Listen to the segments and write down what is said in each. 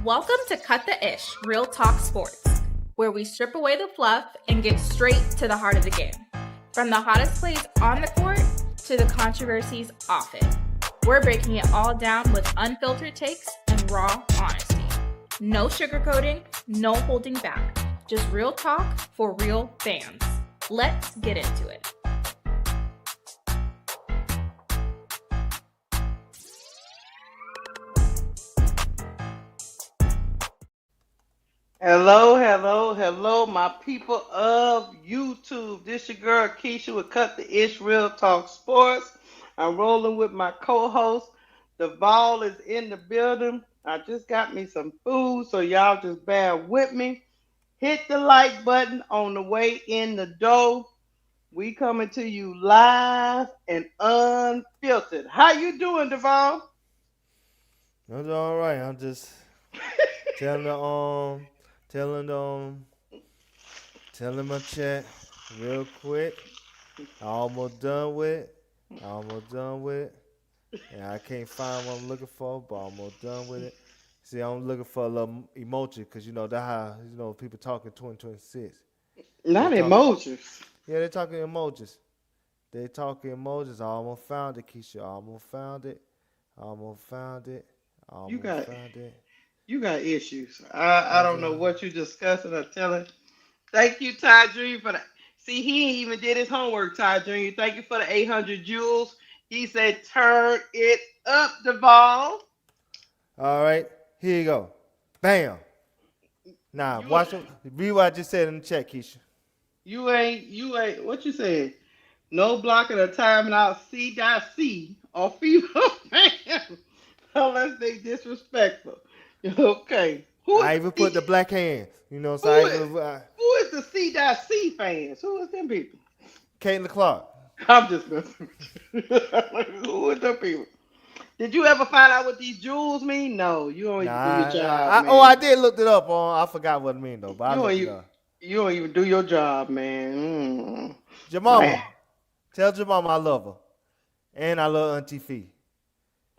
Welcome to Cut the Ish, Real Talk Sports, where we strip away the fluff and get straight to the heart of the game. From the hottest plays on the court to the controversies off it. We're breaking it all down with unfiltered takes and raw honesty. No sugarcoating, no holding back. Just real talk for real fans. Let's get into it. Hello, my people of YouTube. This your girl Keysha with Cut the Ish Real Talk Sports. I'm rolling with my co-host. Duval is in the building. I just got me some food, so y'all just bear with me. Hit the like button on the way in the door. We coming to you live and unfiltered. How you doing, Duval? I'm doing all right. I'm just telling my chat real quick. I almost done with it. And I can't find what I'm looking for, but I'm almost done with it. See, I'm looking for a little emoji because that's how people talk in 2026. Not emojis. Yeah, they're talking emojis. I almost found it, Keisha. I almost found it. You got issues. I don't know what you're discussing or telling. Thank you, Ty Jr. for that. See, he ain't even did his homework, Ty Jr. Thank you for the 800 joules. He said, turn it up, Duval. All right, here you go. Bam. Nah, read what I just said in the chat, Keisha. You ain't, what you said? No blocking or timing out C.C. or female fans unless they disrespectful. Okay. I even put the black hands. Who is the C.C. fans? Who is them people? Caitlin Clark. I'm just messing with you. Who is them people? Did you ever find out what these jewels mean? No, you don't even do your job, man. I did look it up. I forgot what it mean though. But you don't even do your job, man. Jamama. Tell Jamama I love her. And I love Auntie Fee.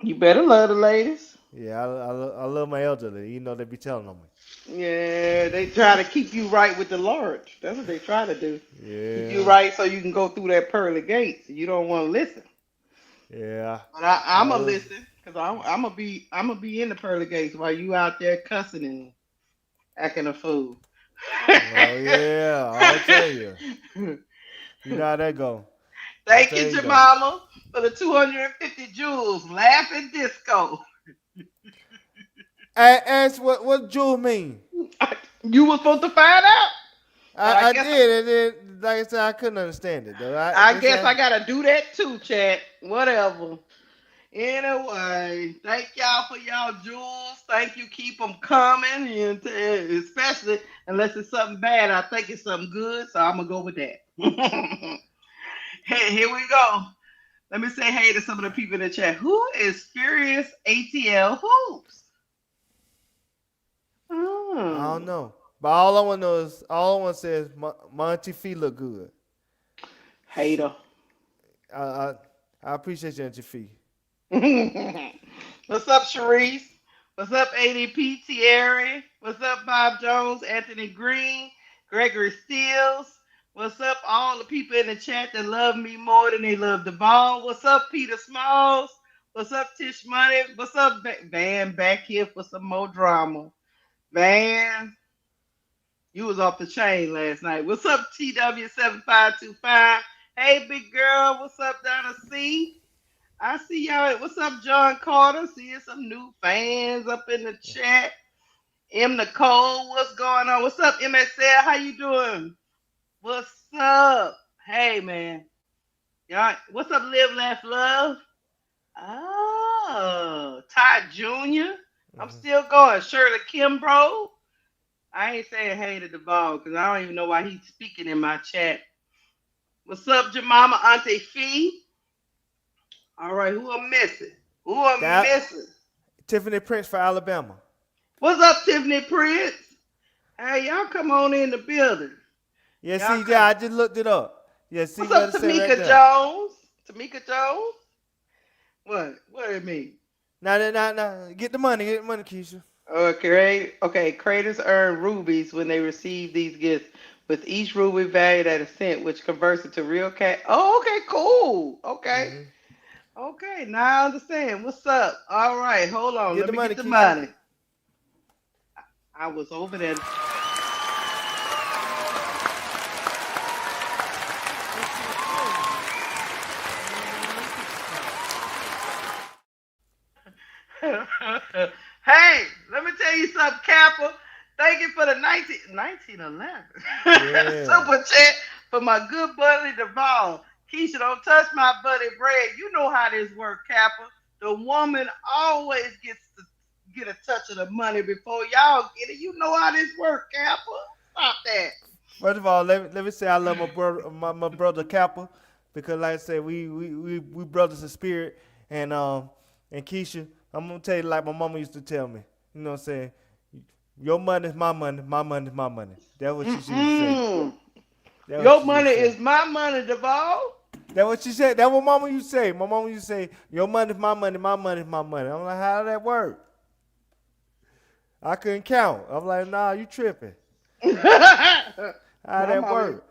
You better love the ladies. Yeah, I love my elderly. They be telling on me. Yeah, they try to keep you right with the Lord. That's what they try to do. Yeah. Keep you right so you can go through that pearly gates. You don't want to listen. Yeah. But I'm going to listen because I'm going to be in the pearly gates while you out there cussing and acting a fool. Oh, yeah. I'll tell you. You know how that go. Thank you, Jemima, for the 250 joules. Laughing disco. Ask what jewel mean. You were supposed to find out. I did, and then, like I said, I couldn't understand it, though. I guess I got to do that too, chat. Whatever. Anyway, thank y'all for y'all jewels. Thank you. Keep them coming, especially unless it's something bad. I think it's something good, so I'm going to go with that. Hey, here we go. Let me say hey to some of the people in the chat. Who is Furious ATL Hoops? I don't know. But all I want to say is my Auntie Fee look good. Hater. I appreciate you, Auntie Fee. What's up, Sharice? What's up, ADP Thierry? What's up, Bob Jones, Anthony Green, Gregory Steels? What's up, all the people in the chat that love me more than they love Devon? What's up, Peter Smalls? What's up, Tish Money? What's up, Van, back here for some more drama? Van, you was off the chain last night. What's up, TW7525? Hey, big girl. What's up, Donna C? I see y'all. What's up, John Carter? Seeing some new fans up in the chat. M. Nicole, what's going on? What's up, MSL? How you doing? What's up? Hey, man. Y'all, what's up, Live, Laugh, Love? Oh, Ty Jr. I'm still going. Shirley Kimbrough. I ain't saying hey to the ball because I don't even know why he's speaking in my chat. What's up, Jemima Auntie Fee? All right, who I'm missing? Missing? Tiffany Prince for Alabama. What's up, Tiffany Prince? Hey, y'all come on in the building. Yeah, see, I just looked it up. Yeah, see, what's up, Tamika Jones? Tamika Jones? What? What do it mean? Nah. Get the money, Keisha. Okay, creators earn rubies when they receive these gifts, with each ruby valued at a cent, which converts into real cash. Oh, okay, cool. Okay. Mm-hmm. Okay, now I understand. What's up? All right, hold on. Get Let the me money, get the Keisha. money. I was over there. Hey, let me tell you something, Kappa. Thank you for the 1911 Yeah. super chat for my good buddy Devon. Keisha, don't touch my buddy Brad. You know how this works, Kappa. The woman always gets to get a touch of the money before y'all get it. You know how this works, Kappa. Stop that. First of all, let me say I love my brother Kappa, because like I said, we brothers in spirit, and Keisha, I'm gonna tell you like my mama used to tell me. You know what I'm saying? Your money is my money is my money. That's what she used to say. Mm-mm. That's what Your she used money to say. is my money, Devon. That's what she said. That's what mama used to say. My mama used to say, your money is my money, my money is my money. I'm like, how did that work? I couldn't count. I'm like, nah, you tripping. How my that mama, work?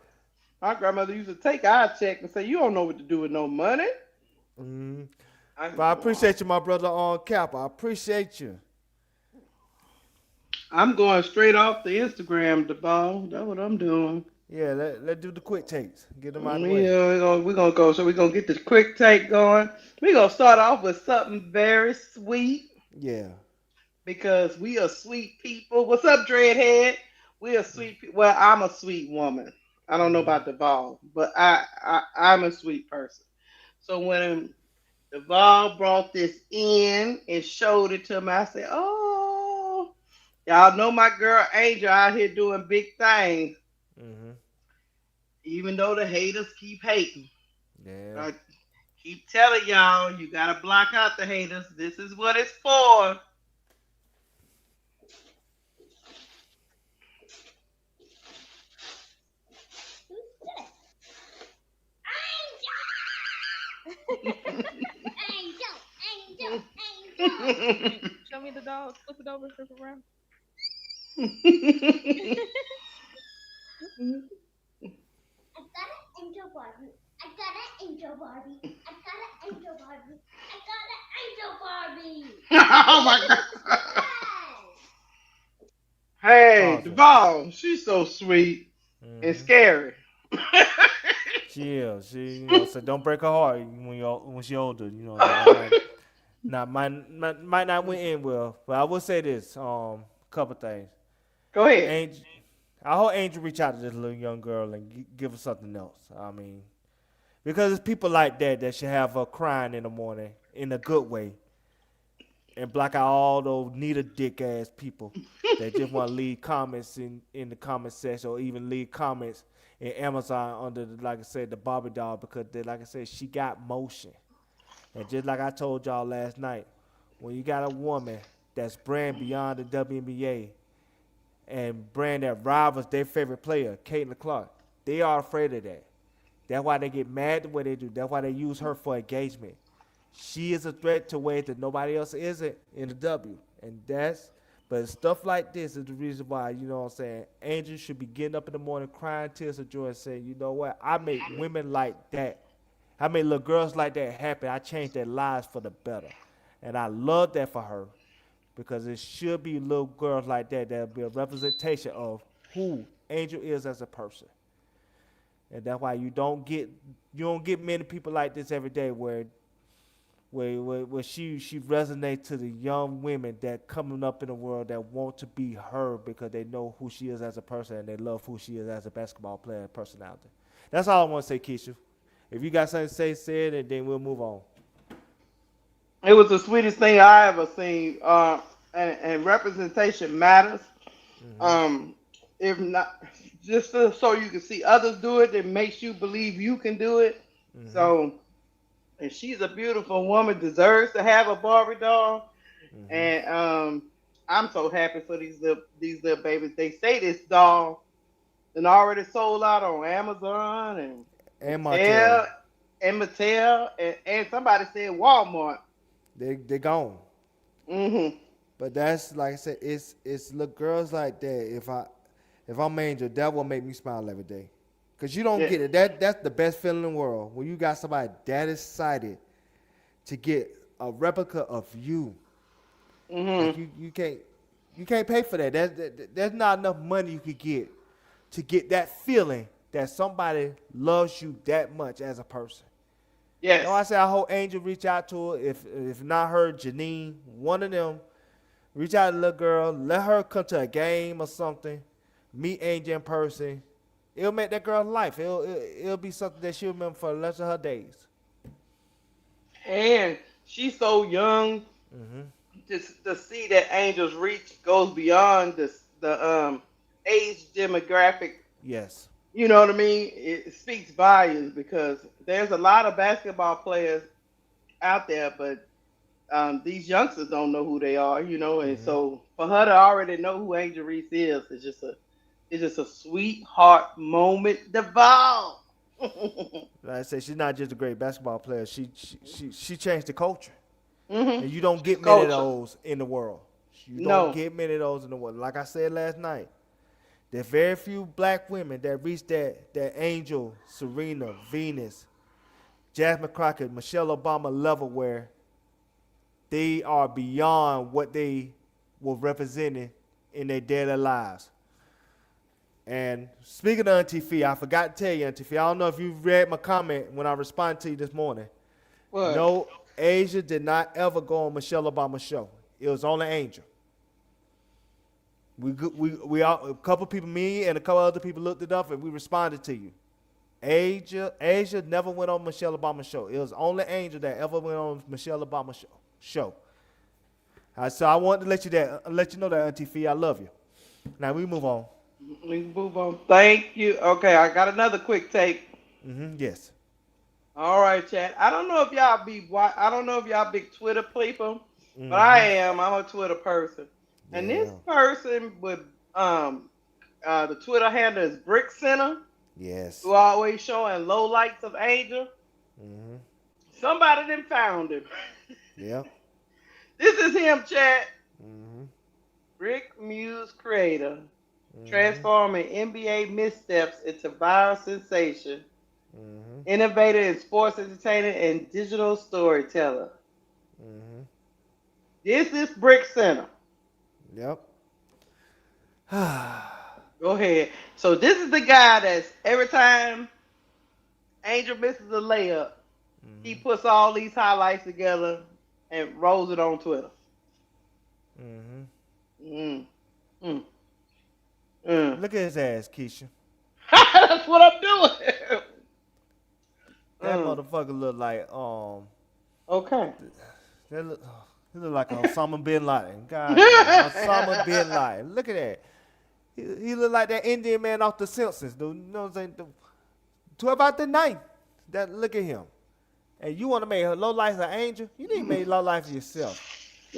my grandmother used to take our check and say, "You don't know what to do with no money." Mm-hmm. I, But I appreciate you, my brother on Cap. I appreciate you. I'm going straight off the Instagram, the ball. That's what I'm doing. Yeah, let's do the quick takes. Get them out of the way. Yeah, we're gonna go. So we're gonna get this quick take going. We're gonna start off with something very sweet Yeah. because we are sweet people. What's up, Dreadhead? We are sweet. Well, I'm a sweet woman. I don't know Mm-hmm. about the ball, but I'm a sweet person. So when Duval brought this in and showed it to me, I said, "Oh, y'all know my girl Angel out here doing big things, Mm-hmm. even though the haters keep hating." Yeah. I keep telling y'all, you gotta block out the haters. This is what it's for. Show me the dog. Flip it over, flip it around. I got an angel Barbie. I got an angel Barbie. I got an angel Barbie. I got an angel Barbie. Oh my god. Yes. Hey, Awesome. Duval, she's so sweet and Mm-hmm. scary. She is. So don't break her heart when she older. That might not went in well. But I will say this. Couple things. Go ahead. Angel, I hope Angel reach out to this little young girl and give her something else. I mean, because it's people like that should have her crying in the morning in a good way, and block out all those needle dick ass people that just want to leave comments in the comment section, or even leave comments in Amazon under like I said, the Barbie doll, because like I said, she got motion. And just like I told y'all last night, when you got a woman that's brand beyond the WNBA and brand that rivals their favorite player, Caitlin Clark, they are afraid of that. That's why they get mad the way they do. That's why they use her for engagement. She is a threat to ways that nobody else isn't in the W. But stuff like this is the reason why, what I'm saying, Angel should be getting up in the morning crying tears of joy and saying, you know what, I make women like that. I made little girls like that happy. I changed their lives for the better. And I love that for her, because it should be little girls like that'll be a representation of who Angel is as a person. And that's why you don't get many people like this every day, where she resonates to the young women that coming up in the world that want to be her, because they know who she is as a person and they love who she is as a basketball player and personality. That's all I want to say, Keisha. If you got something to say it, and then we'll move on. It was the sweetest thing I ever seen. And representation matters. Mm-hmm. Um, if not, just so you can see others do it, it makes you believe you can do it. Mm-hmm. So, and she's a beautiful woman, deserves to have a Barbie doll. Mm-hmm. And I'm so happy for these little babies. They say this doll and already sold out on Amazon and And Martell, Mattel and somebody said Walmart. they gone. Hmm But that's like I said, it's look girls like that. If I'm Angel, that will make me smile every day. Cause you don't Yeah. get it. That's the best feeling in the world when you got somebody that excited to get a replica of you. Like Mhm. you can't pay for that. There's not enough money you could get to get that feeling that somebody loves you that much as a person. That's why I Yes. say I hope Angel reach out to her. If not her, Janine, one of them, reach out to the little girl, let her come to a game or something, meet Angel in person. It'll make that girl's life. It'll be something that she'll remember for the rest of her days. And she's so young Hmm. to see that Angel's reach goes beyond the age demographic. Yes. You know what I mean? It speaks volumes because there's a lot of basketball players out there, but these youngsters don't know who they are. You know, and Hmm. so for her to already know who Angel Reese is, it's just a sweetheart moment. Deval. Like I said, she's not just a great basketball player. She changed the culture. Hmm. And you don't She's get many of culture. those in the world. You don't No. get many of those in the world. Like I said last night, there's very few black women that reach that Angel, Serena, Venus, Jasmine Crockett, Michelle Obama level where they are beyond what they were representing in their daily lives. And speaking of Auntie Fee, I forgot to tell you, Auntie Fee, I don't know if you read my comment when I responded to you this morning. What? No, Asia did not ever go on Michelle Obama's show. It was only Angel. We all, a couple people, me and a couple other people looked it up and we responded to you. Asia never went on Michelle Obama's show. It was only Angel that ever went on Michelle Obama's show. So I wanted to let you know that Auntie Fee, I love you. Now we move on. We can move on. Thank you. Okay, I got another quick take. Yes. All right, chat. I don't know if y'all big Twitter people, but I Mm-hmm. am. I'm a Twitter person. And this Yeah. person would the Twitter handle is Brick Center, Yes. who always showing low lights of Angel. Mm-hmm. Somebody then found him. Yep. This is him, chat. Mm-hmm. Brick Muse creator, Mm-hmm. transforming NBA missteps into viral sensation, Mm-hmm. innovator in sports entertainer and digital storyteller. Mm-hmm. This is Brick Center. Yep. Go ahead. So this is the guy that's every time Angel misses a layup, he Mm-hmm. puts all these highlights together and rolls it on Twitter. Mm-hmm. Mm, mm, mm. Look at his ass, Keisha. That's what I'm doing. That Mm. motherfucker look like Okay. that look, he look like Osama bin Laden. God damn, Osama bin Laden. Look at that. He look like that Indian man off The Simpsons. You know what I'm saying? 12 out the ninth. That look at him. And you want to make her low life an angel? You need to make low life yourself.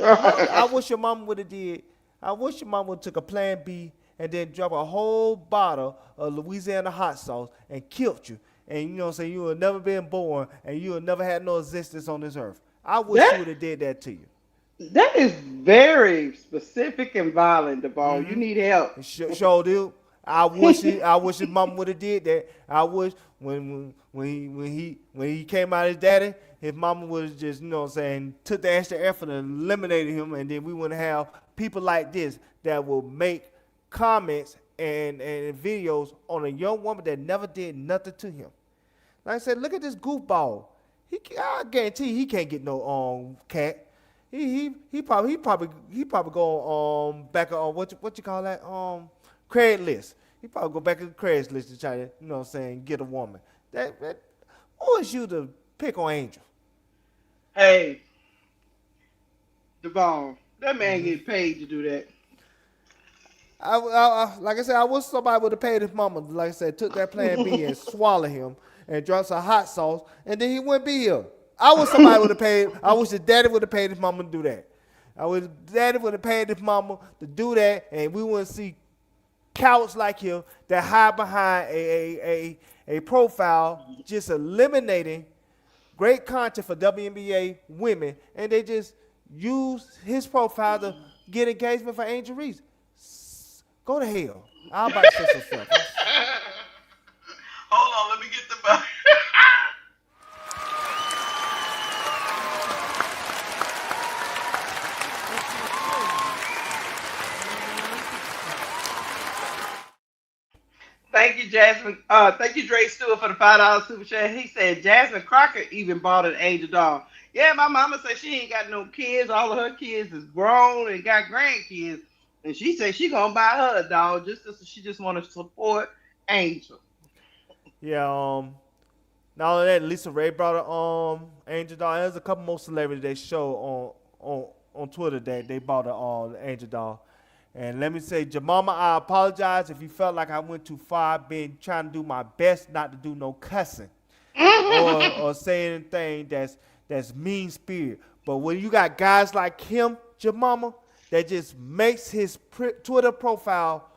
I wish your mama would have did. I wish your mama would took a Plan B and then drop a whole bottle of Louisiana hot sauce and killed you. And you know what I'm saying? You would never been born and you would never had no existence on this earth. I wish she that would have did that to you. that is very specific and violent, Devon. You Mm-hmm. need help. Sure do. I wish his mama would have did that. I wish when he came out as daddy, his mama was just, you know what I'm saying, took the extra effort and eliminated him, and then we wouldn't have people like this that will make comments and videos on a young woman that never did nothing to him. Like I said, look at this goofball. I guarantee he can't get no cat. He probably go back on what you call that Craigslist. He probably go back to Craigslist to try to, you know what I'm saying, get a woman. That who is you to pick on Angel? Hey, Devon, that man Mm-hmm. get paid to do that. Like I said, I wish somebody would have paid his mama. Like I said, took that Plan B and swallowed him and dropped some hot sauce, and then he wouldn't be here. I wish somebody would have paid. I wish his daddy would have paid his mama to do that. I wish daddy would have paid his mama to do that, and we wouldn't see cowards like him that hide behind a profile, just eliminating great content for WNBA women, and they just use his profile get engagement for Angel Reese. Go to hell. I was about to say some stuff. Hold on, let me get the button. Thank you, Jasmine. Thank you, Drake Stewart, for the $5 super chat. He said Jasmine Crocker even bought an angel doll. Yeah, my mama said she ain't got no kids. All of her kids is grown and got grandkids, and she said she gonna buy her a doll she just want to support Angel. Yeah. Not only that, Lisa Ray brought a angel doll. There's a couple more celebrities they show on Twitter that they bought a angel doll. And let me say, Jamama, I apologize if you felt like I went too far. I've been trying to do my best not to do no cussing or say anything that's mean spirit. But when you got guys like him, Jamama, that just makes his Twitter profile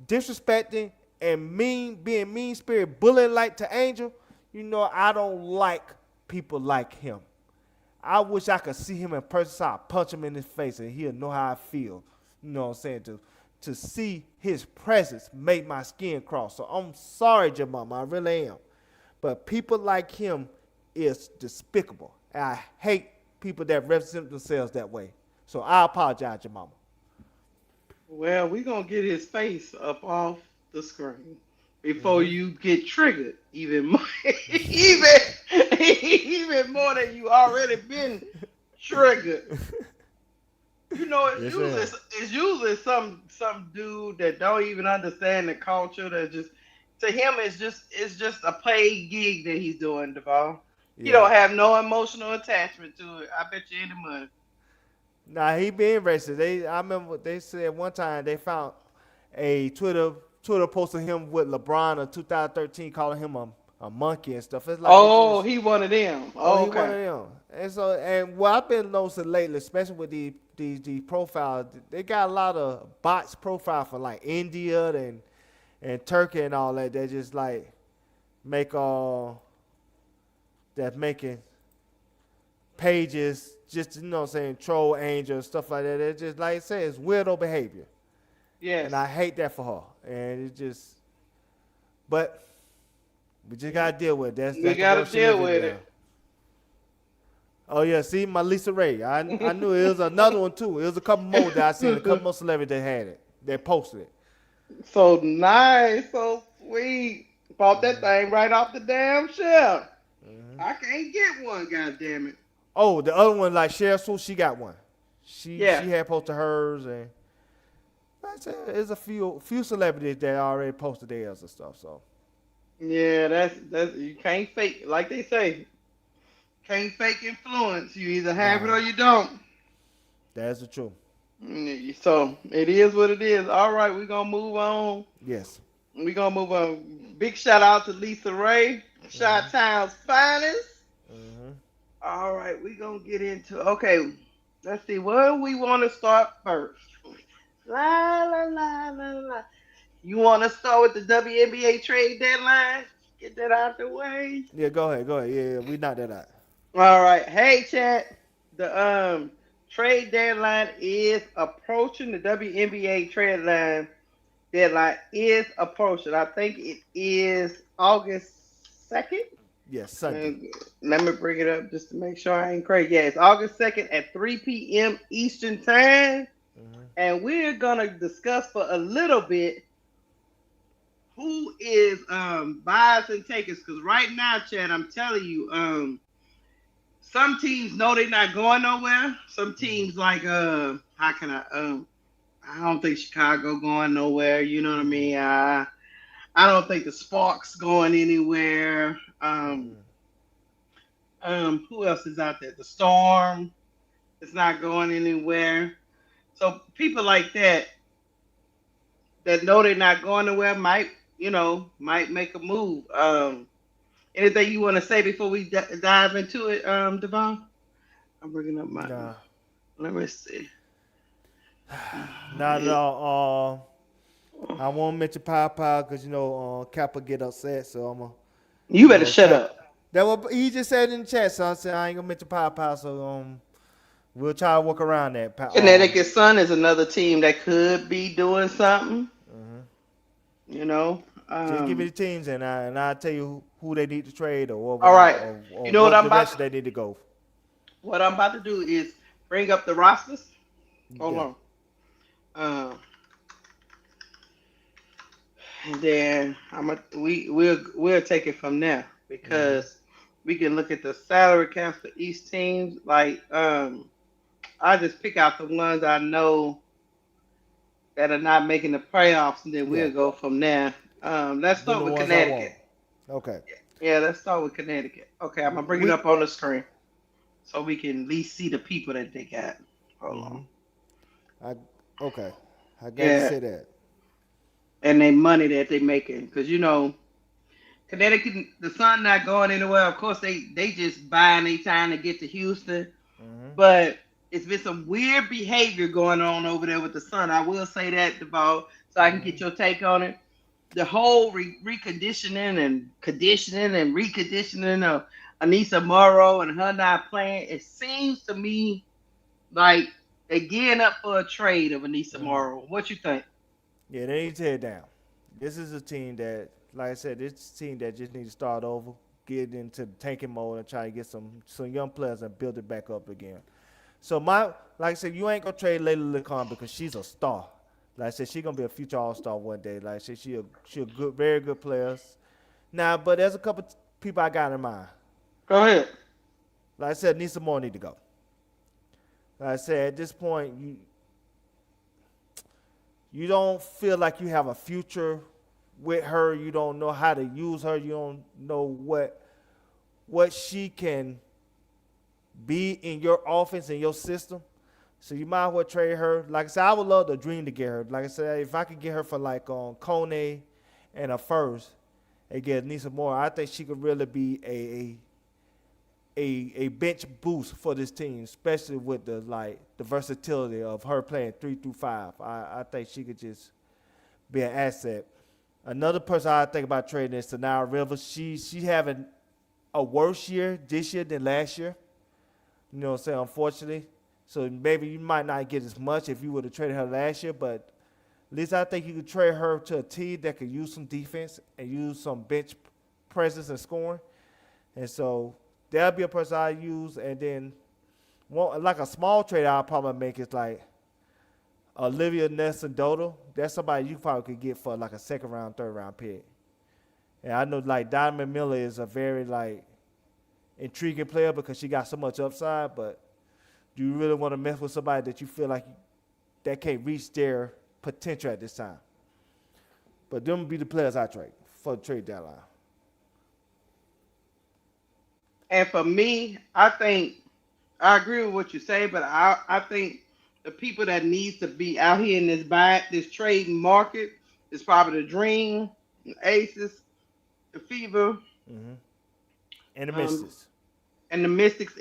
disrespecting and being mean spirit, bullying like to Angel, I don't like people like him. I wish I could see him in person so I'd punch him in his face and he'll know how I feel. You know what I'm saying? To see his presence make my skin crawl. So I'm sorry, Jamama, I really am. But people like him is despicable. And I hate people that represent themselves that way. So I apologize, Jamama. Well, we're going to get his face up off the screen before you get triggered even more, even more than you already been triggered. It's usually some dude that don't even understand the culture. That just to him it's just a paid gig that he's doing, Duval. Yeah. He don't have no emotional attachment to it. I bet you any money. Nah, he being racist. I remember they said one time they found a Twitter post of him with LeBron in 2013 calling him a monkey and stuff. It's like he one of them. He one of them. And what I've been noticing lately, especially with these profiles, they got a lot of bots profile for like India and Turkey and all that. They just like make that making pages just troll Angel stuff like that. It's just like I say, it's weirdo behavior. Yes. And I hate that for her. And but we just gotta deal with it. We gotta deal with it. Oh yeah, see my Lisa Ray. I knew it was another one too. It was a couple more that I seen. A couple more celebrities that had it. That posted it. So nice, so sweet. Bought that thing right off the damn shelf. Mm-hmm. I can't get one. God damn it. Oh, the other one like Cheryl Swoop, she got one. She had posted hers and. There's a few celebrities that already posted theirs and stuff. So yeah, that's you can't fake, like they say, can't fake influence. You either have it or you don't. That's the truth. So it is what it is. All right, we're gonna move on. Yes, we're gonna move on. Big shout out to Lisa Ray, Chi-Town's finest. Mm-hmm. All right, we're gonna get into. Okay, let's see. Where we want to start first? La la la la la. You want to start with the WNBA trade deadline? Get that out the way. Yeah, go ahead. Yeah, we knocked that out. All right. Hey, chat. The trade deadline is approaching. The WNBA trade deadline is approaching. I think it is August 2nd. Yes, Sunday. Let me bring it up just to make sure I ain't crazy. Yeah, it's August 2nd at 3 p.m. Eastern Time. And we're going to discuss for a little bit who is buyers and takers. Because right now, Chad, I'm telling you, some teams know they're not going nowhere. Some teams like, I don't think Chicago going nowhere. You know what I mean? I don't think the Sparks going anywhere. Who else is out there? The Storm is not going anywhere. So people like that know they're not going nowhere might make a move. Anything you want to say before we dive into it, Devon? I'm bringing up my. Let me see. Not at all. I won't mention Pow because Kappa get upset, so I'm You better shut up. He just said in the chat, so I said I ain't gonna mention Pow. So We'll try to work around that. Connecticut Sun is another team that could be doing something. Mhm. You know. Just give me the teams, and I'll tell you who they need to trade or All right. or You know what what I'm about? direction they need to go. What I'm about to do is bring up the rosters. Hold Yeah. on. And then we'll take it from there because we can look at the salary caps for each team. Like I just pick out the ones I know that are not making the playoffs, and then Yeah. we'll go from there. Let's Them start the with ones I want. Connecticut. Okay. Yeah, let's start with Connecticut. Okay, I'm gonna bring it We. up on the screen so we can at least see the people that they got. Hold Mhm. on. I okay. I got to Yeah, say that. and they money that they making because you know Connecticut, the Sun not going anywhere. Of course, they just buying their time to get to Houston, Mhm. but it's been some weird behavior going on over there with the Sun. I will say that, Duval, so I can get Mhm. your take on it. The whole reconditioning and conditioning and reconditioning of Anissa Morrow and her not playing, it seems to me like they're gearing up for a trade of Anissa Mhm. Morrow. What you think? Yeah, they need to tear it down. This is a team that, like I said, this is a team that just need to start over, get into the tanking mode, and try to get some young players and build it back up again. So like I said, you ain't gonna trade Layla LeCon because she's a star. Like I said, she's gonna be a future All Star one day. Like I said, she a good, very good player. Now, but there's a couple people I got in mind. Go ahead. Like I said, Nisa Moore need to go. Like I said, at this point, you don't feel like you have a future with her. You don't know how to use her. You don't know what she can be in your offense and your system. So you might as well trade her. Like I said, I would love the dream to get her. Like I said, if I could get her for like Kone and a first and get Nisa Moore, I think she could really be a bench boost for this team, especially with the versatility of her playing 3 through 5. I think she could just be an asset. Another person I think about trading is Tanara Rivers. She having a worse year this year than last year. You know what I'm saying? Unfortunately. So maybe you might not get as much if you would have traded her last year, but at least I think you could trade her to a team that could use some defense and use some bench presence and scoring. And so that'll be a person I use. And then like a small trade I'll probably make is like Olivia Nelson Dodo. That's somebody you probably could get for like a second round, third round pick. And I know like Diamond Miller is a very like intriguing player because she got so much upside, but do you really want to mess with somebody that you feel like that can't reach their potential at this time? But them be the players I trade for the trade deadline. And for me, I think I agree with what you say, but I think the people that needs to be out here in this trading market is probably the Dream, the Aces, the Fever, Mm-hmm. And the um, Mystics. and the Mystics.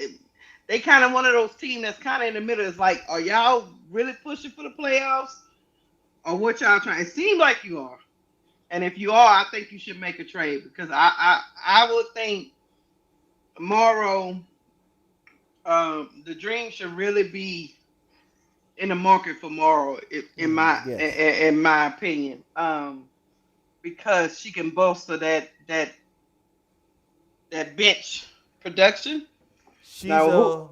They kind of one of those teams that's kind of in the middle. It's like, are y'all really pushing for the playoffs, or what y'all trying? It seems like you are, and if you are, I think you should make a trade because I would think tomorrow the Dream should really be in the market for Morrow, Yes. in my opinion, because she can bolster that bench production. She's Now who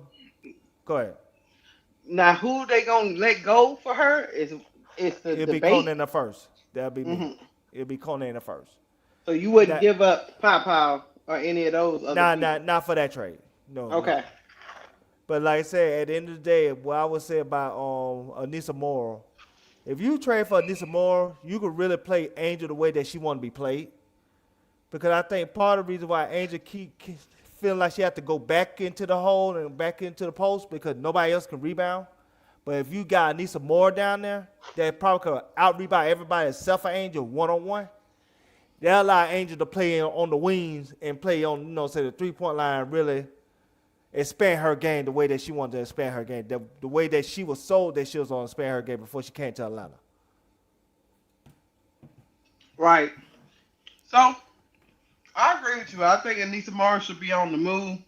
a go ahead. who they gonna let go for her is the It'll be debate. Conan in the first. That'll be me. Hmm. It'll be Conan in the first. So you wouldn't That give up Pow or any of those other people. not for that trade. No, no. Okay. But like I said, at the end of the day, what I would say about Anissa Moore, if you trade for Anissa Moore, you could really play Angel the way that she want to be played. Because I think part of the reason why Angel keep feeling like she have to go back into the hole and back into the post because nobody else can rebound. But if you got Anissa Moore down there, that probably could out rebound everybody except for Angel one-on-one. That allow Angel to play on the wings and play on, say the 3-point line, really expand her game the way that she wanted to expand her game. The way that she was sold that she was going to expand her game before she came to Atlanta. Right. So I agree with you. I think Anissa Morris should be on the move.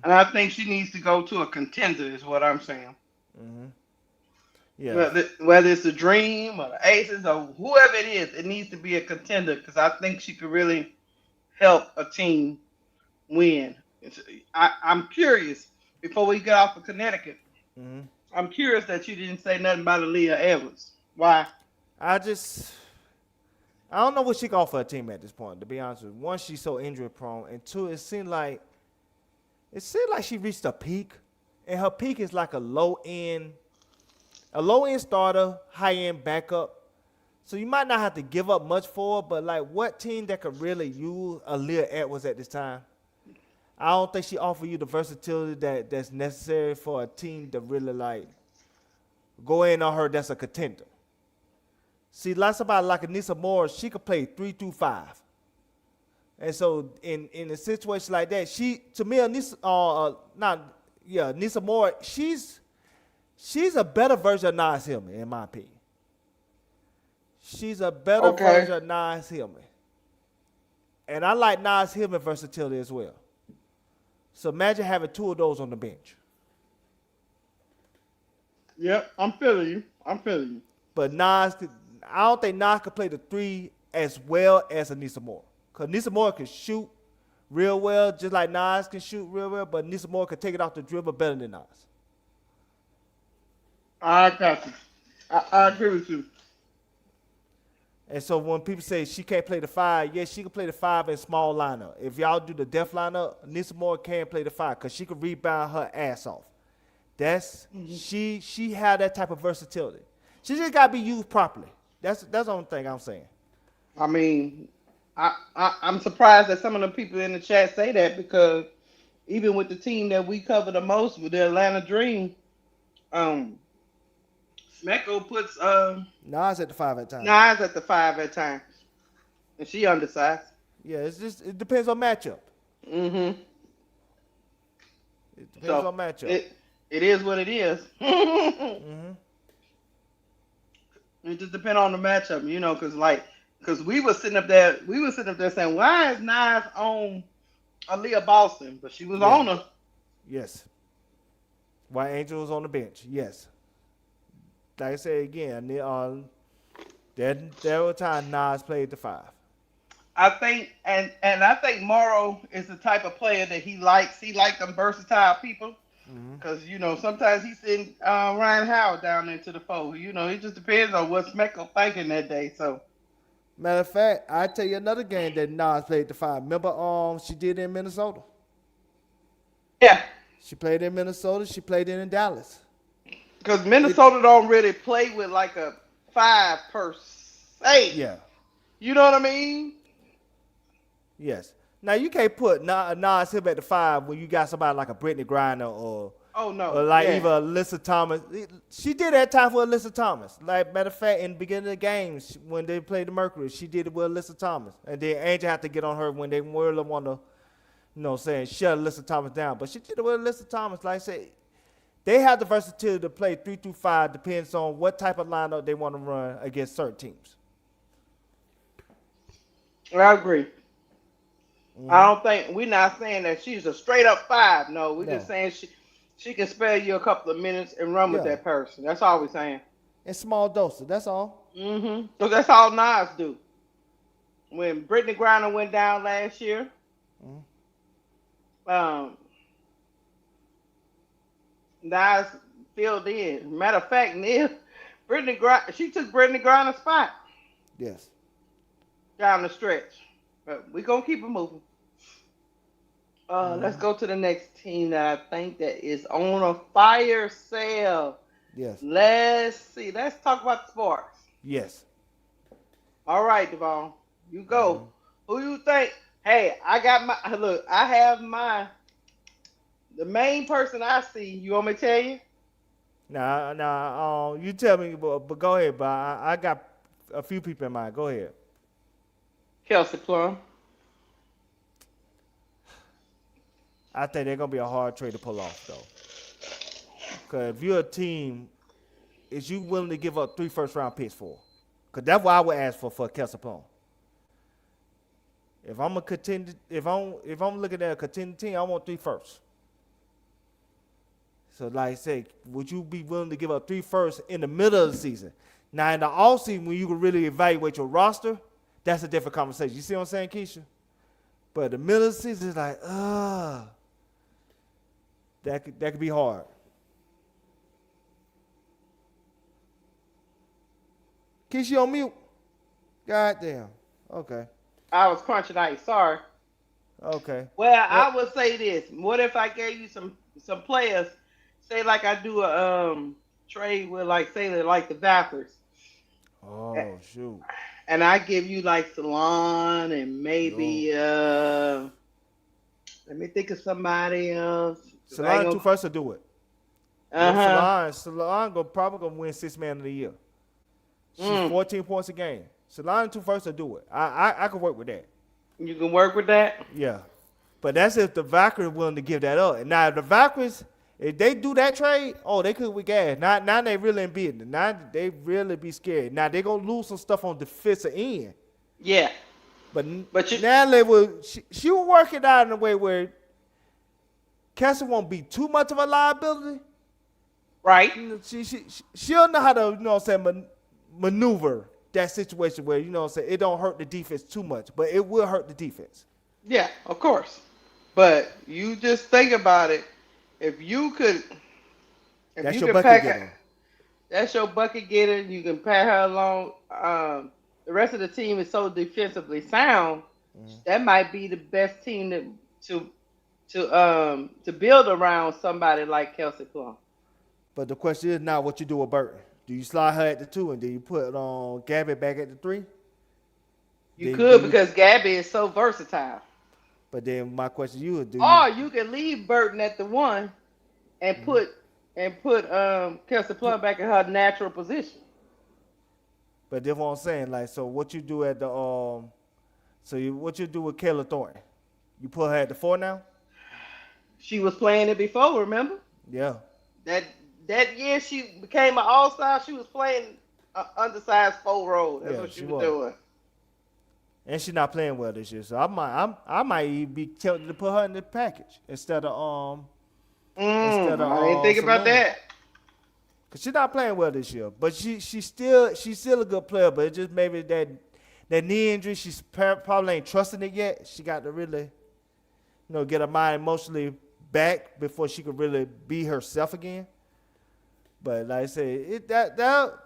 And I think she needs to go to a contender, is what I'm saying. Yeah. Whether it's the Dream or the Aces or whoever it is, it needs to be a contender because I think she could really help a team win. I'm curious, before we get off of Connecticut, I'm curious that you didn't say nothing about Aaliyah Edwards. Why? I don't know what she can offer a team at this point, to be honest with you. One, she's so injury prone, and two, it seemed like she reached a peak, and her peak is like a low end starter, high end backup. So you might not have to give up much for her, but like what team that could really use Aaliyah Edwards at this time? I don't think she offers you the versatility that's necessary for a team to really like go in on her that's a contender. See, like somebody like Anissa Moore, she could play 3-5. And so in a situation like that, Anissa Moore, she's a better version of Nas Hillman, in my opinion. She's a better version of Nas Hillman. And I like Nas Hillman versatility as well. So imagine having two of those on the bench. Yep, I'm feeling you. But I don't think Nas could play the 3 as well as Anissa Moore. Because Anissa Moore can shoot real well, just like Nas can shoot real well, but Anissa Moore can take it off the dribble better than Nas. I got you. I agree with you. And so when people say she can't play the 5, yes, she can play the 5 in small lineup. If y'all do the depth lineup, Anissa Moore can play the 5 because she can rebound her ass off. She had that type of versatility. She just got to be used properly. That's the only thing I'm saying. I mean, I'm surprised that some of the people in the chat say that because even with the team that we cover the most, with the Atlanta Dream, Smecko puts Nas at the 5 at times. Nas at the 5 at times, and she undersized. Yeah, it depends on matchup. It depends on matchup. It is what it is. It just depends on the matchup, because we were sitting up there saying, why is Nas on Aaliyah Boston? But she was on her. Yes. Why Angel was on the bench? Yes. Like I said again, there were times Nas played the 5. I think, and I think Morrow is the type of player that he likes. He likes them versatile people. Because, sometimes he send Ryan Howard down into the fold. It just depends on what Smecko thinking that day. So, matter of fact, I tell you another game that Nas played the 5. Remember, she did in Minnesota. Yeah, she played in Minnesota. She played in Dallas. Because Minnesota don't really play with like a 5 per se. Yeah. You know what I mean? Yes. Now, you can't put Nas Hillman at the 5 when you got somebody like a Brittany Griner or even Alyssa Thomas. She did that time for Alyssa Thomas. Like, matter of fact, in the beginning of the games, when they played the Mercury, she did it with Alyssa Thomas. And then Angel had to get on her when they really want to, shut Alyssa Thomas down. But she did it with Alyssa Thomas. Like I said, they have the versatility to play 3-5, depends on what type of lineup they want to run against certain teams. I agree. I don't think we're not saying that she's a straight up 5. No, we're just saying she can spare you a couple of minutes and run with that person. That's all we're saying. In small doses. That's all. So that's all Nas do. When Brittany Griner went down last year, Nas filled in. Matter of fact, she took Brittany Griner's spot. Yes. Down the stretch. But we're going to keep it moving. Let's go to the next team that I think that is on a fire sale. Yes. Let's see. Let's talk about the sports. Yes. All right, Devon. You go. Who you think? Hey, I have the main person I see. You want me to tell you? Nah. You tell me, but go ahead. But I got a few people in mind. Go ahead. Kelsey Plum. I think they're going to be a hard trade to pull off, though. Because if you're a team, is you willing to give up 3 first-round picks for? Because that's what I would ask for Kelsey Plum. If I'm looking at a contending team, I want 3 firsts. So, like I said, would you be willing to give up 3 firsts in the middle of the season? Now, in the offseason, when you can really evaluate your roster, that's a different conversation. You see what I'm saying, Keysha? But the middle of the season is like, that could be hard. Keysha on mute. God damn. Okay. I was crunching ice. Sorry. Okay. Well, I would say this. What if I gave you some players, say like I do a trade with like the Valkyries. Oh shoot. And I give you like Salon and maybe let me think of somebody else. Salon 2 firsts will do it. Salon probably gonna win 6th man of the year. She's 14 points a game. Salon 2 firsts will do it. I can work with that. You can work with that? Yeah. But that's if the Valkyries are willing to give that up. And now if the Valkyries, if they do that trade, they could with gas. Now they really in business. Now they really be scared. Now they gonna lose some stuff on defensive end. Yeah. But now they will. She will work it out in a way where Cassie won't be too much of a liability. Right. She'll know how to maneuver that situation where it don't hurt the defense too much, but it will hurt the defense. Yeah, of course. But you just think about it. If you could, that's your bucket getter. That's your bucket getter. You can pass her along. The rest of the team is so defensively sound. That might be the best team to build around somebody like Kelsey Plum. But the question is now, what you do with Burton? Do you slide her at the 2 and do you put Gabby back at the 3? You could because Gabby is so versatile. But then my question to you is, you can leave Burton at the 1 and put Kelsey Plum back in her natural position. But that's what I'm saying. Like, so what you do at the what you do with Kayla Thornton? You put her at the 4 now? She was playing it before, remember? Yeah. That year she became an all-star, she was playing undersized 4 role. That's what she was doing. And she's not playing well this year, so I might even be tempted to put her in the package instead of I didn't think about that. Cause she's not playing well this year, but she's still a good player. But it just maybe that knee injury, she's probably ain't trusting it yet. She got to really, get her mind emotionally back before she could really be herself again. But like I said,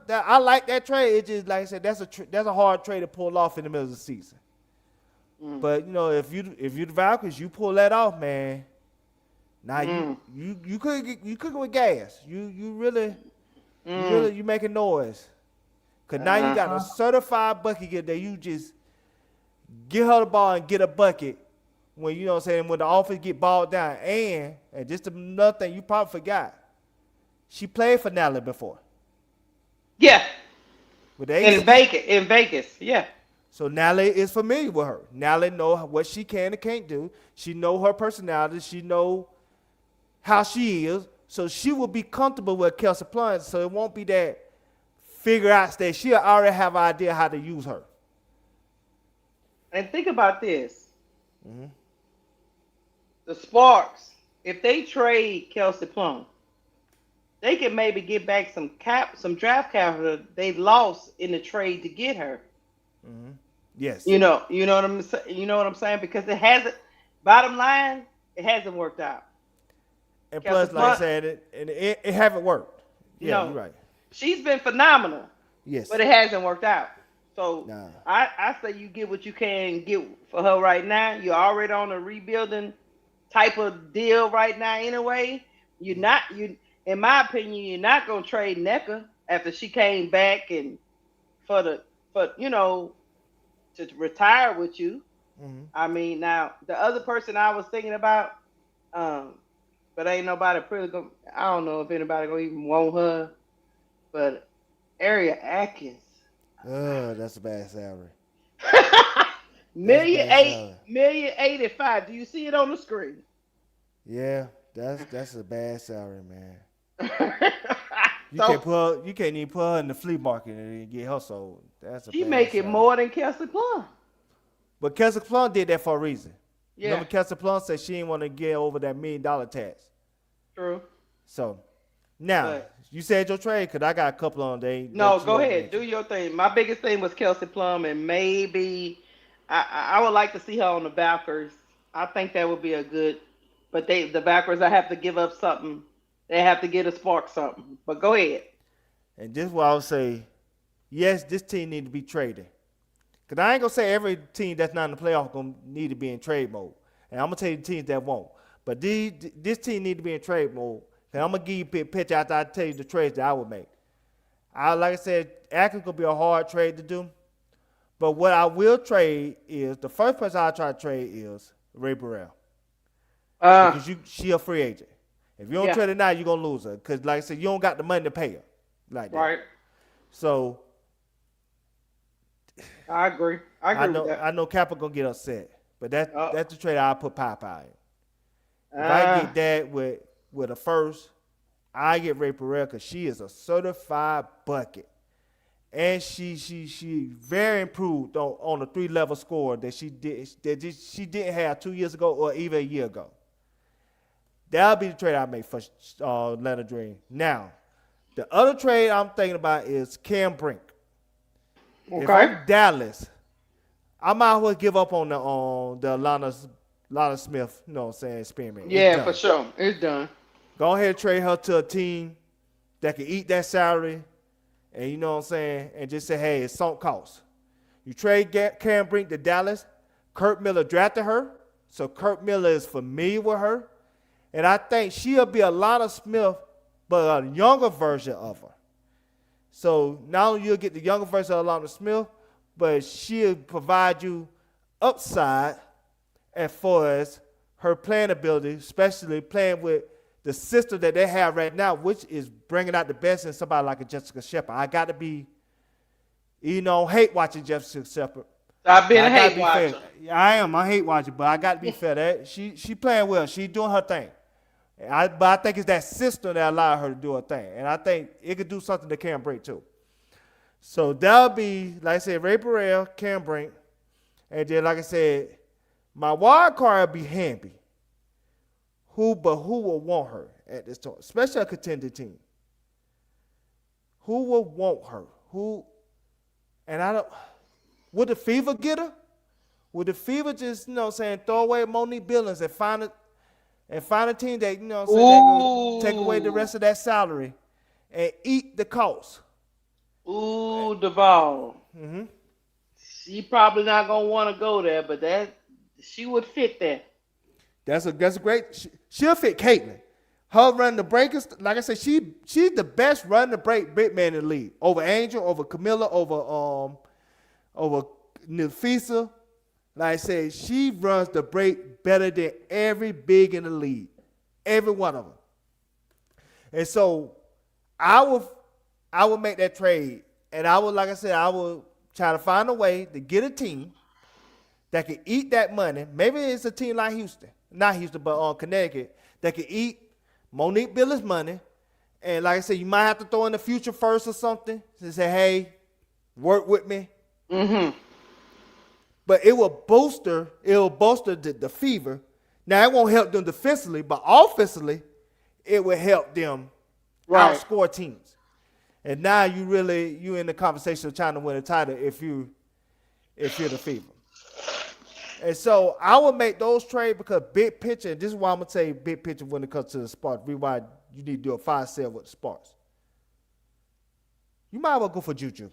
I like that trade. It just like I said, that's a hard trade to pull off in the middle of the season. But if you the Valkyries, you pull that off, man. Now you cooking with gas. You really you making noise. Cause now you got a certified bucket getter that you just get her the ball and get a bucket when when the offense get bogged down. And just another thing you probably forgot. She played for Natalie before. Yeah. With in Vegas, yeah. So Natalie is familiar with her. Natalie know what she can and can't do. She know her personality. She know how she is. So she will be comfortable with Kelsey Plum. So it won't be that figure out stage. She'll already have an idea how to use her. And think about this. The Sparks, if they trade Kelsey Plum, they can maybe get back some draft capital they lost in the trade to get her. Yes. You know what I'm saying? Because it hasn't. Bottom line, it hasn't worked out. And plus, like I said, it haven't worked. Yeah, you're right. She's been phenomenal. Yes. But it hasn't worked out. So I say you get what you can get for her right now. You're already on a rebuilding type of deal right now anyway. In my opinion, you're not gonna trade NECA after she came back and to retire with you. I mean, now the other person I was thinking about, but ain't nobody pretty gonna. I don't know if anybody gonna even want her, but Aria Atkins. That's a bad salary. $1,085,000. Do you see it on the screen? Yeah, that's a bad salary, man. You can't even put her in the flea market and get her sold. She making more than Kelsey Plum. But Kelsey Plum did that for a reason. Yeah. Remember, Kelsey Plum said she didn't want to get over that $1 million tax. True. So Now, But you said your trade because I got a couple on there no, that you go haven't ahead, do mentioned. your thing. My biggest thing was Kelsey Plum, and maybe I would like to see her on the Valkyries. I think that would be a good. But the Valkyries, I have to give up something. They have to get a spark something. But go ahead. And this is why I would say, yes, this team need to be traded. Because I ain't going to say every team that's not in the playoff going to need to be in trade mode. And I'm going to tell you the teams that won't. But this team need to be in trade mode. And I'm going to give you a pitch after I tell you the trades that I would make. Like I said, Akron's going to be a hard trade to do. But what I will trade is, the first person I'll try to trade is Ray Burrell. Because she a free agent. If you don't Yeah. trade her now, you're going to lose her. Because like I said, you don't got the money to pay her. Like that. Right. So I agree. I agree with that. I know Kappa gonna get upset, but that's the trade I'll put Popeye in. If I Ah, get that with a first, I get Ray Pereira because she is a certified bucket, and she very improved on the 3-level score that she didn't have 2 years ago or even a year ago. That'll be the trade I make for Leonard Dream. Now, the other trade I'm thinking about is Cam Brink. If okay. I'm Dallas, I might as well give up on the Lana Smith, you know what I'm saying, experiment. It's Yeah, done. for sure. It's done. Go ahead and trade her to a team that can eat that salary, and you know what I'm saying, and just say, hey, it's sunk cost. You trade Cam Brink to Dallas. Kurt Miller drafted her, so Kurt Miller is familiar with her, and I think she'll be a Lana Smith, but a younger version of her. So not only you'll get the younger version of Alana Smith, but she'll provide you upside as far as her playing ability, especially playing with the system that they have right now, which is bringing out the best in somebody like a Jessica Shepard. I got to be, hate watching Jessica Shepard. I've been I a gotta hate be watcher. fair. Yeah, I am. I hate watching, but I got to be fair. That she playing well. She doing her thing. But I think it's that system that allowed her to do her thing. And I think it could do something to Cam Brink, too. So that'll be, like I said, Ray Burrell, Cam Brink. And then, like I said, my wild card will be Hamby. Who will want her at this time? Especially a contender team. Who will want her? Would the Fever get her? Would the Fever just, throw away Monique Billings and find a team that, that will take away the rest of that salary and eat the cost? Ooh, Duval. Mm-hmm. She probably not gonna want to go there, but she would fit there. That's a great. She'll fit Caitlin. Her running the breakers, like I said, she's the best running the break big man in the league. Over Angel, over Camilla, over Nafisa. Like I said, she runs the break better than every big in the league. Every one of them. And so I would make that trade. And I would, like I said, I would try to find a way to get a team that can eat that money. Maybe it's a team like Houston. Not Houston, but Connecticut. That can eat Monique Billings' money. And like I said, you might have to throw in the future first or something. To say, hey, work with me. Mm-hmm. But it will bolster the Fever. Now, it won't help them defensively, but offensively, it will help them outscore teams. And now you in the conversation of trying to win a title if you're the Fever. And so I would make those trades because big picture, and this is why I'm going to tell you big picture when it comes to the Sparks. Why you need to do a fire sale with the Sparks. You might as well go for Juju.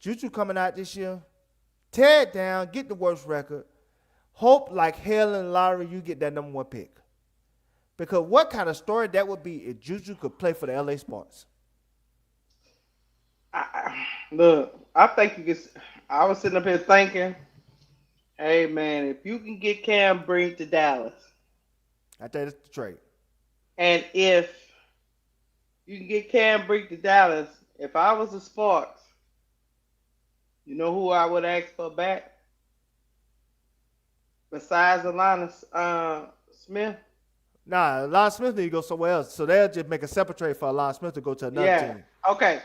Juju coming out this year, tear it down, get the worst record. Hope like hell and lottery you get that number 1 pick. Because what kind of story that would be if Juju could play for the LA Sparks? Look, I think I was sitting up here thinking, hey man, if you can get Cam Brink to Dallas, I think that's the trade. and if you can get Cam Brink to Dallas, if I was the Sparks, you know who I would ask for back? Besides Alana Smith? Nah, Alon Smith need to go somewhere else. So they'll just make a separate trade for Alon Smith to go to another team. Okay.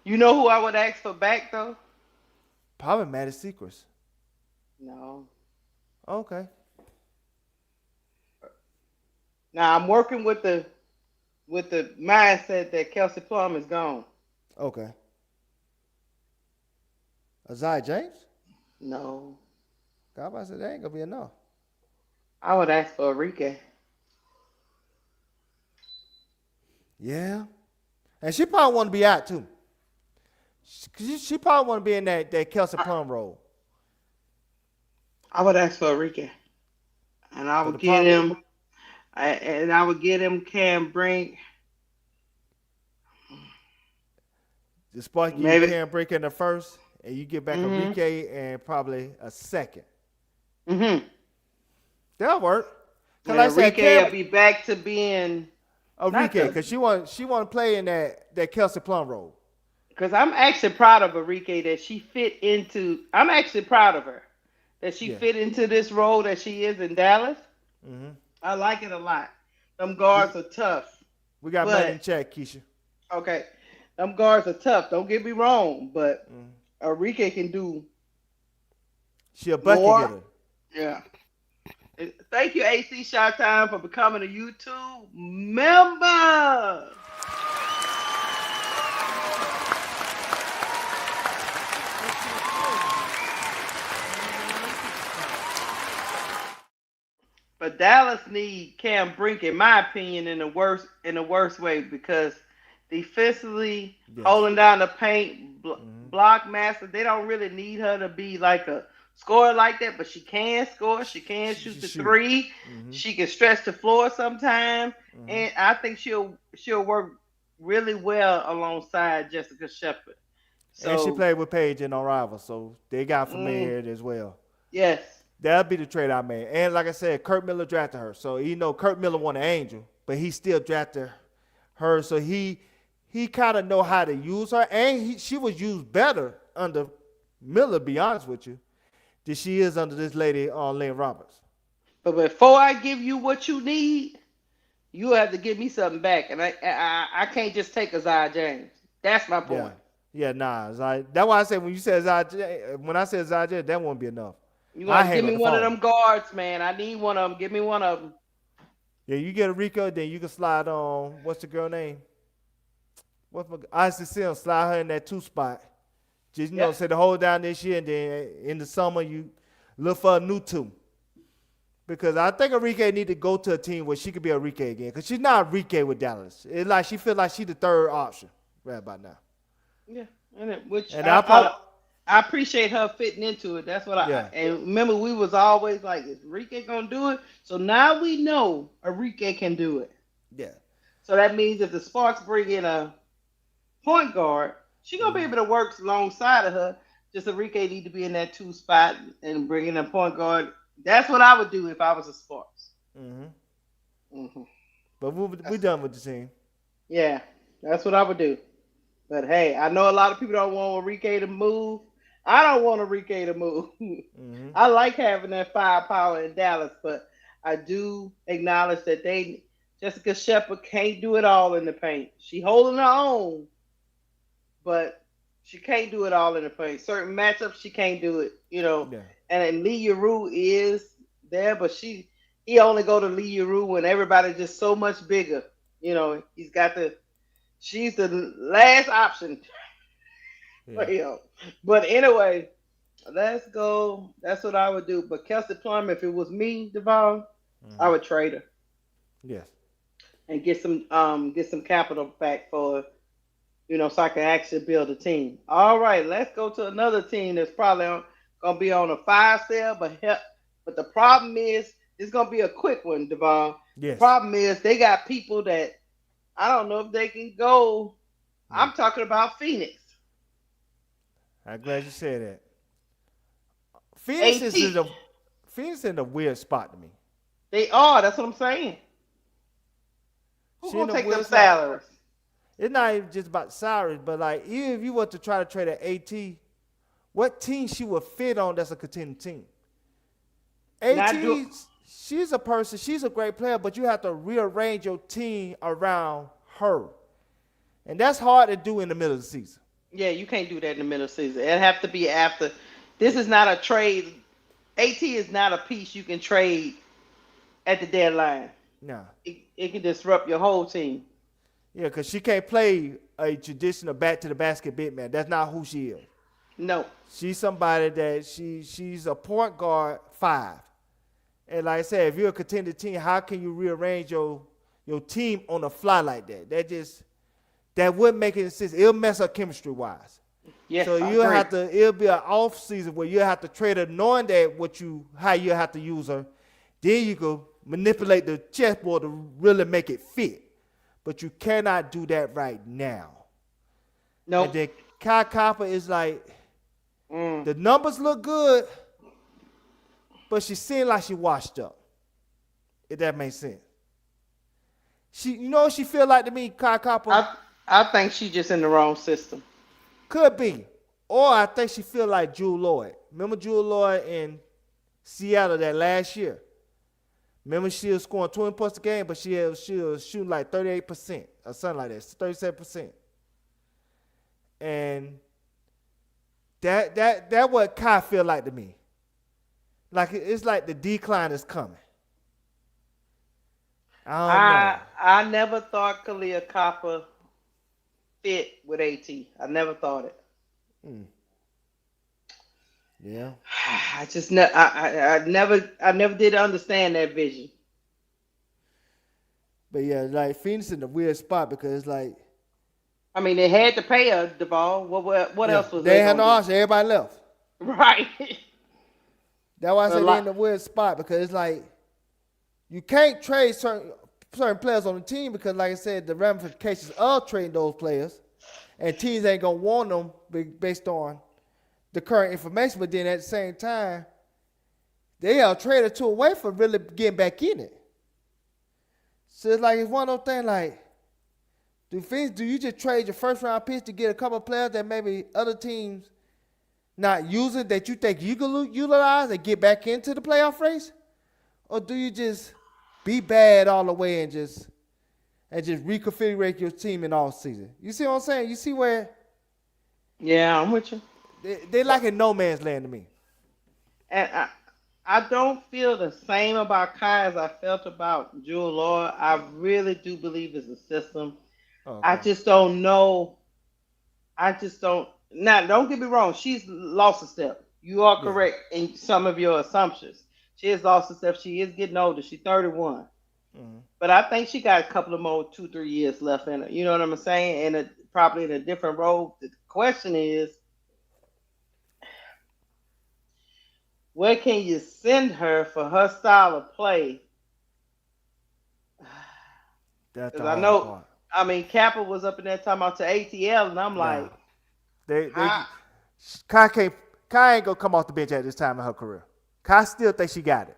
You know who I would ask for back though? Probably Maddie Secrets. No. Okay. Now I'm working with the with the mindset that Kelsey Plum is gone. Okay. Isaiah James? No, God, I said that ain't gonna be enough. I would ask for Enrique. Yeah. And she probably want to be out too. She probably want to be in that Kelsey Plum role. I would ask for Enrique, and I But would the get problem, him. I would get him Cam Brink. the spark you Maybe. can break in the first, and you get back Mhm. Enrique and probably a second. Mhm. That'll work. Cause And like I said, Enrique Cam will be back to being not Enrique, the. cause she want to play in that Kelsey Plum role. Because I'm actually proud of Enrique that she fit into. I'm actually proud of her that she Yeah. fit into this role that she is in Dallas. Hmm. I like it a lot. Them We guards are tough, we got money in but check, Keysha. okay, them guards are tough. Don't get me wrong, but Mm. Enrique can do She a bucket more. getter. Yeah. Thank you, AC Shot Time, for becoming a YouTube member. But Dallas need Cam Brink, in my opinion, in the worst way because defensively Yes. holding down the paint, Hmm. block master. They don't really need her to be like a scorer like that, but she can score. She can shoot the Shoot. three. Hmm. She can stretch the floor sometimes, Hmm. and I think she'll work really well alongside Jessica Shepard. And she So, played with Paige in Unrivaled, so they got mm, familiarity as well. yes, That'll be the trade I made. And like I said, Kurt Miller drafted her. So you know Kurt Miller won an Angel, but he still drafted her. So he kind of know how to use her, and she was used better under Miller. Be honest with you, than she is under this lady on Lynn Roberts. but before I give you what you need, you have to give me something back, and I can't just take Isaiah James. That's my Yeah, point. yeah, nah. That's why I said when you said when I said Zaj, that won't be enough. You I gonna give hang me up the one of phone. them guards, man? I need one of them. Give me one of them. Yeah, you get a Rico, then you can slide on what's the girl name? What's my Isis Sims, slide her in that two spot. Just Yep. say the hold down this year, and then in the summer you look for a new two. Because I think Enrique need to go to a team where she could be Enrique again. Because she's not Enrique with Dallas. It's like she feels like she's the third option right about now. Yeah, which And I probably I appreciate her fitting into it. That's what yeah, and remember we was always like, is Enrique gonna do it? So now we know Enrique can do it. yeah. So that means if the Sparks bring in a point guard, she gonna be Mm-hmm. able to work alongside of her. Just Enrique need to be in that two spot and bring in a point guard. That's what I would do if I was a Sparks. Mm-hmm. Hmm. But we done with the team. Yeah, that's what I would do. But hey, I know a lot of people don't want Enrique to move. I don't want Enrique to move. Mm-hmm. I like having that firepower in Dallas, but I do acknowledge that Jessica Shepard can't do it all in the paint. She holding her own, but she can't do it all in the paint. Certain matchups she can't do it, Yeah. And Lee Yaroo is there, but he only go to Lee Yaroo when everybody's just so much bigger. He's got she's the last option for Yeah. him. But anyway, let's go. That's what I would do. But Kelsey Plum, if it was me, Devon, I Mm-hmm. would trade her Yes. and get some capital back for so I can actually build a team. All right, let's go to another team that's probably gonna be on a fire sale, but the problem is it's gonna be a quick one, Devon. The Yes. problem is they got people that I don't know if they can go. Yeah. I'm talking about Phoenix. I'm glad you said that. Phoenix is in AT. a Phoenix in a weird spot to me. They are. That's what I'm saying. Who's She in gonna a take weird them spot. salaries? It's not even just about salaries, but like even if you were to try to trade an AT, what team she would fit on that's a contending team? Not AT, do- she's a person, she's a great player, but you have to rearrange your team around her. And that's hard to do in the middle of the season. Yeah, you can't do that in the middle of the season. It'd have to be after. This is not a trade. AT is not a piece you can trade at the deadline. Nah. It can disrupt your whole team. Yeah, because she can't play a traditional back to the basket big man. That's not who she is. No. She's somebody that she's a point guard 5. And like I said, if you're a contender team, how can you rearrange your team on the fly like that? That wouldn't make any sense. It'll mess up chemistry wise. Yes, So I you'll agree. have to. It'll be an off season where you have to trade her, knowing that how you have to use her. Then you can manipulate the chessboard to really make it fit. But you cannot do that right now. No. And then Kai Copper is like, Mm. the numbers look good, but she seemed like she washed up. If that makes sense. You know what she feel like to me, Kai Copper? I think she's just in the wrong system. Could be. Or I think she feel like Jewel Lloyd. Remember Jewel Lloyd in Seattle that last year? Remember she was scoring 20 points a game, but she was shooting like 38% or something like that, 37%. And that what Kai feel like to me. Like it's like the decline is coming. I never thought Kalia Copper fit with AT. I never thought it. Yeah. I never did understand that vision. But yeah, like Phoenix in a weird spot because it's like, I mean, they had to pay her, Duval. What else was they had no gonna option. Everybody left. do? Right. That's why I said they're in a weird spot because it's like you can't trade certain players on the team because, like I said, the ramifications of trading those players, and teams ain't gonna want them based on the current information. But then at the same time, they are a trade or two away from really getting back in it. So it's like it's one of those things like, do you just trade your first round pick to get a couple of players that maybe other teams not using that you think you can utilize and get back into the playoff race? Or do you just be bad all the way and just reconfigure your team in all season? You see what I'm saying? You see where Yeah, I'm with you. they like in no man's land to me. And I don't feel the same about Kai as I felt about Jewel Lloyd. I really do believe it's a system. Okay. I just don't know. Now, don't get me wrong. She's lost a step. You are correct in some of your assumptions. She has lost a step. She is getting older. She's 31. Mm-hmm. But I think she got a couple of more 2-3 years left in her. You know what I'm saying? And probably in a different role. The question is, where can you send her for her style of play? That's the Because I hard know, part. I mean, Kappa was up in there talking about to ATL, and I'm like, Kai ain't gonna come off the bench at this time in her career. Kai still thinks she got it,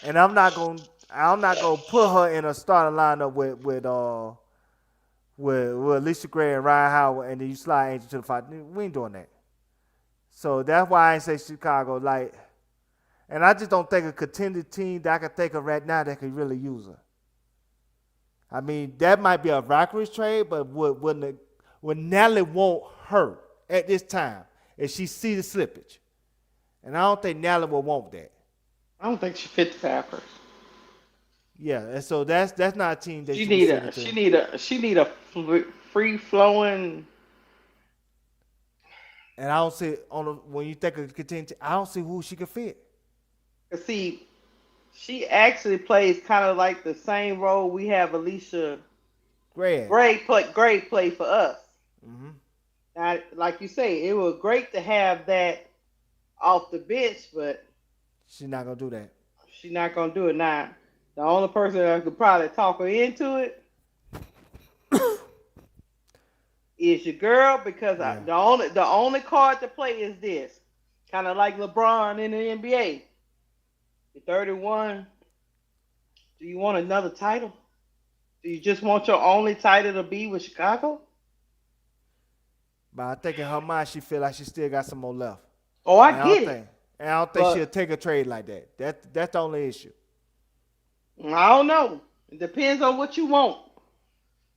and I'm not gonna put her in a starting lineup with Alicia Gray and Ryan Howard, and then you slide Angel to the 5. We ain't doing that. So that's why I ain't say Chicago. Like, and I just don't think a contender team that I can think of right now that could really use her. I mean, that might be a Valkyrie's trade, but would Natalie want her at this time if she see the slippage? And I don't think Natalie will want that. I don't think she fit the Packers. Yeah, and so that's not a team that She need a free flowing. And I don't see when you think of contender, I don't see who she could fit. See, she actually plays kind of like the same role we have Alicia Gray play for us. Mm-hmm. Now, like you say, it was great to have that off the bench, but she's not gonna do that. She's not gonna do it now. The only person that could probably talk her into it is your girl, because the only card to play is this. Kind of like LeBron in the NBA. You're 31. Do you want another title? Do you just want your only title to be with Chicago? But I think in her mind she feel like she still got some more left. Oh, I get it. And I don't think she'll take a trade like that. That's the only issue. I don't know. It depends on what you want.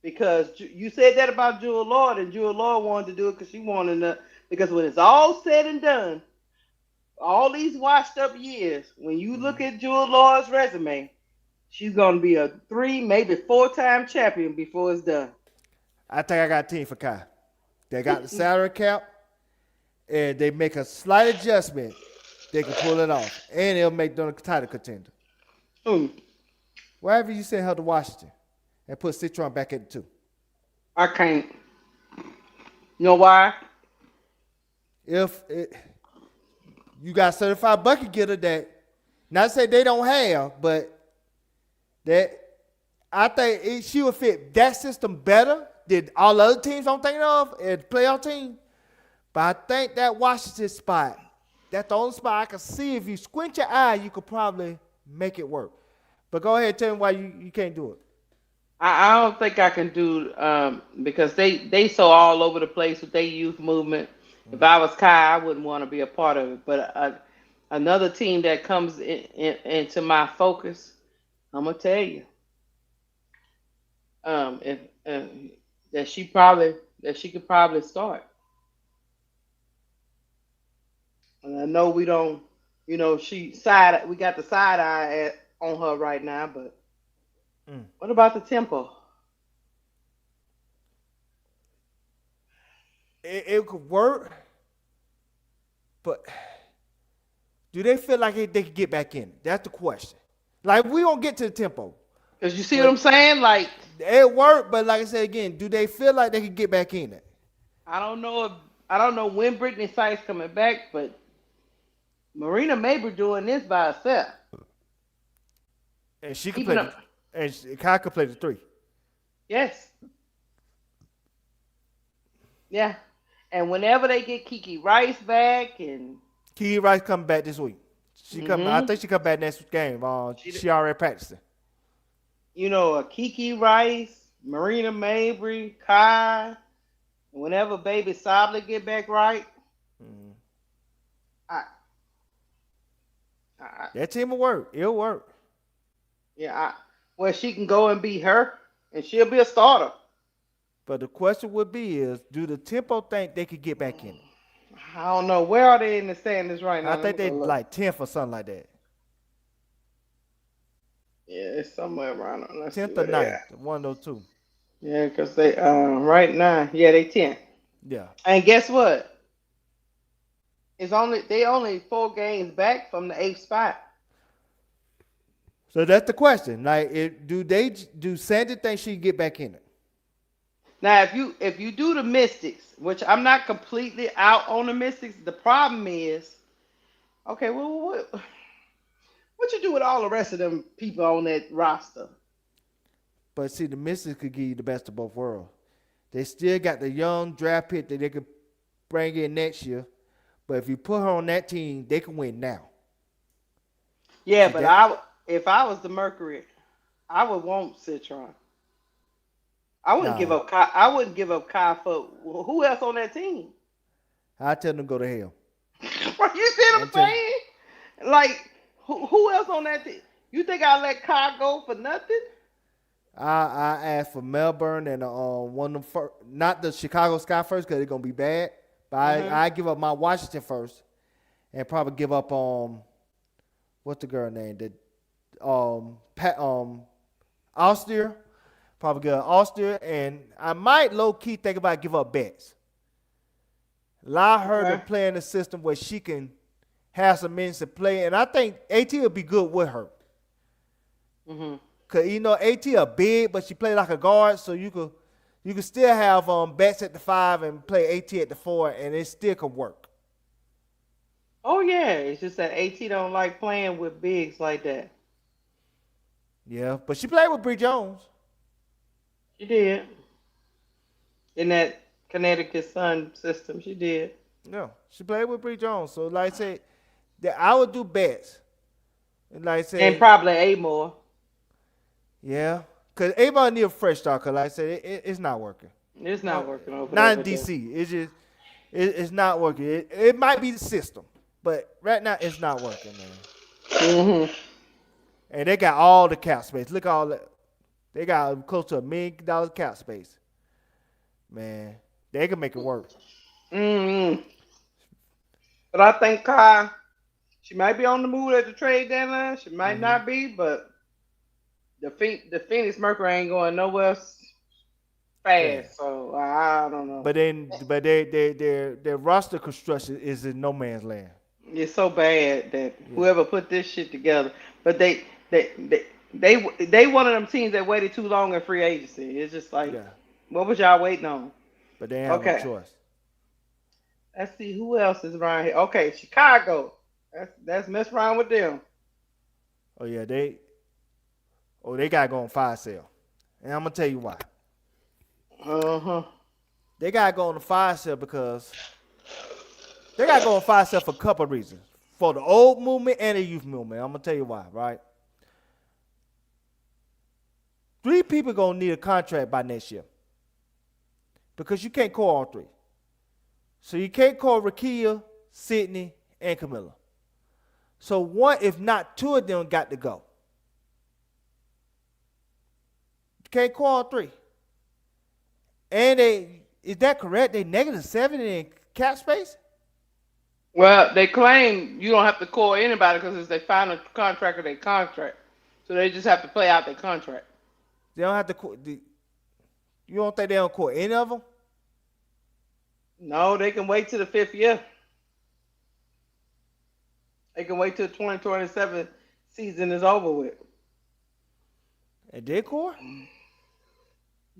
Because you said that about Jewel Lloyd, and Jewel Lloyd wanted to do it because she wanted to. Because when it's all said and done, all these washed up years, when you look at Jewel Lloyd's resume, She's gonna be a 3, maybe 4-time champion before it's done. I think I got a team for Kai. They got the salary cap, and they make a slight adjustment. They can pull it off, and it'll make them a title contender. Hmm. Wherever you send her to Washington, and put Citron back at the 2. I can't. You know why? If you got certified bucket getter that, not say they don't have, but that I think she would fit that system better than all the other teams I'm thinking of as playoff team. But I think that Washington spot, that's the only spot I can see. If you squint your eye, you could probably make it work. But go ahead and tell me why you can't do it. I don't think I can do because they so all over the place with their youth movement. If I was Kai, I wouldn't want to be a part of it. But another team that comes into my focus, I'm gonna tell you, if that she could probably start. And I know we don't, we got the side eye on her right now, but what about the tempo? It could work, but do they feel like they could get back in? That's the question. Like, we don't get to the tempo. Because you see what I'm saying? Like, it worked, but like I said again, do they feel like they could get back in it? I don't know when Brittany Sykes coming back, but Marina Mabry doing this by herself. And she can play, and Kai could play the 3. Yes. Yeah. And whenever they get Kiki Rice back, and Kiki Rice coming back this week. I think she come back next game. She already practicing. Kiki Rice, Marina Mabry, Kai, whenever Baby Sabler get back right, that team will work. It'll work. Yeah, where she can go and be her, and she'll be a starter. But the question would be is, do the tempo think they could get back in it? I don't know. Where are they in the standings right now? I think they like 10th or something like that. Yeah, it's somewhere around. 10th or 9th, one of those 2. Yeah, because they right now, they 10th. Yeah. And guess what? They only 4 games back from the 8th spot. So that's the question. Like, do Sandy think she can get back in it? Now, if you do the Mystics, which I'm not completely out on the Mystics, the problem is, okay, well, what you do with all the rest of them people on that roster? But see, the Mystics could give you the best of both worlds. They still got the young draft pick that they could bring in next year. But if you put her on that team, they can win now. Yeah, but if I was the Mercury, I would want Citron. I wouldn't give up Kai. I wouldn't give up Kai for who else on that team. I tell them to go to hell. You see what I'm saying? Like, who else on that team? You think I'll let Kai go for nothing? I asked for Melbourne and one of them first, not the Chicago Sky first because they're gonna be bad. But I give up my Washington first, and probably give up what's the girl name? Auster. Probably give up Auster, and I might low key think about give up Betts. Allow her to play in a system where she can have some minutes to play, and I think AT will be good with her. Cause AT are big, but she play like a guard, so you could still have Betts at the 5 and play AT at the 4, and it still can work. Oh yeah, it's just that AT don't like playing with bigs like that. Yeah, but she played with Bree Jones. She did. In that Connecticut Sun system, she did. Yeah, she played with Bree Jones. So like I said, that I would do Betts. And like I said, and probably Armour. Yeah, because Avon need a fresh start. Because like I said, it's not working. It's not working over not in DC. It's just it's not working. It might be the system, but right now it's not working, man. And they got all the cap space. Look at all that. They got close to $1 million cap space. Man, they can make it work. But I think Kai, she might be on the move at the trade deadline. She might not be, but the Phoenix Mercury ain't going nowhere fast. Fast. So I don't know. But their roster construction is in no man's land. It's so bad that Yeah. whoever put this shit together, but they one of them teams that waited too long in free agency. It's just like, Yeah. what was y'all waiting on? But they have no Okay, choice. let's see who else is around here. Okay, Chicago. That's mess around with them. Oh yeah, they gotta go on fire sale. And I'm gonna tell you why. Uh-huh. They gotta go on the fire sale because they gotta go on fire sale for a couple of reasons. For the old movement and the youth movement. I'm gonna tell you why, right? 3 people gonna need a contract by next year. Because you can't call all 3. So you can't call Rakia, Sydney, and Camilla. So one, if not 2 of them, got to go. You can't call all 3. And is that correct? They -7 in cap space? Well, they claim you don't have to call anybody because it's their final contract or their contract. So they just have to play out their contract. They don't have to call. You don't think they don't call any of them? No, they can wait till the 5th year. They can wait till 2027 season is over with. And they core?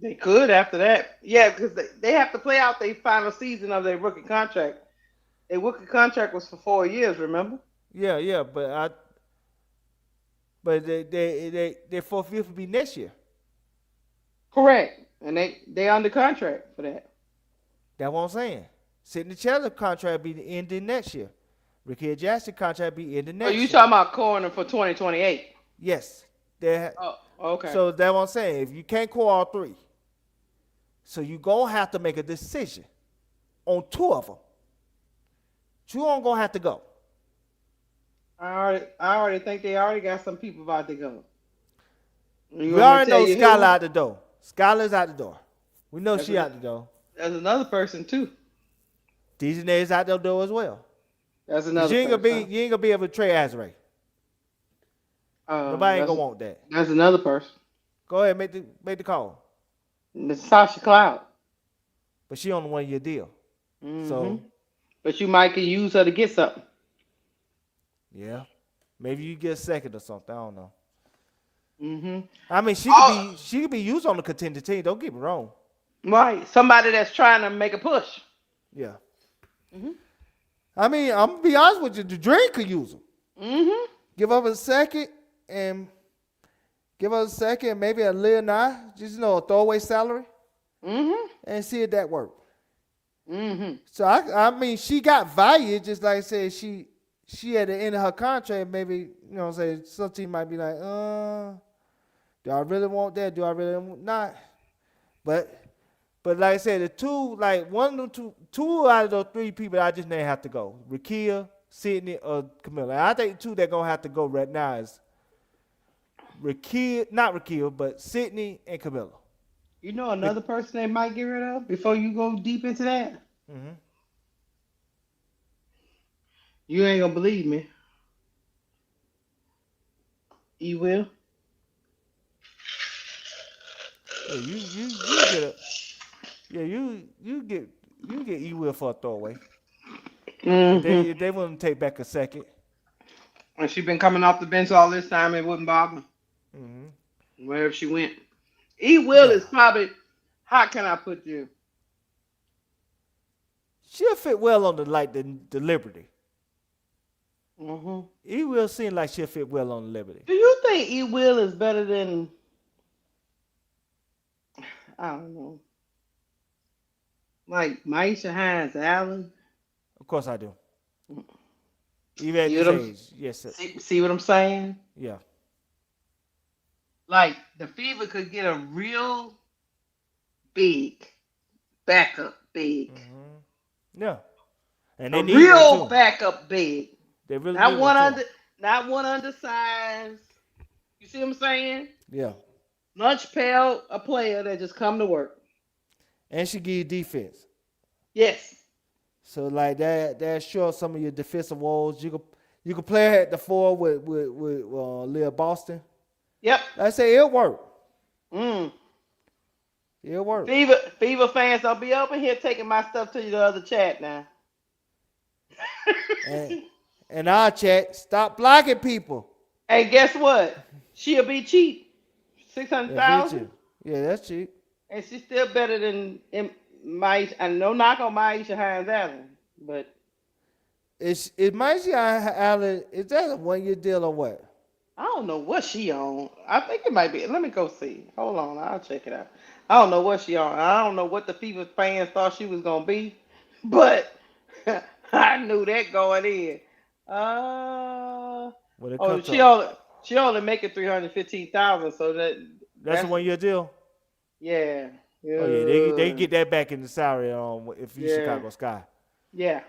They could after that. Yeah, because they have to play out their final season of their rookie contract. Their rookie contract was for 4 years, remember? Yeah, but their 4th year will be next year. Correct. And they under contract for that. That's what I'm saying. Sidney Chandler contract be ending next year. Ricky Jackson contract be ending next Oh, you year. talking about corner for 2028? Yes. Oh, okay. So that's what I'm saying. If you can't call all 3, so you gonna have to make a decision on 2 of them. 2 aren't gonna have to go. I already think they already got some people about to go. We already know Skylar out the door. Skylar's out the door. We know she out the door. There's another person too. Dejanay's out the door as well. That's another. You ain't gonna be able to trade Azray. Nobody ain't gonna want that. That's another person. Go ahead, make the call. Natasha Cloud. But she on the 1-year deal. Mm-hmm. So, but you might can use her to get something. yeah, maybe you get a second or something. I don't know. Mm-hmm. I mean, she could be used on the contender team. Don't get me wrong. Right, somebody that's trying to make a push. Yeah. Mm-hmm. I mean, I'm gonna be honest with you. The Dream could use them. Mm-hmm. Give up a second and maybe a little nine, just a throwaway salary, and see if that works. So I mean, she got value. Just like I said, she at the end of her contract. Maybe what I'm saying, some team might be like, do I really want that? Do I really not? But like I said, the 2, like one of the two out of those 3 people I just named have to go. Rakia, Sydney, or Camilla. And I think 2 that gonna have to go right now is not Rakia, but Sydney and Camilla. You know another person they might get rid of before you go deep into that? Mm-hmm. You ain't gonna believe me. You will? Yeah, you get a, yeah, you get E-Will for a throwaway. Mm-hmm. If they wouldn't take back a second. And she been coming off the bench all this time, it wouldn't bother. Mm-hmm. Wherever she went. E-Will is probably, how can I put you? She'll fit well on the Liberty. Mm-hmm. E-Will seem like she'll fit well on the Liberty. Do you think E-Will is better than, I don't know, like Maisha Hines Allen? Of course I do. Even at See this what I'm- age, yes, sir. See what I'm saying? Yeah. Like the Fever could get a real big backup big. Mm-hmm. Yeah. And A they need real one too. backup big. They really Not need one too. not one undersized. You see what I'm saying? Yeah. Lunch pail, a player that just come to work. And she give you defense. Yes. So like that shows some of your defensive woes. You could play her at the 4 with Leah Boston. Yep. I say it'll work. Mm. It'll work. Fever fans, don't be over here taking my stuff to the other chat now. And and our chat, stop blocking people. Hey, guess what? She'll be cheap. That's very 600,000. cheap. Yeah, that's cheap. And she's still better than Maisha. And no knock on Maisha Hines Allen. But Is Maisie Allen, is that a 1 year deal or what? I don't know what she on. I think it might be. Let me go see. Hold on, I'll check it out. I don't know what she on. I don't know what the FIFA fans thought she was gonna be, but I knew that going in. When it Oh, comes she only making 315,000. So that's a 1 year deal? yeah. Oh yeah, they get that back in the salary if you Yeah. Chicago Sky. Yeah.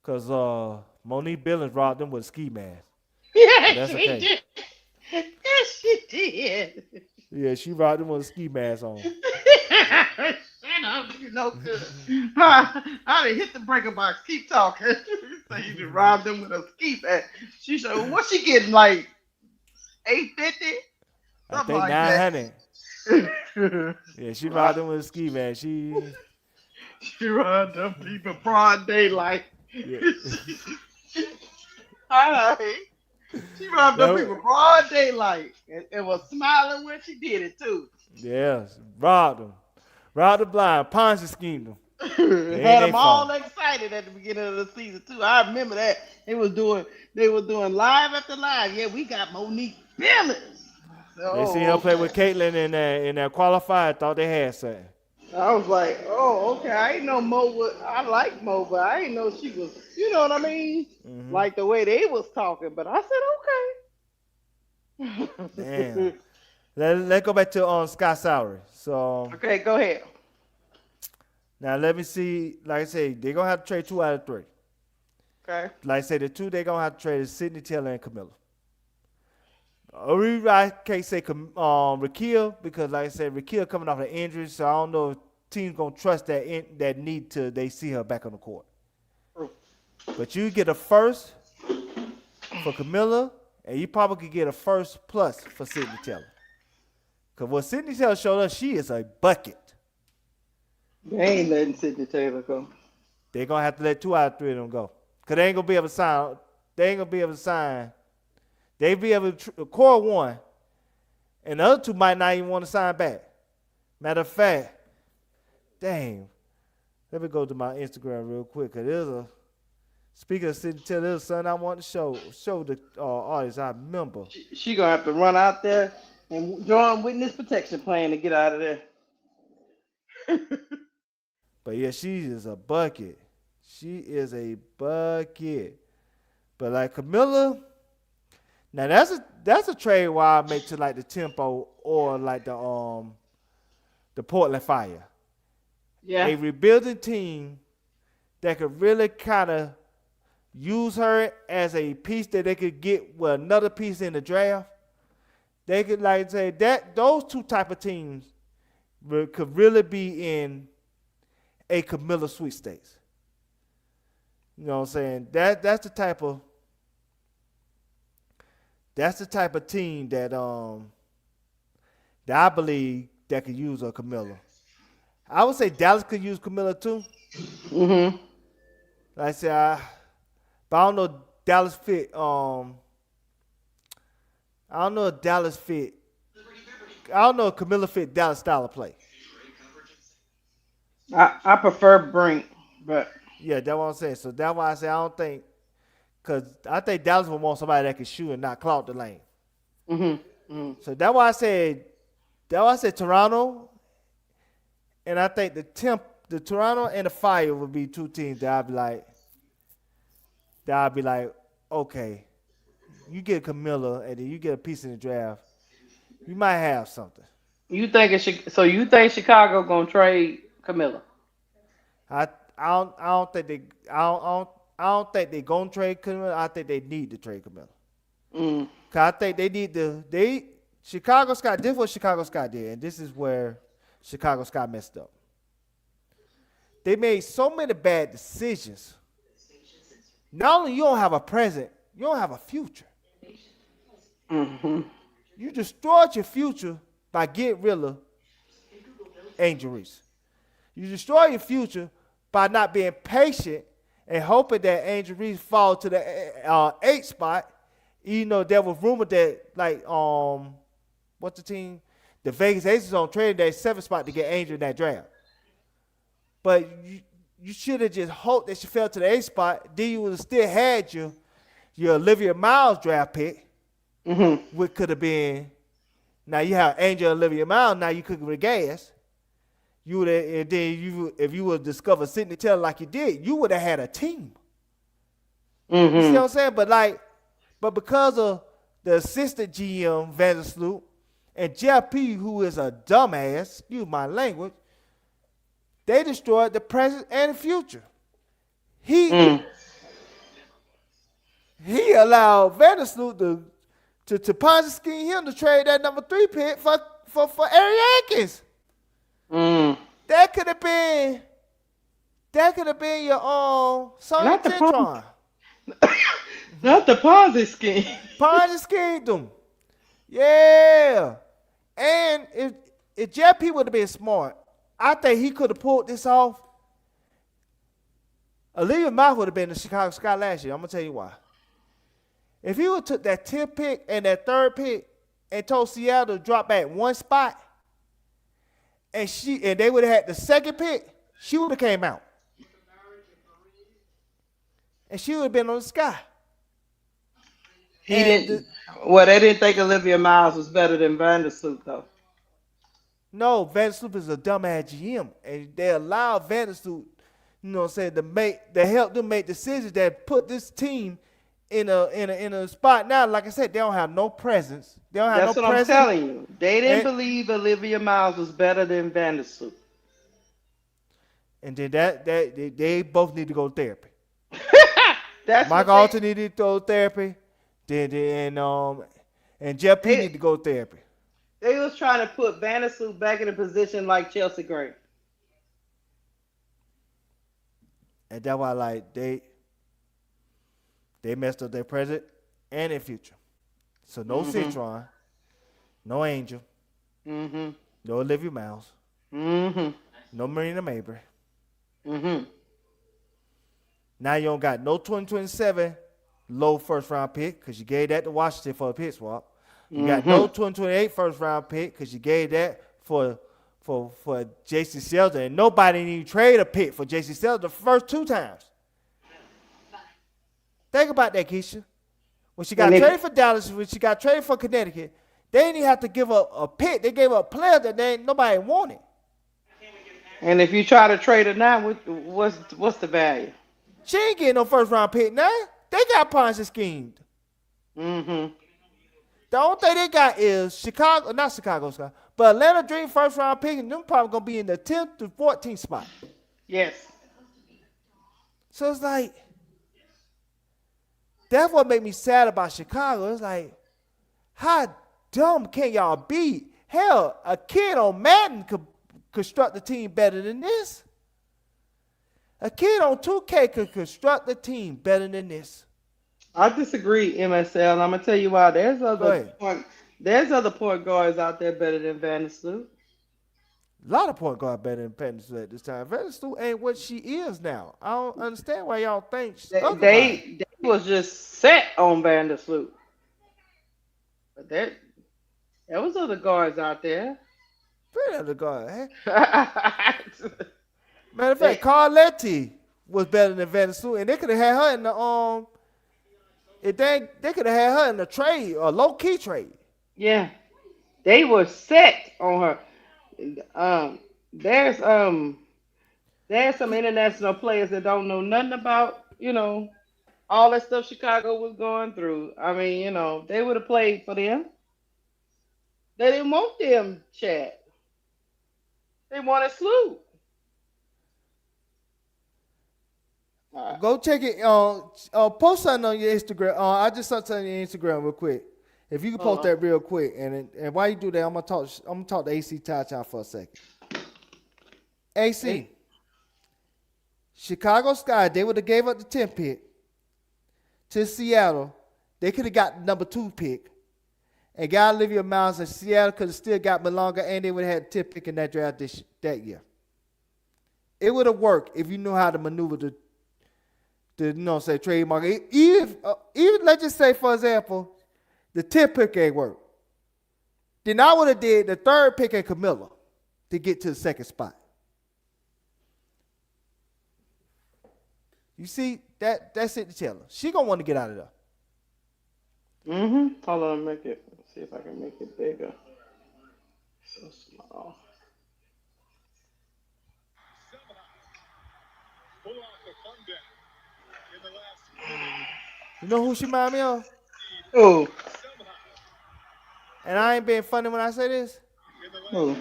Cause Monique Billings robbed them with a ski mask. Yeah, That's she okay. did. Yes, she did. Yeah, she robbed them with a ski mask on. Shut up, you know good. I done hit the breaker box. Keep talking. So you just robbed them with a ski bag. She said, well, what she getting, like 850? I Something think like 900. that. Yeah, she robbed them with a ski mask. She robbed them people broad daylight. yeah. She robbed them That- people broad daylight and was smiling when she did it too. Yes, robbed them. Robbed the blind, Ponzi schemed them. Had they them all fault. excited at the beginning of the season too. I remember that they were doing live after live. Yeah, we got Monique Billings. They see her play with Caitlin in that qualifier, thought they had something. I was like, oh, okay. I didn't know Mo was. I like Mo, but I didn't know she was. You know what I mean? Mhm. Like the way they was talking. But I said, okay. Damn. Let's go back to Scott salary. So Okay, go ahead. now let me see. Like I say, they're gonna have to trade 2 out of 3. Okay. Like I say, the 2 they're gonna have to trade is Sydney Taylor and Camilla. I can't say Raquel because, like I said, Raquel coming off an injury, so I don't know if teams gonna trust that need till they see her back on the court. True. But you get a first for Camilla, and you probably could get a first plus for Sydney Taylor. Because what Sydney Taylor showed us, she is a bucket. They ain't letting Sydney Taylor go. They're gonna have to let 2 out of 3 of them go. Because they ain't gonna be able to sign. They ain't gonna be able to sign. They be able to core 1, and the other 2 might not even want to sign back. Matter of fact, dang. Let me go to my Instagram real quick. Cause there's a speaking of Sydney Taylor, there's something I want to show the artists I remember. She gonna have to run out there and join witness protection plan to get out of there. But yeah, she is a bucket. She is a bucket. But like Camilla, now that's a trade where I make to like the Tempo or like the Portland Fire. Yeah. A rebuilding team that could really kind of use her as a piece that they could get with another piece in the draft. They could like say that those 2 type of teams could really be in a Camilla sweepstakes. You know what I'm saying? That's the type of team that I believe that could use a Camilla. I would say Dallas could use Camilla too. Mm-hmm. Like I said, but I don't know if Dallas fit. I don't know if Dallas fit. I don't know if Camilla fit Dallas style of play. I prefer Brink, but Yeah, that's what I'm saying. So that's why I say I don't think, because I think Dallas would want somebody that can shoot and not clog the lane. mm-hmm. So that's why I said Toronto, and I think the Toronto and the Fire would be 2 teams that I'd be like, okay, you get Camilla and then you get a piece in the draft, you might have something. You think Chicago gonna trade Camilla? I don't think they gonna trade Camilla. I think they need to trade Camilla. Mm. Cause I think Chicago Sky did what Chicago Sky did, and this is where Chicago Sky messed up. They made so many bad decisions. Not only you don't have a present, you don't have a future. Mm-hmm. you destroyed your future by getting rid of Angel Reese. You destroy your future by not being patient and hoping that Angel Reese fall to the 8 spot. Even though there was rumor that what's the team? The Vegas Aces on trading that 7 spot to get Angel in that draft. But you should have just hoped that she fell to the 8 spot. Then you would have still had your Olivia Miles draft pick, which could have been. Now you have Angel Olivia Miles. Now you cooking with gas. You would have, and then if you would discover Sydney Taylor like you did, you would have had a team. You see what I'm saying? But because of the assistant GM Vandersloot and Jeff P, who is a dumbass, excuse my language, they destroyed the present and the future. He allowed Vandersloot to Ponzi scheme him to trade that number 3 pick for Ari Atkins. That could have been your Sonny Tintron. Not the Ponzi scheme. Ponzi schemed them. Yeah. And if Jeff P would have been smart, I think he could have pulled this off. Olivia Mouth would have been the Chicago Sky last year. I'm going to tell you why. If he would have took that 10th pick and that 3rd pick and told Seattle to drop back 1 spot, and they would have had the 2nd pick, she would have came out. And she would have been on the Sky. They didn't think Olivia Miles was better than Vandersloot, though. No, Vandersloot is a dumbass GM, and they allow Vandersloot, you know what I'm saying, to help them make decisions that put this team in a spot now. Like I said, they don't have no presence. They don't have That's what I'm telling you. They didn't believe Olivia Miles was better than Vandersloot. And then they both need to go to therapy. That's Mike Alton needed to go to therapy. And Jeff P need to go to therapy. They was trying to put Vandersloot back in a position like Chelsea Gray. And that's why they messed up their present and their future. So no Citron, no Angel, no Olivia Miles, no Marina Mabry. Now you don't got no 2027 low first-round pick because you gave that to Washington for a pick swap. You got no 2028 first-round pick because you gave that for J.C. Selden. And nobody didn't even trade a pick for J.C. Selden the first 2 times. Think about that, Keysha. When she got traded for Dallas, when she got traded for Connecticut, they didn't even have to give up a pick. They gave up a player that nobody wanted. And if you try to trade her now, what's the value? She ain't getting no first-round pick now. They got Ponzi schemed. The only thing they got is not Chicago, but Atlanta Dream first-round pick, and them probably going to be in the 10th to 14th spot. Yes. So it's like, that's what made me sad about Chicago. It's like, how dumb can y'all be? Hell, a kid on Madden could construct the team better than this. A kid on 2K could construct the team better than this. I disagree, MSL, and I'm gonna tell you why. There's other point guards out there better than Vandersloot. A lot of point guards better than Vandersloot at this time. Vandersloot ain't what she is now. I don't understand why y'all think they was just set on Vandersloot. But there was other guards out there. Pretty other guard. Matter of fact, Carletti was better than Vandersloot, and they could have had her in the they could have had her in a trade, a low key trade. Yeah, they were set on her. There's some international players that don't know nothing about all that stuff Chicago was going through. I mean, they would have played for them. They didn't want them, Chad. They wanted Sloot. Go check it. Post something on your Instagram. I just saw something on your Instagram real quick. If you can post that real quick, and while you do that, I'm gonna talk to AC Touchdown for a second. AC, Chicago Sky, they would have gave up the 10th pick to Seattle. They could have got the number 2 pick, and got Olivia Miles, and Seattle could have still got Malonga, and they would have had 10th pick in that draft that year. It would have worked if you knew how to maneuver the say trademark. Even let's just say, for example, the 10th pick ain't work. Then I would have did the 3rd pick in Camilla to get to the 2nd spot. You see, that's it to tell her. She gonna want to get out of there. Hold on, see if I can make it bigger. So small. You know who she remind me of? Who? And I ain't being funny when I say this. Who?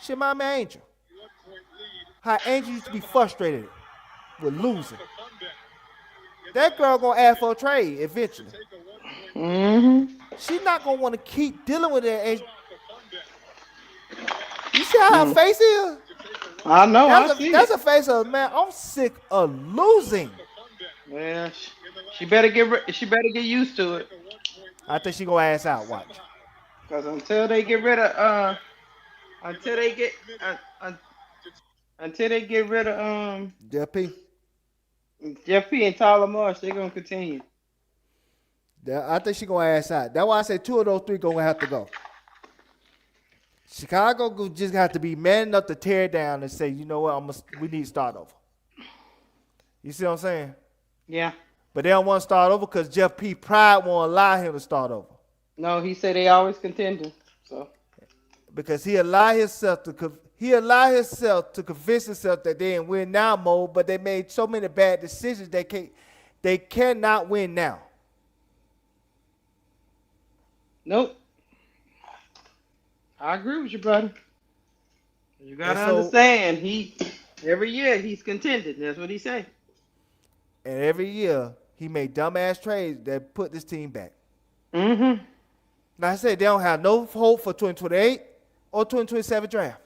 She remind me of Angel. How Angel used to be frustrated with losing. That girl gonna ask for a trade eventually. She's not gonna want to keep dealing with that. And you see how her face is? I know. That's a face of, man, I'm sick of losing. Yeah, she better get used to it. I think she gonna ass out. Watch. Cause until they get rid of Jeff P. Jeff P and Tyler Marsh, they're gonna continue. I think she gonna ass out. That's why I say 2 of those 3 gonna have to go. Chicago just have to be man enough to tear it down and say, you know what, we need to start over. You see what I'm saying? Yeah. But they don't want to start over because Jeff P. pride won't allow him to start over. No, he said they always contending. So. Because he allowed himself to convince himself that they in win now mode, but they made so many bad decisions they cannot win now. Nope. I agree with you, brother. You gotta understand, every year he's contended. That's what he say. And every year he made dumbass trades that put this team back. Now I said they don't have no hope for 2028 or 2027 draft.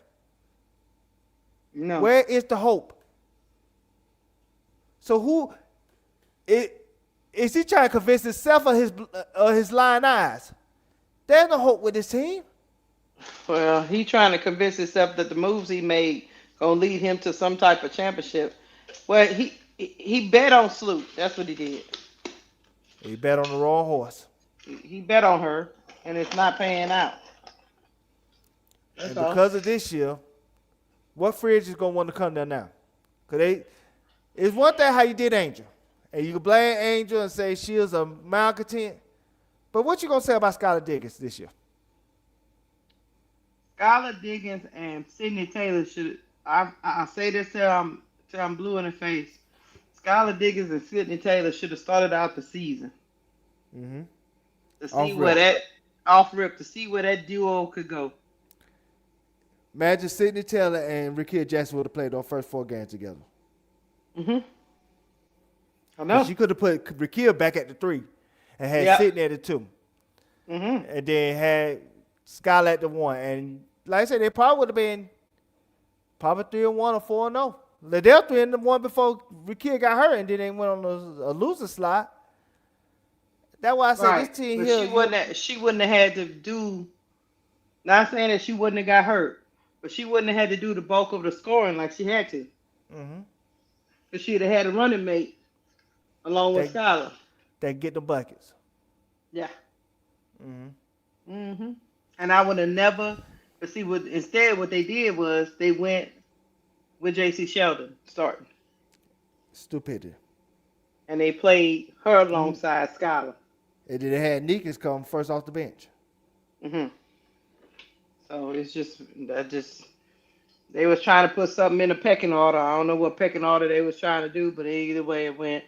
No. Where is the hope? So is he trying to convince himself of his lying eyes? There's no hope with this team. Well, he trying to convince himself that the moves he made gonna lead him to some type of championship. Well, he bet on Sloot. That's what he did. He bet on the wrong horse. He bet on her, and it's not paying out. And because of this year, what free agent is gonna want to come there now? Cause it's one thing how you did Angel, and you can blame Angel and say she was a malcontent. But what you gonna say about Skylar Diggins this year? Skylar Diggins and Sydney Taylor should. I say this till I'm blue in the face. Skylar Diggins and Sydney Taylor should have started out the season. To see to see where that duo could go. Imagine Sydney Taylor and Rickea Jackson would have played those first 4 games together. I know. She could have put Rickea back at the 3 and had Sydney at the 2. And then had Skylar at the 1. And like I said, they probably would have been probably 3-1 or 4-0. They were 3-1 before Rickea got hurt, and then they went on a loser slide. That's why I said this team here. She wouldn't have had to do. Not saying that she wouldn't have got hurt, but she wouldn't have had to do the bulk of the scoring like she had to. Because she'd have had a running mate along with Skylar. That get the buckets. Yeah. And I would have never. But see, what they did was they went with J.C. Sheldon starting. Stupidity. And they played her alongside Skylar. And then they had Neekins come first off the bench. So it's just they was trying to put something in the pecking order. I don't know what pecking order they was trying to do, but either way it went.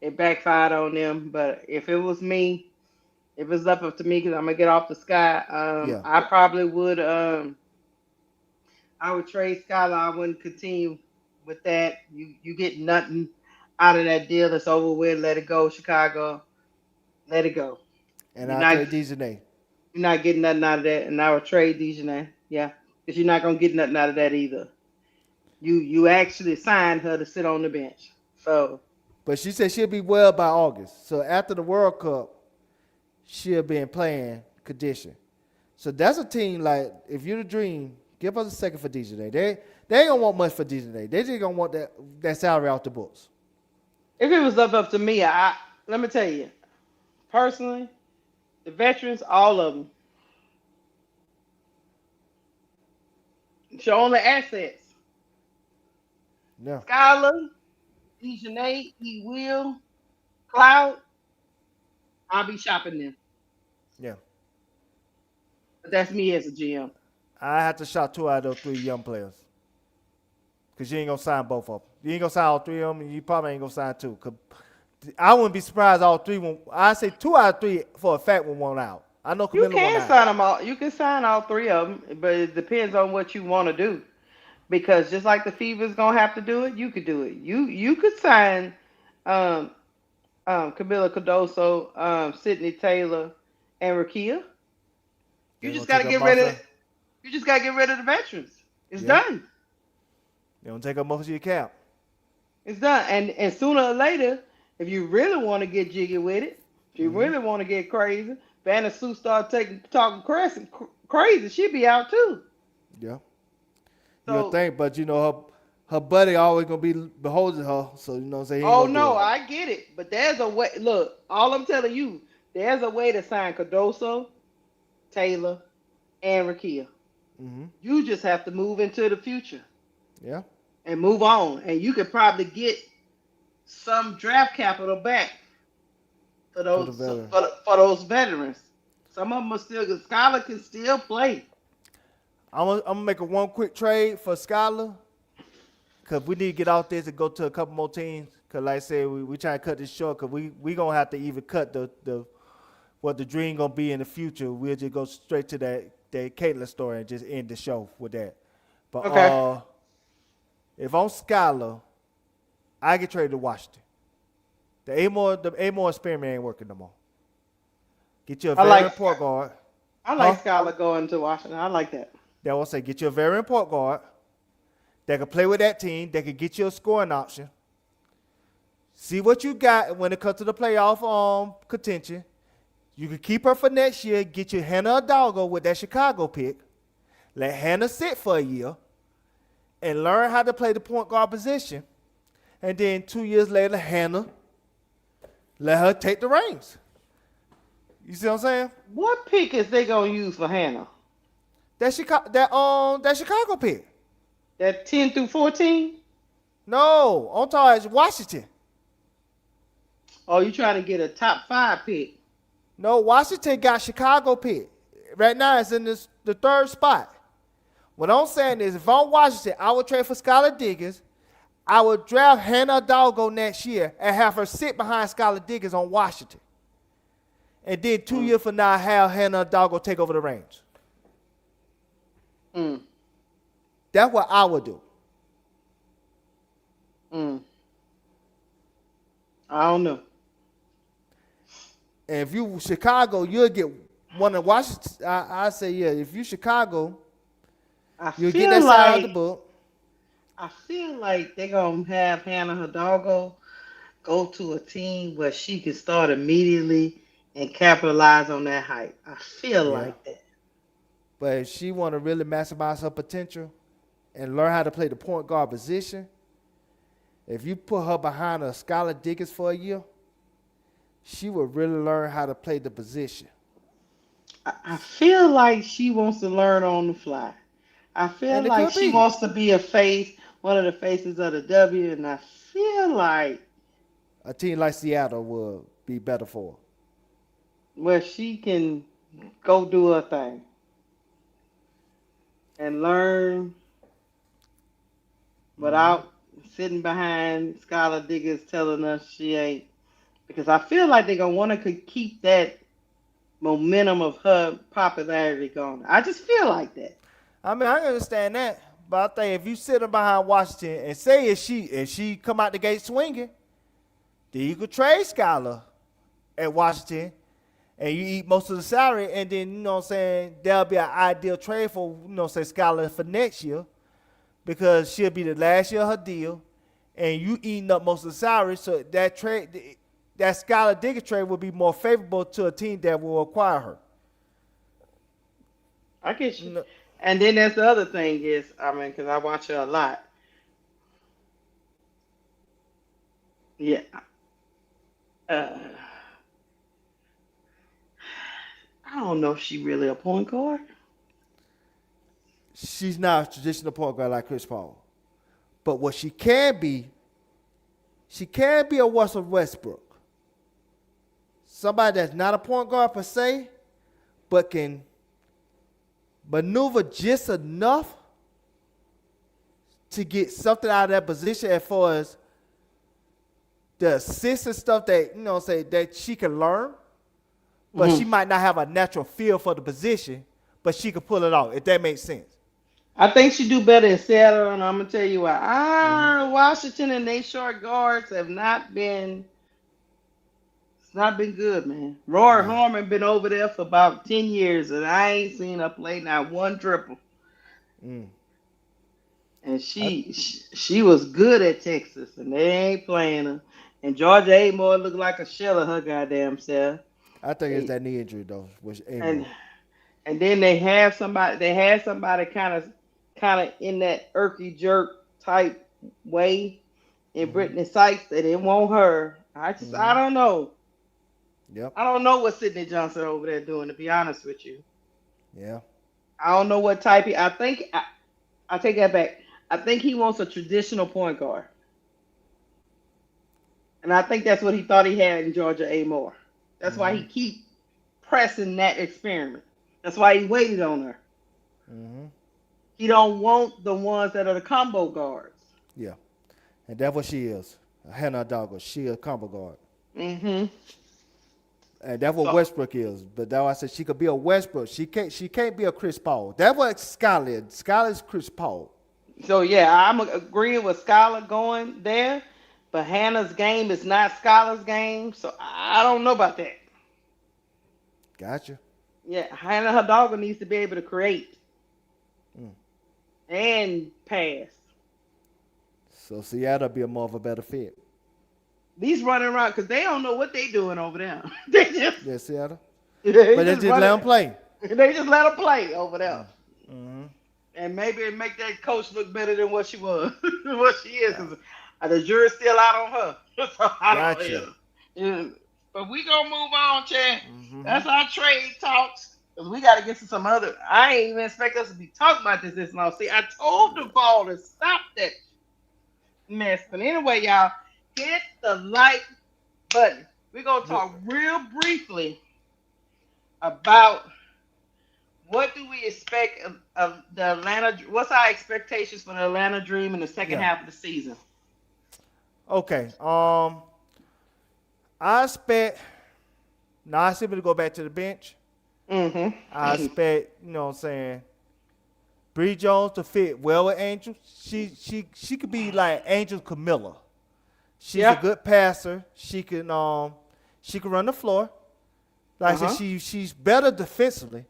It backfired on them. But if it was me, if it's up to me, because I'm gonna get off the sky, I probably would. I would trade Skylar. I wouldn't continue with that. You get nothing out of that deal. It's over with. Let it go, Chicago. Let it go. And I'll trade Dejanay. You're not getting nothing out of that, and I would trade Dejanay. Yeah, because you're not gonna get nothing out of that either. You actually signed her to sit on the bench. So. But she said she'll be well by August. So after the World Cup, she'll be playing condition. So that's a team like if you're the Dream, give us a second for DJ. They ain't gonna want much for DJ. They just gonna want that salary off the books. If it was up to me, let me tell you, personally, the veterans, all of them, show only assets. Yeah. Skylar, Dejanay, E. Will, Cloud, I'll be shopping them. Yeah. But that's me as a GM. I have to shop 2 out of those 3 young players. Because you ain't going to sign both of them. You ain't going to sign all 3 of them, and you probably ain't going to sign 2. Cause I wouldn't be surprised all 3 won't. I say 2 out of 3 for a fact will want out. I know You Camilla can won't sign out. them all. You can sign all 3 of them, but it depends on what you want to do. Because just like the Fever's gonna have to do it, you could do it. You could sign Camila Cardoso, Sydney Taylor, and Rakia. You just gotta get rid of. You just gotta get rid of the veterans. It's done. You don't take up most of your cap. It's done. And sooner or later, if you really want to get jiggy with it, if you really want to get crazy, Vanna Sue start talking crazy, she'd be out too. Yeah. So, You'll think, but you know her buddy always gonna be beholding her, so you know what I'm saying. oh no, I get it, but there's a way. Look, all I'm telling you, there's a way to sign Cardoso, Taylor, and Rakia. Mm-hmm. You just have to move into the future. Yeah. And move on, and you could probably get some draft capital back for those for those veterans. Some of them are still. Skylar can still play. I'm gonna make one quick trade for Skylar, cause we need to get out there to go to a couple more teams. Cause like I said, we try to cut this short. Cause we gonna have to even cut the what the Dream gonna be in the future. We'll just go straight to that Caitlyn story and just end the show with that. But okay. If I'm Skylar, I get traded to Washington. The Armour experiment ain't working no more. Get you a veteran point guard. I like Skylar going to Washington. I like that. That will say get you a veteran point guard that can play with that team, that can get you a scoring option. See what you got when it comes to the playoff contention. You can keep her for next year, get you Hannah Hidalgo with that Chicago pick. Let Hannah sit for a year and learn how to play the point guard position. And then 2 years later, Hannah, let her take the reins. You see what I'm saying? What pick is they gonna use for Hannah? That Chicago pick. That 10 through 14? No, I'm talking Washington. Oh, you trying to get a top 5 pick? No, Washington got Chicago pick. Right now it's in the 3rd spot. What I'm saying is if I'm Washington, I would trade for Skylar Diggins. I would draft Hannah Hidalgo next year and have her sit behind Skylar Diggins on Washington. And then 2 years from now, have Hannah Hidalgo take over the reins. That's what I would do. I don't know. And if you Chicago, you'll get one of Washington. I say, yeah, if you Chicago, you'll get that side of the book. I feel like they're going to have Hannah Hidalgo go to a team where she can start immediately and capitalize on that hype. I feel like that. But if she want to really maximize her potential and learn how to play the point guard position, if you put her behind a Skylar Diggins for a year, she will really learn how to play the position. I feel like she wants to learn on the fly. I feel like she wants to be a face, one of the faces of the W, and I feel like a team like Seattle will be better for her. Where she can go do her thing and learn without sitting behind Skylar Diggins telling us she ain't. Because I feel like they're going to want to keep that momentum of her popularity going. I just feel like that. I mean, I understand that. But I think if you sit behind Washington and say if she come out the gate swinging, then you could trade Skylar at Washington and you eat most of the salary, and then, you know what I'm saying, that'll be an ideal trade for, you know, say Skylar for next year, because she'll be the last year of her deal, and you eating up most of the salary, so that trade, that Skylar Diggins trade will be more favorable to a team that will acquire her. I get you. No, And then that's the other thing is, I mean, because I watch her a lot. Yeah. Uh, I don't know if she really a point guard. she's not a traditional point guard like Chris Paul. But what she can be a Russell Westbrook. Somebody that's not a point guard per se, but can maneuver just enough to get something out of that position as far as the assists and stuff that, say that she can learn, but she might not have a natural feel for the position, but she can pull it off, if that makes sense. I think she do better in Seattle, and I'm gonna tell you why. Washington and they short guards have not been. It's not been good, man. Roy Nah. Harmon been over there for about 10 years, and I ain't seen her play not one triple. Mm. And she was good at Texas, and they ain't playing her. And Georgia Amore looked like a shell of her goddamn self. I think it's that knee injury though, which And Amos. and then they have somebody. They had somebody kind of in that irky jerk type way in Brittany Sykes. They didn't want her. I don't know. Yep. I don't know what Sidney Johnson over there doing. To be honest with you, Yeah. I don't know what type. I take that back. I think he wants a traditional point guard, and I think that's what he thought he had in Georgia Amore. That's why he keep pressing that experiment. That's why he waited on her. He don't want the ones that are the combo guards. Yeah. And that's what she is. Hannah Dogger. She a combo guard. And that's what Westbrook is. But that's why I said she could be a Westbrook. She can't be a Chris Paul. That's what Skylar is. Skylar's Chris Paul. So yeah, I'm agreeing with Skylar going there, but Hannah's game is not Skylar's game. So I don't know about that. Gotcha. Yeah, Hannah her dogger needs to be able to create and pass. So Seattle be a more of a better fit. These running around because they don't know what they doing over there. They just Yeah, Seattle. they But they just let them play. They just let them play over there. And maybe it make that coach look better than what she was, what she is. 'Cause the jury's still out on her. So I don't Gotcha. Yeah. But we gonna move on, Chad. That's our trade talks. Cause we gotta get to some other. I ain't even expect us to be talking about this long. See, I told Duval to stop that mess. But anyway, y'all, hit the like button. We're gonna talk real briefly about what do we expect of the Atlanta. What's our expectations for the Atlanta Dream in the second half of the season? Okay. I expect. Now I simply go back to the bench. I expect, Bree Jones to fit well with Angel. She could be like Angel Camilla. She's a good passer. She can run the floor. Like I said, she's better defensively.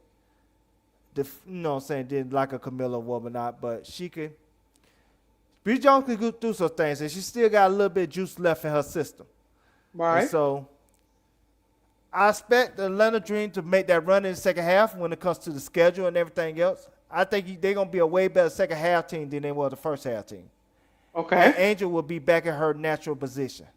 Than like a Camilla woman not, but she can. Bree Jones can go through some things, and she still got a little bit of juice left in her system. Right. And so I expect the Atlanta Dream to make that run in the second half when it comes to the schedule and everything else. I think they're going to be a way better second half team than they were the first half team. Okay. And Angel will be back in her natural position.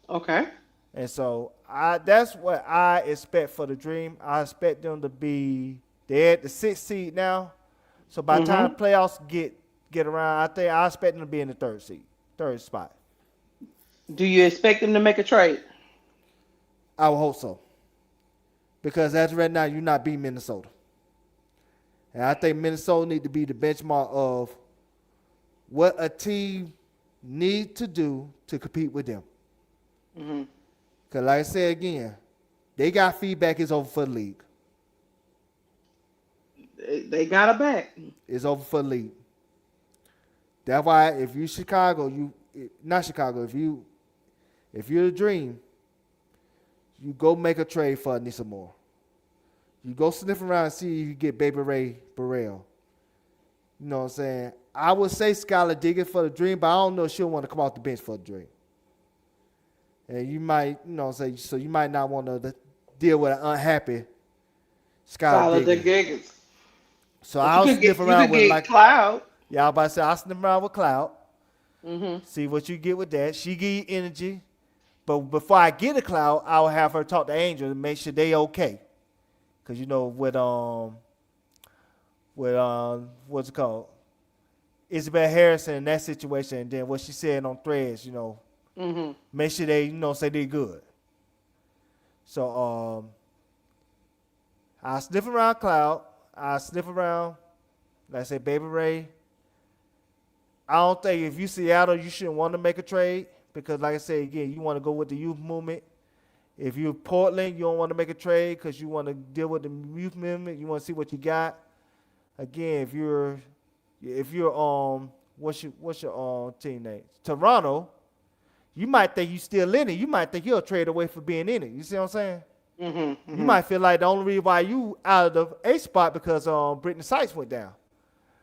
Okay. And so that's what I expect for the Dream. I expect them to be, they're at the 6th seed now. So by the time the playoffs get around, I expect them to be in the third spot. Do you expect them to make a trade? I would hope so. Because as of right now, you're not beating Minnesota. And I think Minnesota need to be the benchmark of what a team needs to do to compete with them. Because like I said again, they got feedback is over for the league. They got it back. It's over for the league. That's why if you Chicago, if you're the Dream, you go make a trade for Anissa Moore. You go sniff around and see if you get Baby Ray Burrell. You know what I'm saying? I would say Skylar Diggins for the Dream, but I don't know if she'll want to come off the bench for the Dream. And you might, so you might not want to deal with an unhappy Skylar Diggins. So But you I'll could sniff get you around could with get like Cloud. y'all about to say I'll sniff around with Cloud. Mhm. See what you get with that. She give you energy. But before I get a Cloud, I'll have her talk to Angel and make sure they okay. Cause you know with what's it called? Isabel Harrison in that situation, and then what she said on threads, Mhm. make sure they say they good. So I sniff around Cloud. I sniff around, like I say, Baby Ray. I don't think if you Seattle, you shouldn't want to make a trade because, like I said again, you want to go with the youth movement. If you're Portland, you don't want to make a trade because you want to deal with the youth movement. You want to see what you got. Again, if you're what's your team name? Toronto, you might think you still in it. You might think you're a trade away for being in it. You see what I'm saying? Mhm. You Mhm. might feel like the only reason why you out of the A spot because Brittany Sykes went down.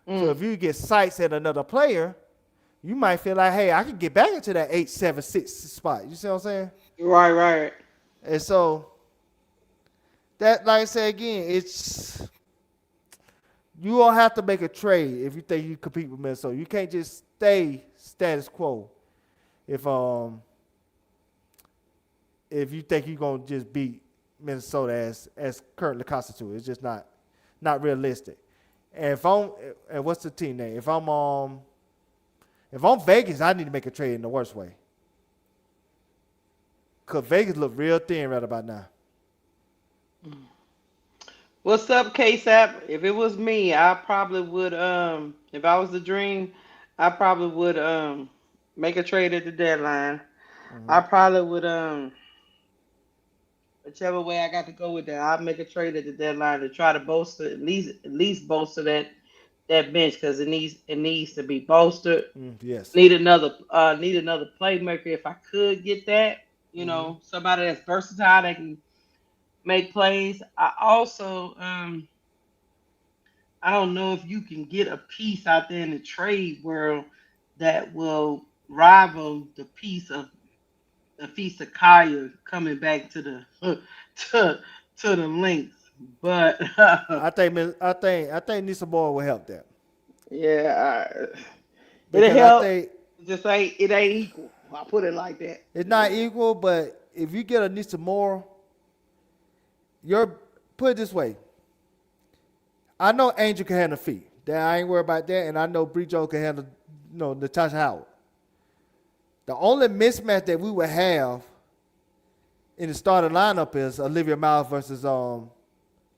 So Mm. if you get Sykes at another player, you might feel like, hey, I can get back into that 8, 7, 6 spot. You see what I'm saying? Right. Right. And so that, like I said again, it's you don't have to make a trade if you think you compete with Minnesota. You can't just stay status quo if if you think you're gonna just beat Minnesota as currently constituted. It's just not realistic. And what's the team name? If I'm Vegas, I need to make a trade in the worst way. Cause Vegas look real thin right about now. What's up, KSAP? If it was me, I probably would if I was the dream, I probably would make a trade at the deadline. Hmm. I probably would whichever way I got to go with that, I'll make a trade at the deadline to try to bolster at least bolster that bench because it needs to be bolstered. Yes. Need another playmaker if I could get that. Hmm. Somebody that's versatile that can make plays. I don't know if you can get a piece out there in the trade world that will rival the piece of Kaya coming back to the to the links. But I think Nisa Moore will help that yeah, it'll because I help. think It ain't equal. I'll put it like that. it's not equal. But if you get a Nisa Moore, you're put it this way. I know Angel can handle feet. That I ain't worried about that, and I know Bree Jones can handle Natasha Howard. The only mismatch that we would have in the starting lineup is Olivia Miles versus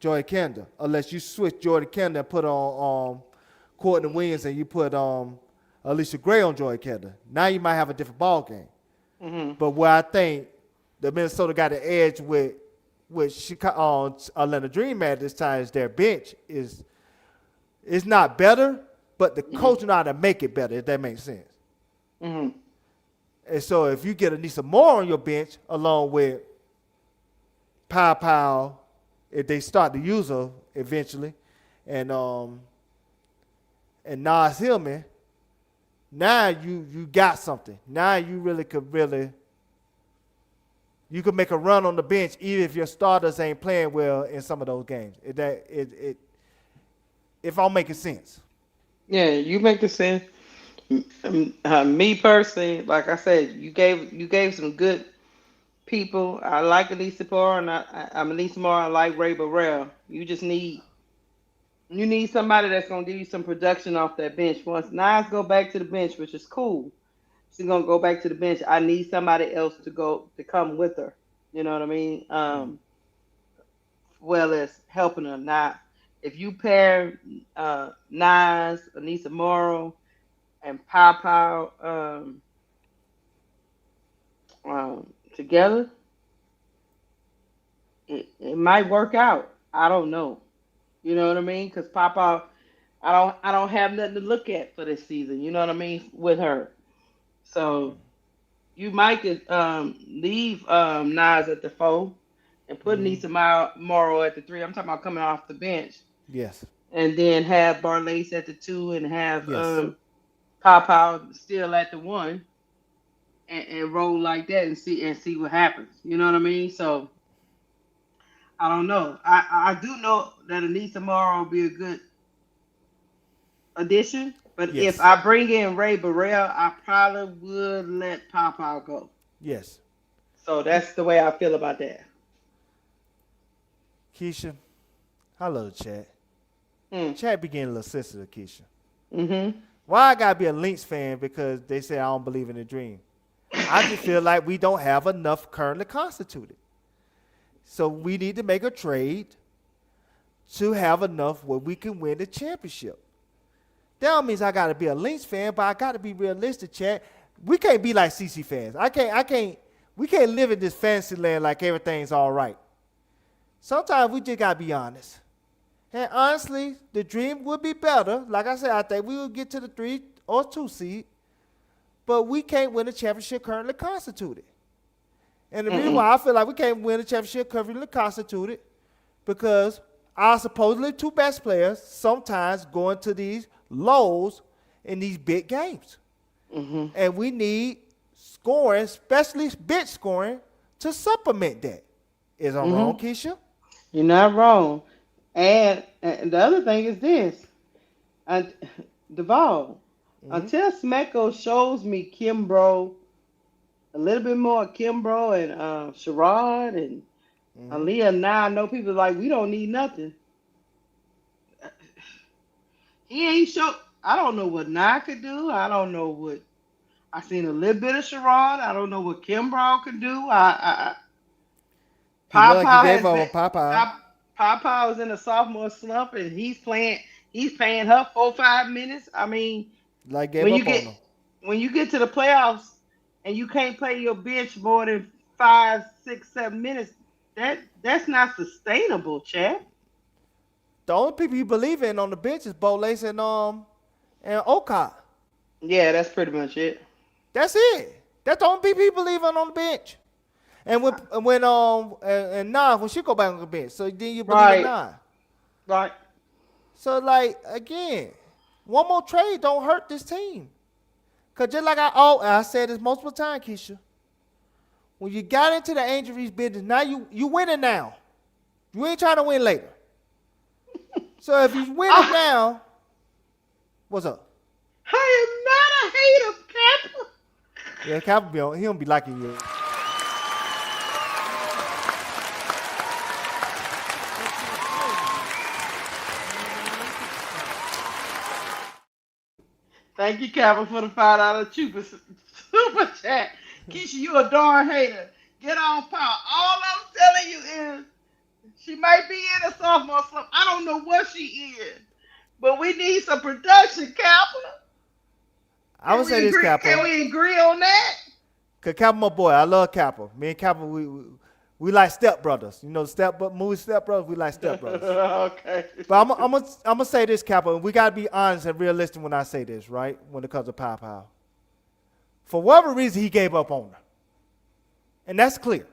Joy Kendall, unless you switch Joy Kendall and put on Courtney Williams and you put Alicia Gray on Joy Kendall. Now you might have a different ball game. Hmm. But where I think the Minnesota got the edge with Chicago, Atlanta Dream at this time is their bench is it's not better, but the Hmm. coach know how to make it better, if that makes sense. Hmm. And so if you get Anissa Moore on your bench along with Pow Pow, if they start to use her eventually, and Nas Hillman, now you got something. Now you really you could make a run on the bench even if your starters ain't playing well in some of those games. If I'm making sense. Yeah, you make the sense. Me personally, like I said, you gave some good people. I like Elisa Moore, and I'm Elisa Moore. I like Ray Burrell. You need somebody that's gonna give you some production off that bench. Once Nas go back to the bench, which is cool, she's gonna go back to the bench. I need somebody else to come with her. You know what I mean? Well as helping her. Now, if you pair Nas, Anissa Morrow, and Pow Pow together, it might work out. I don't know. You know what I mean? Because Pow Pow, I don't have nothing to look at for this season. You know what I mean with her. So you might could leave Nas at the 4 and put Mm-hmm. Nisa Morrow at the 3. I'm talking about coming off the bench, Yes. and then have Barlace at the 2 and have Yes. Pow Pow still at the 1 and roll like that and see what happens. You know what I mean? So I don't know. I do know that Anissa Morrow will be a good. addition. But Yes. if I bring in Ray Burrell, I probably would let Papa go. Yes. So that's the way I feel about that. Keysha, I love the chat. Mm. Chat be getting a little sensitive, Keysha. Mm-hmm. Why I gotta be a Lynx fan because they say I don't believe in the dream? I just feel like we don't have enough currently constituted. So we need to make a trade to have enough where we can win the championship. That don't mean I gotta be a Lynx fan, but I gotta be realistic, chat. We can't be like CC fans. We can't live in this fantasy land like everything's all right. Sometimes we just gotta be honest. And honestly, the dream would be better. Like I said, I think we would get to the 3 or 2 seed, but we can't win the championship currently constituted. And the reason why I feel like we can't win the championship currently constituted because our supposedly 2 best players sometimes go into these lows in these big games. Mm-hmm. And we need scoring, especially bench scoring, to supplement that. Is I wrong, Keysha? You're not wrong. And the other thing is this. Duval, until Smecko shows me Kimbrough, a little bit more Kimbrough and Sherrod and Aaliyah, now I know people like, we don't need nothing. He ain't show. I don't know what Nye could do. I don't know what. I seen a little bit of Sherrod. I don't know what Kimbrough could do. Papa was in a sophomore slump, and he's paying her 4-5 minutes. I mean, like when you get to the playoffs and you can't play your bench more than 5, 6, 7 minutes, that's not sustainable, Chad. The only people you believe in on the bench is Bo Lace and Okai. Yeah, that's pretty much it. That's it. That's the only people you believe in on the bench. And when Nah, when she go back on the bench, so then you believe in Nah. Right. So like again, one more trade don't hurt this team. Cause just like I said this multiple times, Keysha. When you got into the injuries business, now you winning now. You ain't trying to win later. So if you win it now, what's up? I am not a hater, Kappa. Yeah, Kappa he don't be liking you. Thank you, Kappa, for the $5 super chat. Keysha, you a darn hater. Get on power. All I'm telling you is she might be in a sophomore slump. I don't know what she is. But we need some production, Kappa. I would say this, Kappa. Can we agree on that? Cause Kappa, my boy, I love Kappa. Me and Kappa, we like Step Brothers. You know, movie Step Brothers. We like Step Brothers. Okay. But I'm gonna say this, Kappa. We gotta be honest and realistic when I say this, right? When it comes to Pow. For whatever reason, he gave up on her, and that's clear.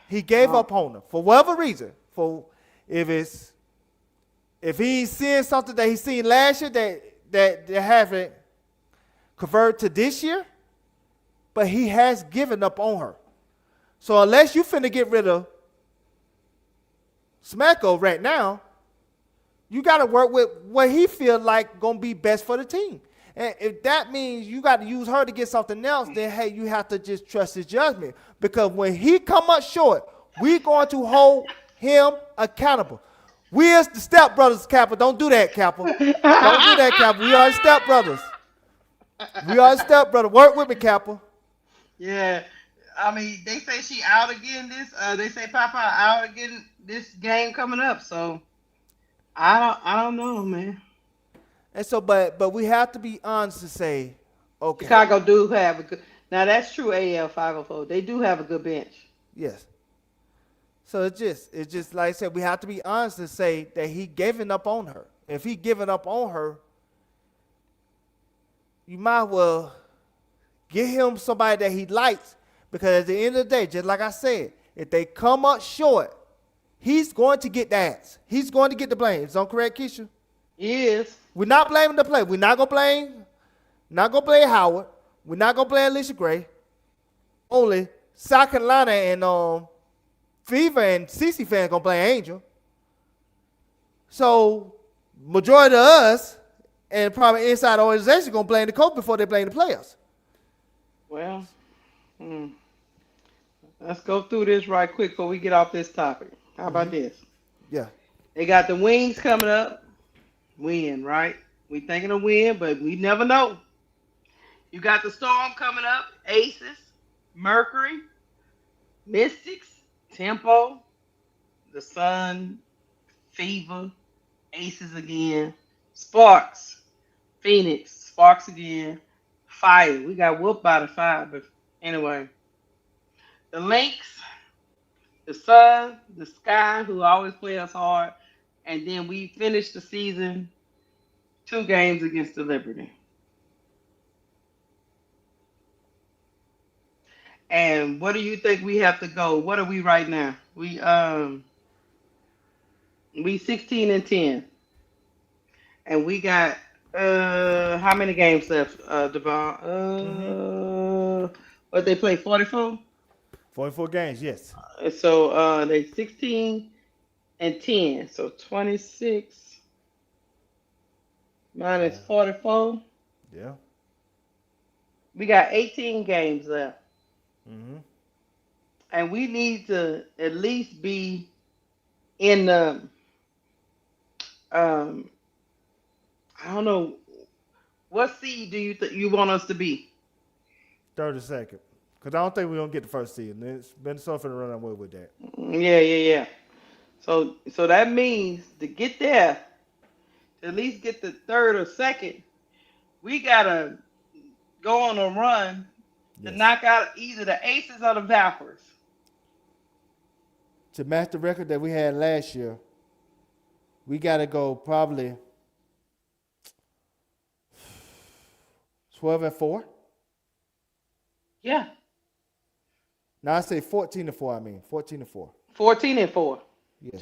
He gave up on her for whatever reason. If he ain't seeing something that he seen last year that haven't converted to this year, but he has given up on her. So unless you finna get rid of Smecko right now, you got to work with what he feel like gonna be best for the team. And if that means you got to use her to get something else, then hey, you have to just trust his judgment. Because when he come up short, we're going to hold him accountable. We as the Step Brothers, Kappa. Don't do that, Kappa. Don't do that, Kappa. We are the Step Brothers. We are the Step Brothers. Work with me, Kappa. Yeah. I mean, they say she out again they say Papa out again this game coming up. So I don't know, man. And so, but we have to be honest to say, okay. Chicago do have a good. Now that's true. AL 504. They do have a good bench. Yes. So it's just like I said, we have to be honest to say that he giving up on her. If he giving up on her, you might well get him somebody that he likes, because at the end of the day, just like I said, if they come up short, he's going to get the ass. He's going to get the blame. Is that correct, Keysha? He is. We're not blaming the play. We're not gonna blame Howard. We're not gonna blame Alicia Gray. Only South Carolina and Fever and CC fans gonna blame Angel. So majority of us And probably inside the organization going to blame the coach before they blame the players. Well, let's go through this right quick before we get off this topic. How about this? Yeah. They got the Wings coming up. Win, right? We thinking of win, but we never know. You got the Storm coming up. Aces, Mercury, Mystics, Tempo, the Sun, Fever, Aces again, Sparks, Phoenix, Sparks again, Fire. We got whooped by the Fire, but anyway. The Lynx, the Sun, the Sky, who always play us hard, and then we finished the season 2 games against the Liberty. And what do you think we have to go? What are we right now? We 16-10. And we got how many games left, Devon? What they play, 44? 44 games, yes. So they 16-10. So 26 minus 44. Yeah. We got 18 games left. And we need to at least be in the I don't know, what seed do you want us to be? 32nd. Because I don't think we're going to get the first seed. It's Minnesota for the run away with that. Yeah. So that means to get there, to at least get the 3rd or 2nd, we gotta go on a run to knock out either the Aces or the Valkyries. To match the record that we had last year, we got to go probably 12-4. Yeah. Now I say 14-4. I mean 14-4. 14-4. Yes.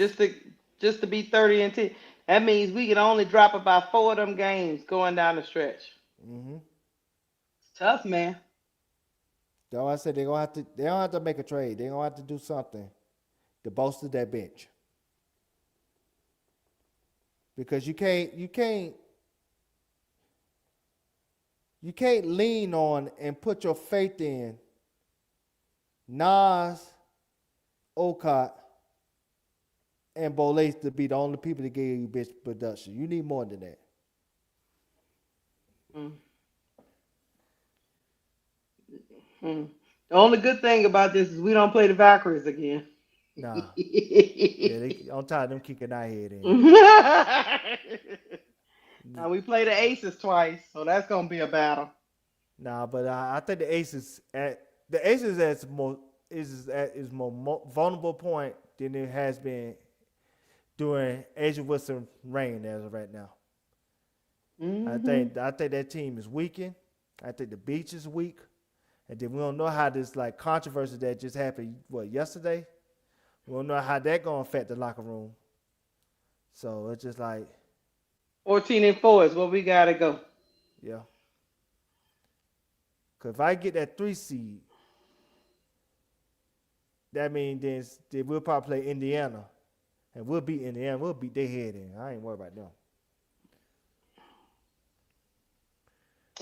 Just to be 30-10. That means we can only drop about 4 of them games going down the stretch. It's tough, man. That's why I said they don't have to make a trade. They're gonna have to do something to bolster that bench. Because you can't lean on and put your faith in Nas, Okot, and Bolace to be the only people that gave you bitch production. You need more than that. The only good thing about this is we don't play the Valkyries again. Nah. Yeah, they on top of them kicking our head in. Now we play the Aces twice, so that's gonna be a battle. Nah, but I think the Aces at its more vulnerable point than it has been during Asia Wilson reign as of right now. I think that team is weakened. I think the beach is weak. And then we don't know how this like controversy that just happened yesterday. We don't know how that gonna affect the locker room. So it's just like 14-4 is where we gotta go. Yeah. Cause if I get that 3 seed, that means then we'll probably play Indiana. And we'll beat Indiana. We'll beat their head in. I ain't worried about them.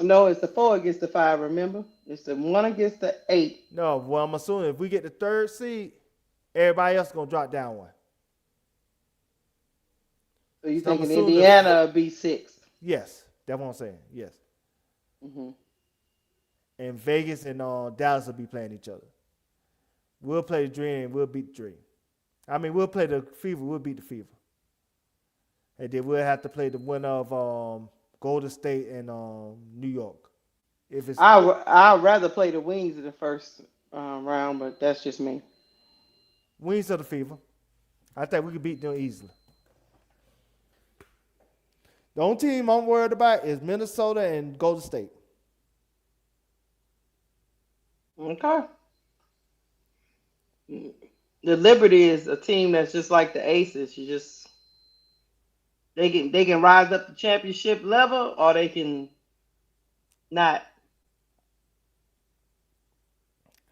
No, it's the 4 against the 5, remember? It's the 1 against the 8. No, well, I'm assuming if we get the 3rd seed, everybody else is going to drop down 1. So you thinking Indiana will be 6th? Yes, that's what I'm saying. Yes. And Vegas and Dallas will be playing each other. We'll play the Dream and we'll beat the Dream. I mean, we'll play the Fever, we'll beat the Fever. And then we'll have to play the winner of Golden State and New York. If it's I'd rather play the Wings in the first round, but that's just me. Wings of the Fever. I think we can beat them easily. The only team I'm worried about is Minnesota and Golden State. Okay. The Liberty is a team that's just like the Aces. They can rise up to championship level, or they can not.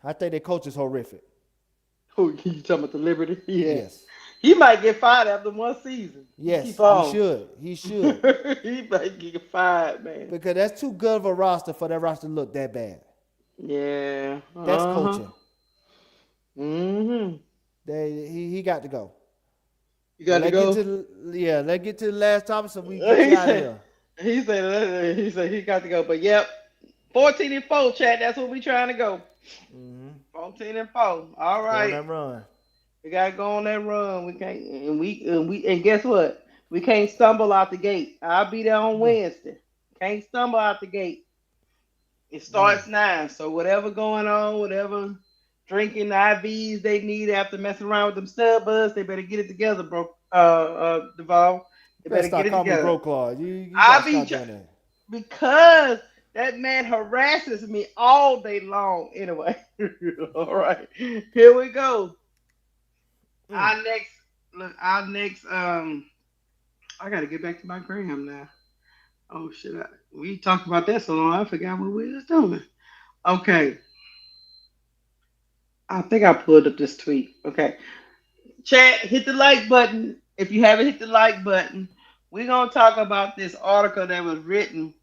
I think their coach is horrific. Who you talking about? The Liberty? Yeah. Yes. He might get fired after one season. He Yes, keep he on. should. He should. He might get fired, man. Because that's too good of a roster for that roster to look that bad. Yeah. That's Uh huh. coaching. Mhm. He got to go. You But got to go. let's get to the last topic so we can get you He out of said. here. He said he got to go. But yep, 14-4, chat. That's what we trying to go. Mm-hmm. 14-4. All Go on right. that run. We gotta go on that run. We can't, and guess what? We can't stumble out the gate. I'll be there on No. Wednesday. Can't stumble out the gate. It Mm. starts 9. So whatever going on, whatever drinking IVs they need after messing around with them stud buds, they better get it together, bro. Duval. You They better better get start it calling me together. bro Claude. You I gotta be start ju- doing that. because that man harasses me all day long. Anyway, all right, here we go. Mm. Our next, look, our next. I gotta get back to my Graham now. Oh shit, we talked about that so long, I forgot what we was doing. Okay, I think I pulled up this tweet. Okay, chat, hit the like button if you haven't hit the like button. We're gonna talk about this article that was written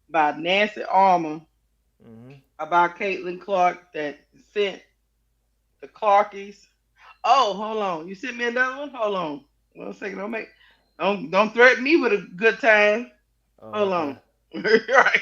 by Nancy Armour Mm-hmm. about Caitlin Clark that sent the Clarkies. Oh, hold on. You sent me another one? Hold on. 1 second. Don't threaten me with a good time. Oh, Hold okay. on. Right.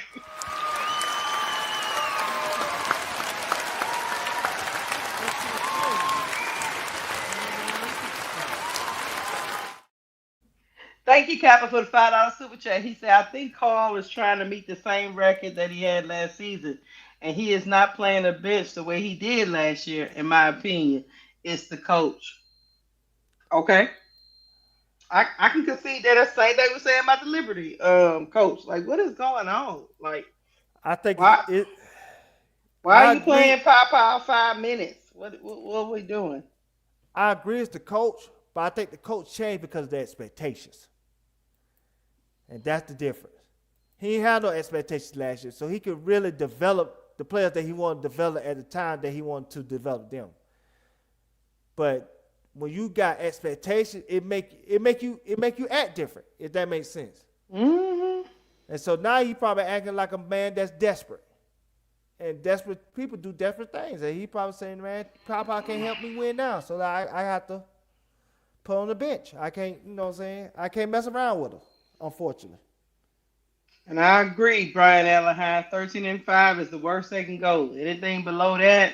Thank you, Kappa, for the $5 super chat. He said, I think Carl is trying to meet the same record that he had last season, and he is not playing the bench the way he did last year, in my opinion. It's the coach. Okay. I can concede that. That's the same thing we saying about the Liberty coach. Like, what is going on? Like, I think why why I are you agree. playing Papa 5 minutes? What are we doing? I agree it's the coach, but I think the coach changed because of the expectations. And that's the difference. He ain't had no expectations last year, so he could really develop the players that he wanted to develop at the time that he wanted to develop them. But when you got expectations, it make you act different, if that makes sense. Hmm. And so now he probably acting like a man that's desperate. And desperate people do desperate things. And he probably saying, man, Papa can't help me win now. So I have to put on the bench. I can't, you know what I'm saying? I can't mess around with him, unfortunately. And I agree, Brian Allenhine. 13-5 is the worst they can go. Anything below that,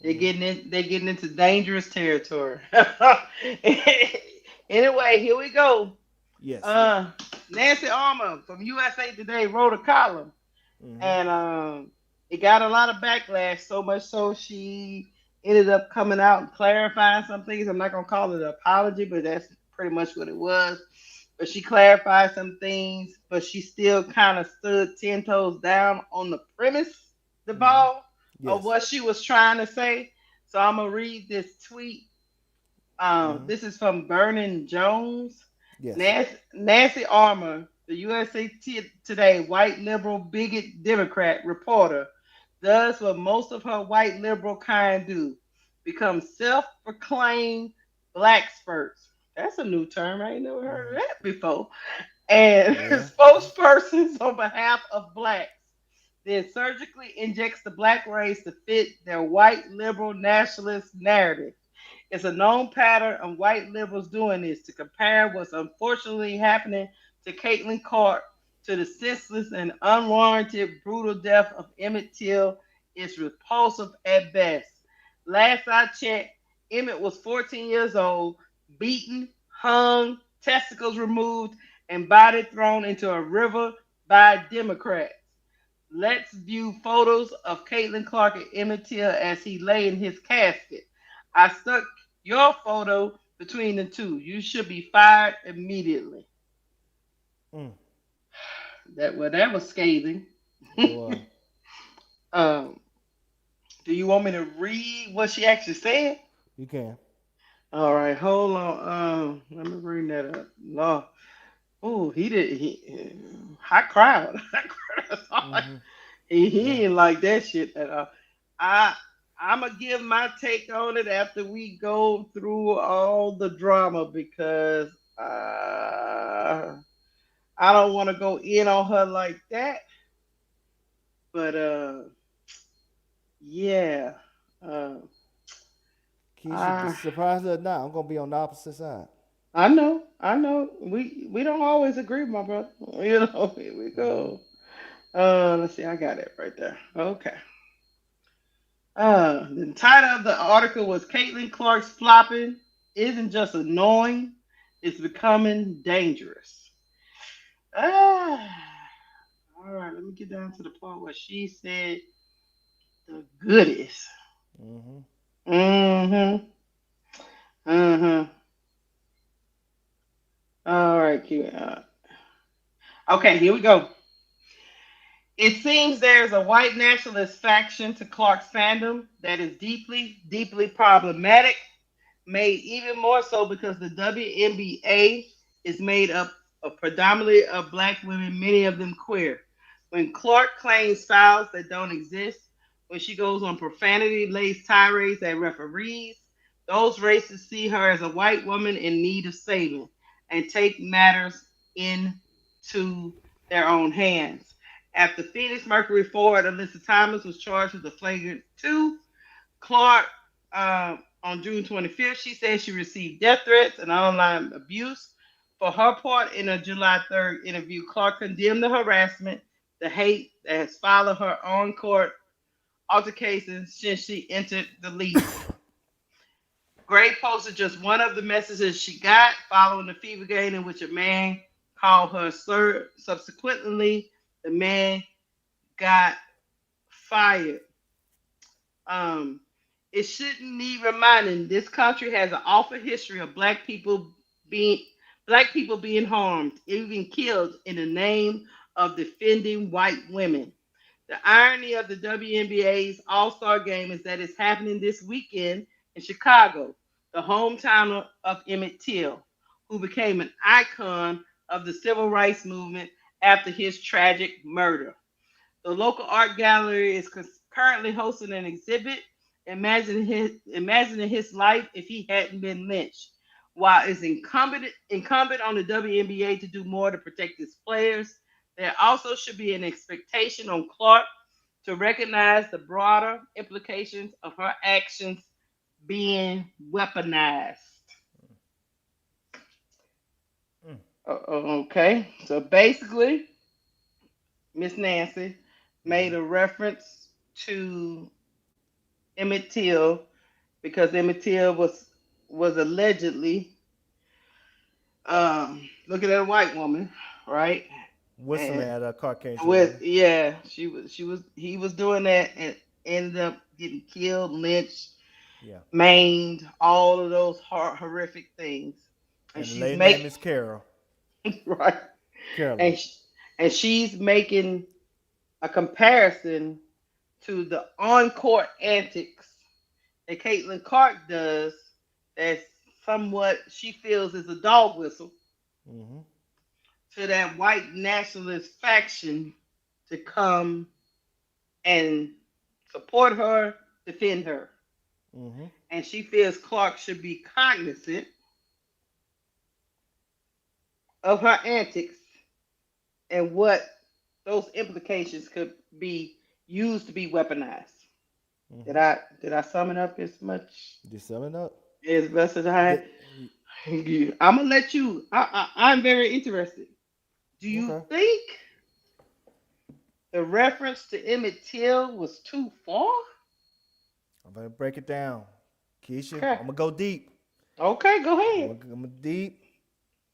Mm-hmm. they're getting into dangerous territory. Anyway, here we go. Yes. Uh, Nancy Armour from USA Today wrote a column, Mm-hmm. and it got a lot of backlash. So much so she ended up coming out and clarifying some things. I'm not gonna call it an apology, but that's pretty much what it was. But she clarified some things, but she still kind of stood 10 toes down on the premise, the Mm-hmm. ball of Yes. what she was trying to say. So I'm gonna read this tweet. Mm-hmm. This is from Vernon Jones. Yes. Nancy Armour, the USA Today white liberal bigot Democrat reporter, does what most of her white liberal kind do: become self-proclaimed black experts. That's a new term. I ain't never heard of Mm-hmm. that before. And Yeah. spokespersons on behalf of blacks. Then surgically injects the black race to fit their white liberal nationalist narrative. It's a known pattern of white liberals doing this to compare what's unfortunately happening to Caitlin Clark to the senseless and unwarranted brutal death of Emmett Till is repulsive at best. Last I checked, Emmett was 14 years old, beaten, hung, testicles removed, and body thrown into a river by Democrats. Let's view photos of Caitlin Clark and Emmett Till as he lay in his casket. I stuck your photo between the two. You should be fired immediately. Mm. That was scathing. It was. um, do you want me to read what she actually said? You can. All right, hold on. Let me bring that up. No. Oh, he did. Hot crowd. Hot crowd. Mm-hmm. He Yeah. ain't like that shit at all. I I'm gonna give my take on it after we go through all the drama because I don't want to go in on her like that. But yeah, uh, Keisha, I surprised or not, I'm gonna be on the opposite side. I know. We don't always agree, my brother. Here we Hmm. go. Let's see, I got it right there. Okay. The title of the article was Caitlin Clark's flopping isn't just annoying, it's becoming dangerous. Ah, all right, let me get down to the point where she said the goodies. Hmm. Mm-hmm. Mm-hmm. All right, okay, here we go. It seems there's a white nationalist faction to Clark's fandom that is deeply, deeply problematic, made even more so because the WNBA is made up of predominantly of black women, many of them queer. When Clark claims fouls that don't exist, when she goes on profanity laced tirades at referees, those racists see her as a white woman in need of saving and take matters into their own hands. After Phoenix Mercury forward Alyssa Thomas was charged with a flagrant 2, Clark, on June 25th, she said she received death threats and online abuse. For her part, in a July 3rd interview, Clark condemned the harassment, the hate that has followed her on court altercations since she entered the league. Gray posted just one of the messages she got following the fever game in which a man called her sir. Subsequently, the man got fired. Um, it shouldn't need reminding this country has an awful history of being black people being harmed, even killed in the name of defending white women. The irony of the WNBA's All-Star game is that it's happening this weekend in Chicago, the hometown of Emmett Till, who became an icon of the civil rights movement after his tragic murder. The local art gallery is currently hosting an exhibit imagining his life if he hadn't been lynched. While it's incumbent on the WNBA to do more to protect its players, there also should be an expectation on Clark to recognize the broader implications of her actions being weaponized. Okay, so basically, Miss Nancy made Hmm. a reference to Emmett Till because Emmett Till was allegedly looking at a white woman, right? Whistling And at a Caucasian with woman. yeah, she was he was doing that and ended up getting killed, lynched, Yeah. maimed, all of those horrific things. And And the she's lady name making is Carol. right, Carolyn. and and she's making a comparison to the on-court antics that Caitlin Clark does that's somewhat she feels is a dog whistle Hmm. to that white nationalist faction to come and support her, defend her. Hmm. And she feels Clark should be cognizant of her antics and what those implications could be used to be weaponized. Did Hmm. I sum it up as much Just summing up. as best as I The, I'm gonna let you. I'm very interested. Do you okay. think the reference to Emmett Till was too far? I'm gonna break it down. Keisha, Okay. I'm gonna go deep. Okay, go ahead. I'm gonna deep.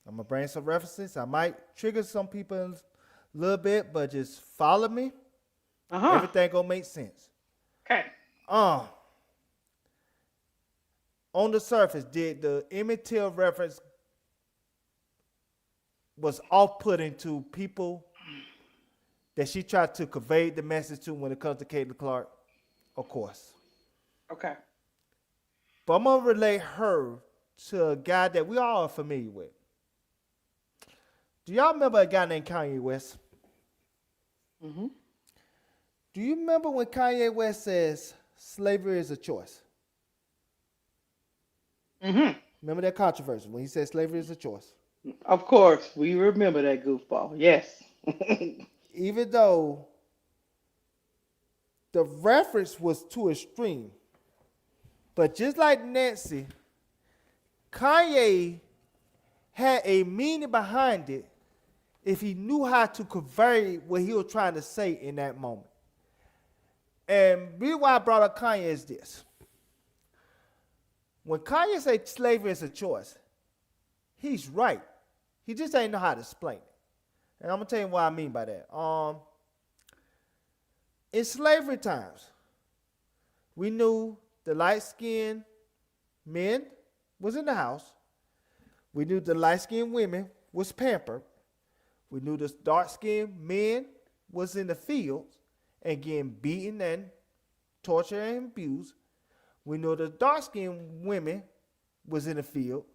I'm gonna bring some references. I might trigger some people a little bit, but just follow me. Uh huh. Everything gonna make sense. Okay. Uh, on the surface, did the Emmett Till reference was off-putting to people that she tried to convey the message to when it comes to Caitlin Clark? Of course. Okay. But I'm gonna relate her to a guy that we all are familiar with. Do y'all remember a guy named Kanye West? Mhm. Do you remember when Kanye West says slavery is a choice. Mm-hmm. Remember that controversy when he said slavery is a choice. Of course, we remember that goofball. Yes. Even though the reference was too extreme, but just like Nancy, Kanye had a meaning behind it if he knew how to convey what he was trying to say in that moment. And the reason why I brought up Kanye is this. When Kanye says slavery is a choice, he's right. He just ain't know how to explain it. And I'm going to tell you what I mean by that. In slavery times, we knew the light-skinned men was in the house. We knew the light-skinned women was pampered. We knew the dark-skinned men was in the fields and getting beaten and tortured and abused. We knew the dark-skinned women was in the field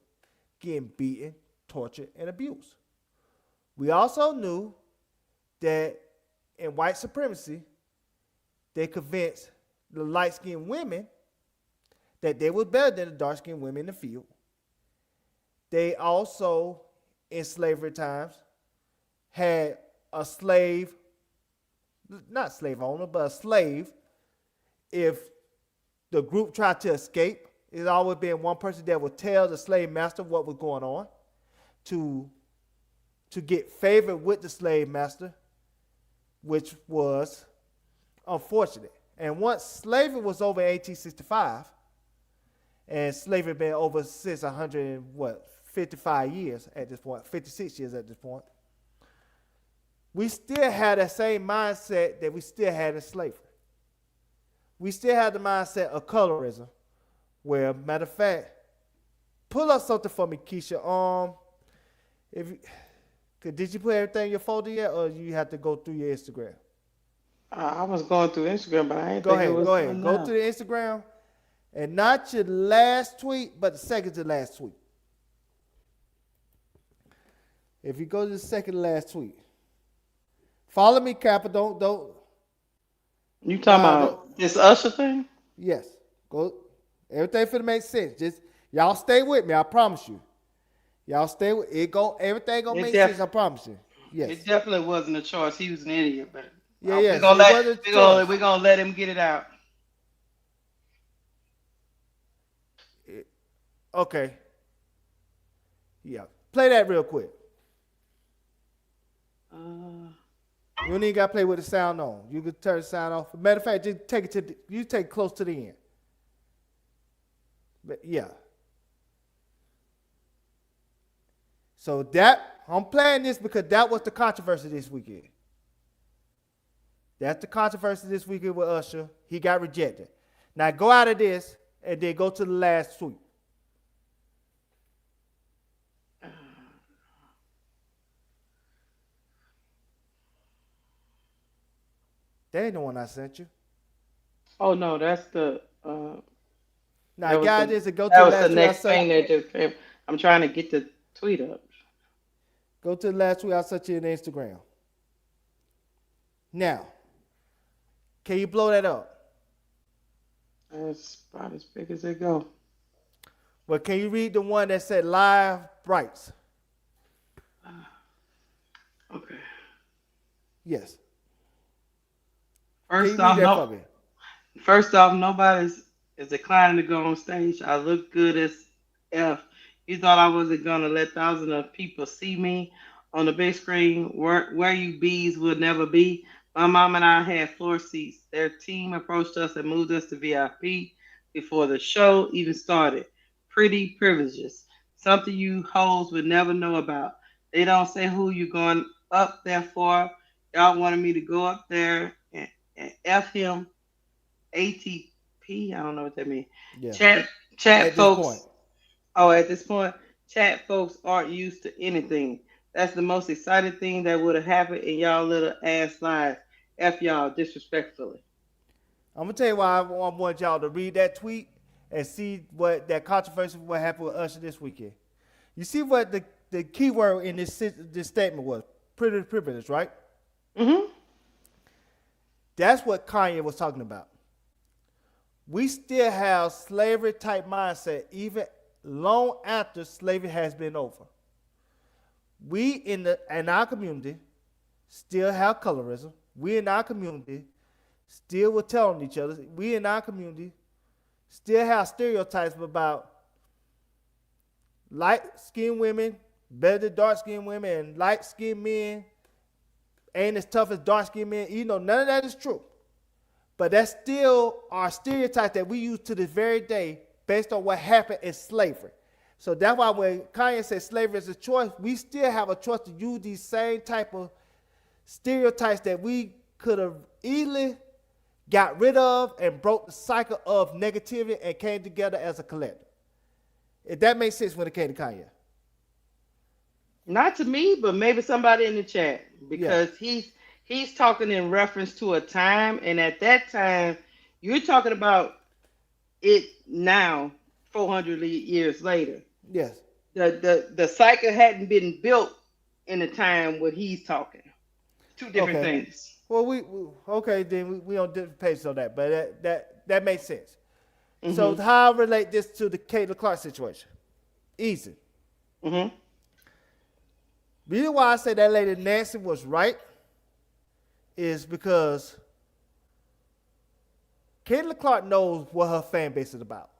getting beaten, tortured, and abused. We also knew that in white supremacy, they convinced the light-skinned women that they were better than the dark-skinned women in the field. They also, in slavery times, had a slave, not slave owner, but a slave. If the group tried to escape, it's always been one person that would tell the slave master what was going on to get favor with the slave master, which was unfortunate. And once slavery was over in 1865, and slavery had been over since 55 years at this point, 56 years at this point, we still had that same mindset that we still had in slavery. We still had the mindset of colorism, where, matter of fact, pull up something for me, Keysha. Did you put everything in your folder yet, or you have to go through your Instagram? I was going through Instagram, but I ain't Go think ahead, it was go ahead. done Go now. to the Instagram, and not your last tweet, but the second to last tweet. If you go to the second to last tweet, follow me, Kappa. Don't. You talking about this Usher thing? Yes. Go. Everything finna make sense. Just y'all stay with me. I promise you. Y'all stay with it. Everything gonna make sense. I promise you. Yes. It definitely wasn't a choice. He was an idiot, but Yeah. we're gonna let him get it out. Okay. Yeah. Play that real quick. You don't even got to play with the sound on. You can turn the sound off. Matter of fact, just take it take it close to the end. But yeah. So I'm playing this because that was the controversy this weekend. That's the controversy this weekend with Usher. He got rejected. Now go out of this and then go to the last tweet. That ain't the one I sent you. Oh no, that's the. Now, guys, this and go to That the was last the tweet next thing that just came. I'm trying to get the tweet up. Go to the last tweet I sent you on Instagram. Now, can you blow that up? That's about as big as it go. Well, can you read the one that said live brights? Okay. Yes. First off, nobody's is declining to go on stage. I look good as F. You thought I wasn't gonna let thousands of people see me on the big screen. Where you bees would never be. My mom and I had floor seats. Their team approached us and moved us to VIP before the show even started. Pretty privileges. Something you hoes would never know about. They don't say who you going up there for. Y'all wanted me to go up there and F him. ATP. I don't know what that means. Yeah. Chat at folks. This point. Oh, at this point, chat folks aren't used to anything. That's the most exciting thing that would have happened in y'all little ass lives. F y'all disrespectfully. I'm gonna tell you why I want y'all to read that tweet and see what that controversy what happened with Usher this weekend. You see what the key word in this statement was? Privilege, right? Mm-hmm. That's what Kanye was talking about. we still have slavery type mindset even long after slavery has been over. We in our community still have colorism. We in our community still will tell on each other. We in our community still have stereotypes about light skinned women better than dark skinned women, and light skinned men ain't as tough as dark skinned men. You know, none of that is true. But that's still our stereotype that we use to this very day based on what happened in slavery. So that's why when Kanye said slavery is a choice, we still have a choice to use these same type of stereotypes that we could have easily got rid of and broke the cycle of negativity and came together as a collective. If that makes sense when it came to Kanye. Not to me, but maybe somebody in the chat Yeah. because he's talking in reference to a time, and at that time, you're talking about it now, 400 years later. Yes. The cycle hadn't been built in the time when he's talking. Two different Okay. things. Well, okay, then we on different pages on that, but that makes sense. Mm-hmm. So how I relate this to the Caitlin Clark situation? Easy. Mm-hmm. Reason why I say that lady Nancy was right is because Caitlin Clark knows what her fan base is about.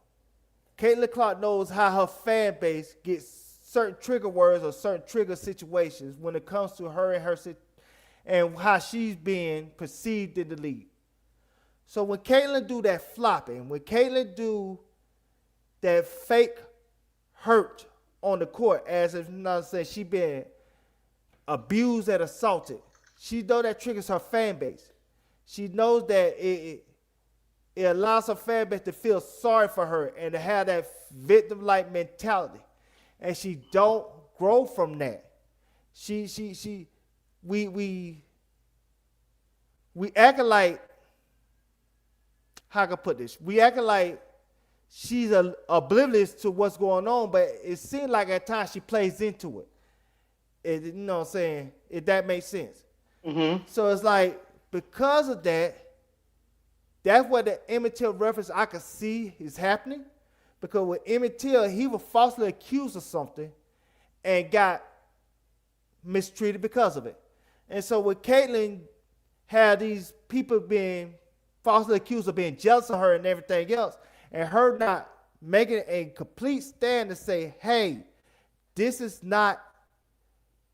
Caitlin Clark knows how her fan base gets certain trigger words or certain trigger situations when it comes to her and and how she's being perceived in the league. So when Caitlin do that flopping, when Caitlin do that fake hurt on the court, as if not saying she been abused and assaulted, she know that triggers her fan base. She knows that it allows her fan base to feel sorry for her and to have that victim-like mentality, and she don't grow from that. We acting like, how can I put this? We acting like she's oblivious to what's going on, but it seems like at times she plays into it. You know what I'm saying? If that makes sense. Mm-hmm. So it's like, because of that, that's what the Emmett Till reference I could see is happening. Because with Emmett Till, he was falsely accused of something and got mistreated because of it. And so with Caitlyn, had these people being falsely accused of being jealous of her and everything else, and her not making a complete stand to say, hey, this is not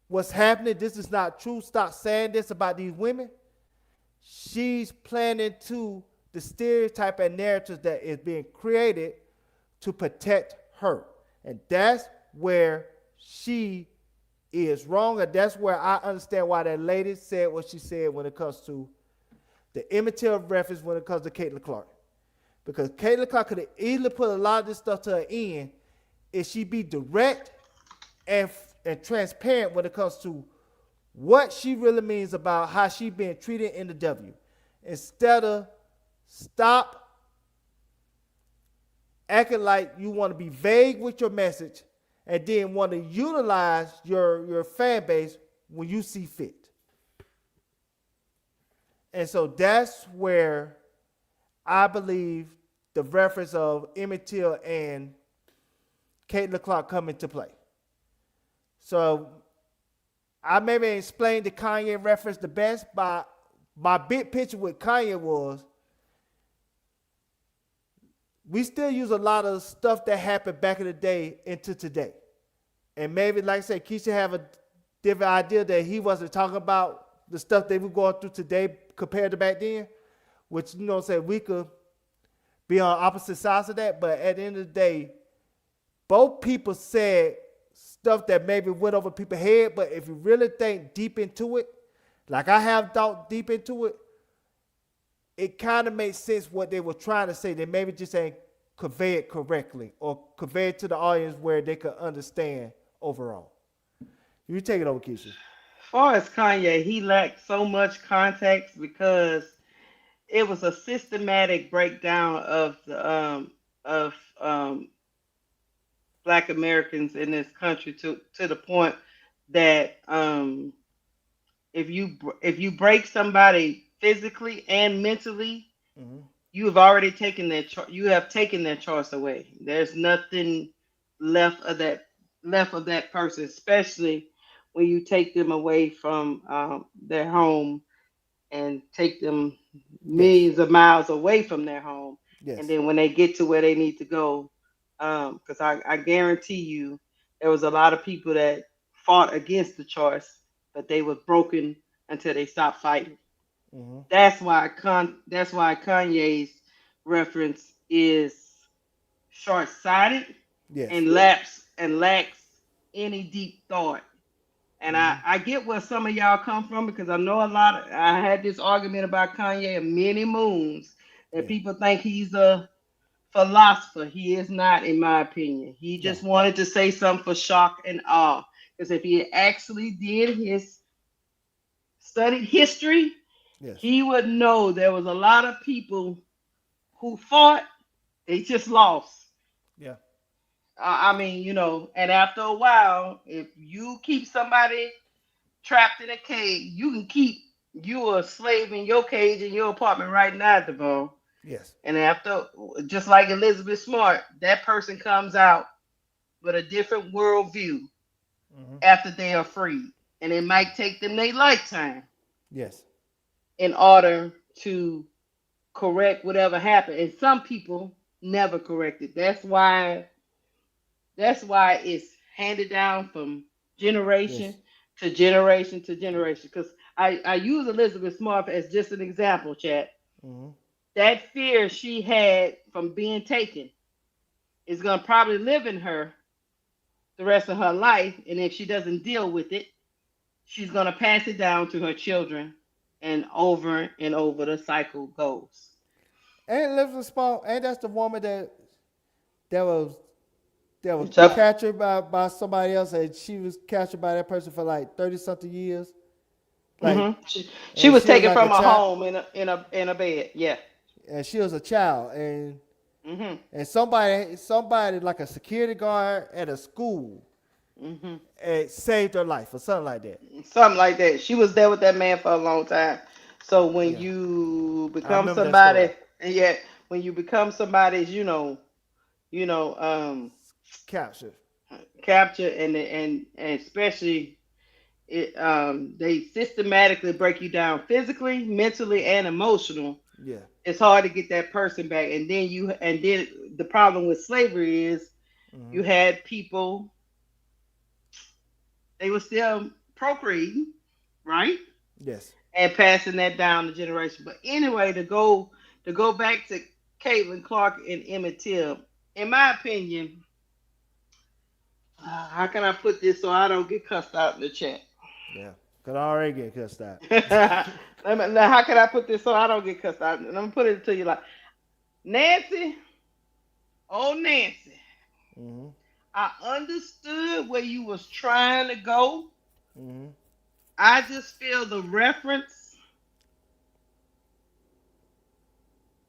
what's happening, this is not true, stop saying this about these women. She's playing into the stereotype and narratives that is being created to protect her. And that's where she is wrong, and that's where I understand why that lady said what she said when it comes to the Emmett Till reference when it comes to Caitlin Clark. Because Caitlin Clark could have easily put a lot of this stuff to her end if she be direct and transparent when it comes to what she really means about how she being treated in the W. Instead of stop acting like you want to be vague with your message and then want to utilize your fan base when you see fit. And so that's where I believe the reference of Emmett Till and Caitlin Clark come into play. So I maybe explained the Kanye reference the best, but my big picture with Kanye was we still use a lot of stuff that happened back in the day into today. And maybe, like I said, Keysha have a different idea that he wasn't talking about the stuff that we're going through today compared to back then, which, you know what I'm saying, we could be on opposite sides of that. But at the end of the day, both people said stuff that maybe went over people's head, but if you really think deep into it, like I have thought deep into it, it kind of makes sense what they were trying to say. They maybe just ain't convey it correctly or convey it to the audience where they could understand overall. You take it over, Keisha. As far as Kanye, he lacked so much context because it was a systematic breakdown of the Black Americans in this country to the point that if you break somebody physically and mentally, Mm-hmm. you have already taken their you have taken their choice away. There's nothing left of that person, especially when you take them away from their home and take them Yes. millions of miles away from their home. And Yes. then when they get to where they need to go, because I guarantee you, there was a lot of people that fought against the choice, but they were broken until they stopped fighting. Mhm. That's why Kanye's reference is short sighted Yes. and lacks any deep thought. And I, Mhm. I get where some of y'all come from because I know a lot of, I had this argument about Kanye many moons that Yeah. people think he's a philosopher. He is not, in my opinion. He just No. wanted to say something for shock and awe. Because if he actually did his studied history, Yes. he would know there was a lot of people who fought, they just lost. Yeah. I mean, and after a while, if you keep somebody trapped in a cage, you can keep you a slave in your cage in your apartment right now, Devon. Yes. And after, just like Elizabeth Smart, that person comes out with a different worldview Mhm. after they are freed. And it might take them their lifetime Yes. in order to correct whatever happened. And some people never correct it. That's why it's handed down from generation Yes. to generation to generation. Because I use Elizabeth Smart as just an example, chat. Mhm. That fear she had from being taken is going to probably live in her the rest of her life. And if she doesn't deal with it, she's going to pass it down to her children. And over the cycle goes. Ain't Elizabeth Small? Ain't that's the woman that was that was So, captured by somebody else, and she was captured by that person for like 30-something years. Like, she and was she was taken like a from a child, home in a bed. Yeah. and she was a child, and hmm and somebody like a security guard at a school hmm saved her life or something like that. Something like that. She was there with that man for a long time. So when Yeah, you I become remember that story. somebody, and yet when you become somebody's, you know, Captured. capture and especially they systematically break you down physically, mentally, and emotional. Yeah. It's hard to get that person back. And then the problem with slavery is Hmm. you had people, they were still procreating, right? Yes. And passing that down the generation. But anyway, to go back to Caitlin Clark and Emmett Till, in my opinion, how can I put this so I don't get cussed out in the chat? Yeah. Cause I already get cussed out. Now, how can I put this so I don't get cussed out? Let me put it to you like Nancy, oh Nancy, Hmm. I understood where you was trying to go. Hmm. I just feel the reference.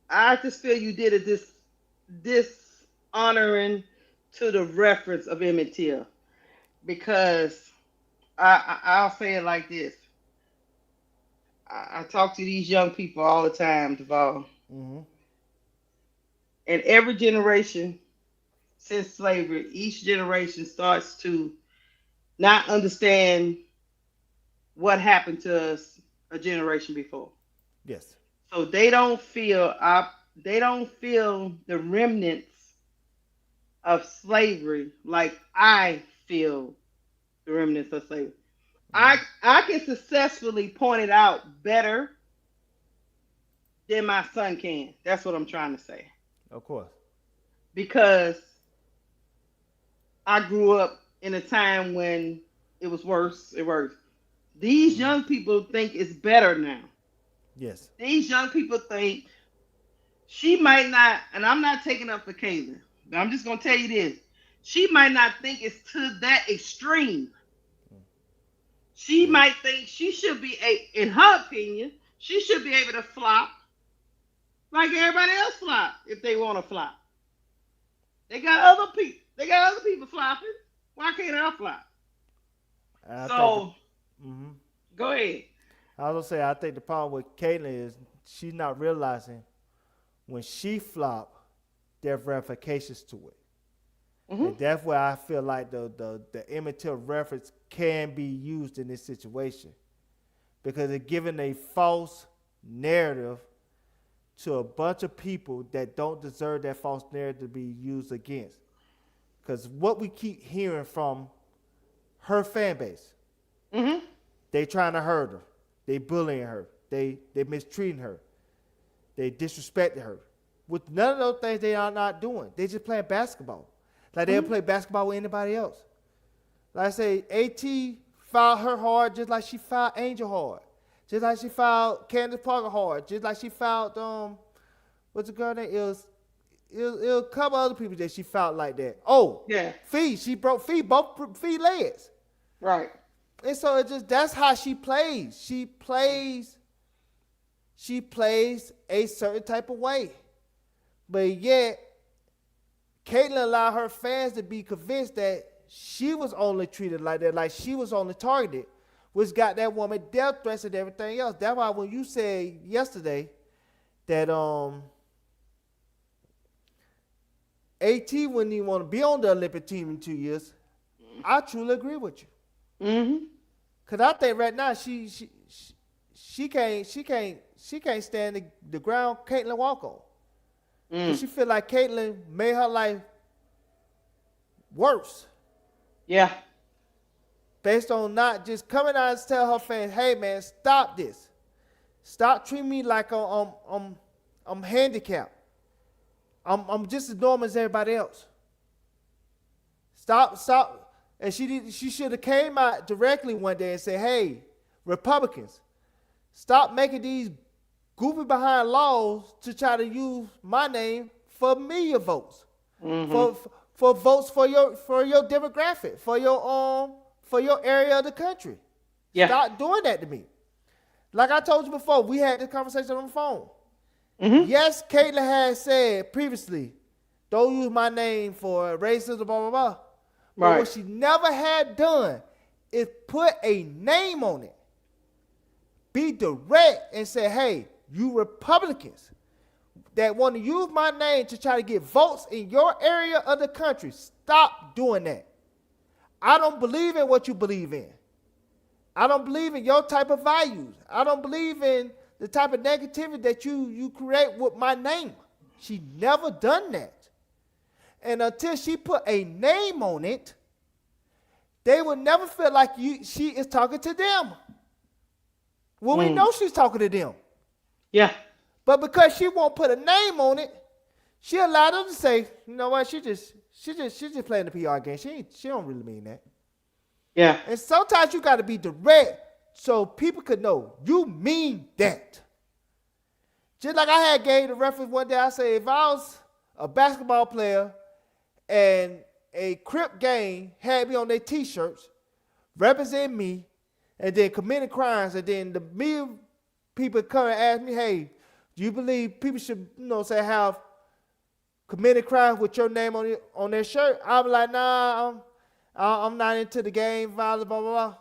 I just feel you did a dishonoring to the reference of Emmett Till because I'll say it like this. I talk to these young people all the time, Duval, Hmm. and every generation since slavery, each generation starts to not understand what happened to us a generation before. Yes. So they don't feel the remnants of slavery like I feel the remnants of slavery. I Hmm. I can successfully point it out better than my son can. That's what I'm trying to say. Of course. Because I grew up in a time when it was worse and worse. These Hmm. young people think it's better now. Yes. These young people think she might not, and I'm not taking up for Kaylin, but I'm just gonna tell you this. She might not think it's to that extreme. She Yeah. might think she should be in her opinion, she should be able to flop like everybody else flop if they want to flop. They got other people flopping. Why can't I flop? I think the. So Hmm. go ahead. I was gonna say I think the problem with Caitlyn is she's not realizing when she flop, there are ramifications to it. Mm-hmm. And that's where I feel like the Emmett Till reference can be used in this situation, because it's giving a false narrative to a bunch of people that don't deserve that false narrative to be used against. Because what we keep hearing from her fan base, Mm-hmm. they trying to hurt her, they bullying her, they mistreating her, they disrespecting her. With none of those things they are not doing. They just playing basketball. Like they'll play basketball with anybody else. Like I say, AT fouled her hard just like she fouled Angel hard. Just like she fouled Candace Parker hard. Just like she fouled, what's the girl name? It was a couple other people that she fouled like that. Oh, Yeah. Fee. She broke both Fee legs. Right. And so it just, that's how she plays. She plays a certain type of way. But yet, Caitlyn allowed her fans to be convinced that she was only treated like that, like she was only targeted, which got that woman death threats and everything else. That's why when you said yesterday that AT wouldn't even want to be on the Olympic team in 2 years, I truly agree with you. Mm-hmm. Cause I think right now she can't stand the ground Caitlyn walk on. She feel like Caitlyn made her life worse. Yeah. Based on not just coming out and tell her fans, hey man, stop this. Stop treating me like I'm handicapped. I'm just as normal as everybody else. Stop. And she should have came out directly one day and said, hey, Republicans, stop making these goofy behind laws to try to use my name for media votes, for votes for your demographic, for your area of the country. Yeah. Stop doing that to me. Like I told you before, we had this conversation on the phone. Mm-hmm. Yes, Caitlyn has said previously, don't use my name for racism, blah, blah, blah. But Right. what she never had done is put a name on it. Be direct and say, hey, you Republicans that want to use my name to try to get votes in your area of the country, stop doing that. I don't believe in what you believe in. I don't believe in your type of values. I don't believe in the type of negativity that you create with my name. She never done that. And until she put a name on it, they would never feel like she is talking to them. Well, we know she's talking to them. Yeah. But because she won't put a name on it, she allowed them to say, you know what, she just playing the PR game. She don't really mean that. Yeah. And sometimes you got to be direct so people could know you mean that. Just like I had gave the reference one day, I said, if I was a basketball player and a Crip gang had me on their T-shirts, represent me, and then committing crimes, and then the media people come and ask me, hey, do you believe people should, say have committed crimes with your name on their shirt? I'm like, nah, I'm not into the game violence, blah, blah, blah.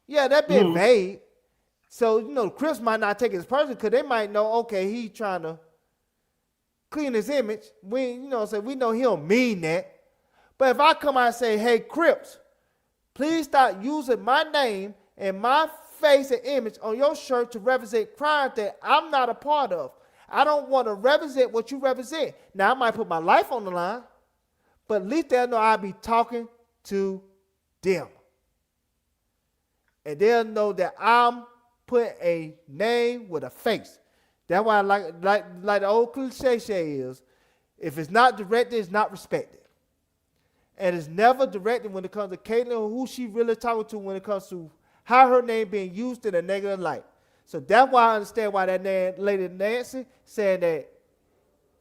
Yeah, that been vague. So, the Crips might not take it as personal because they might know, okay, he trying to clean his image. We know he don't mean that. But if I come out and say, hey, Crips, please stop using my name and my face and image on your shirt to represent crimes that I'm not a part of. I don't want to represent what you represent. Now, I might put my life on the line, but at least they'll know I'll be talking to them. And they'll know that I'm putting a name with a face. That's why I like the old cliche is, if it's not directed, it's not respected. And it's never directed when it comes to Caitlyn or who she really talking to when it comes to how her name being used in a negative light. So that's why I understand why that lady Nancy saying that.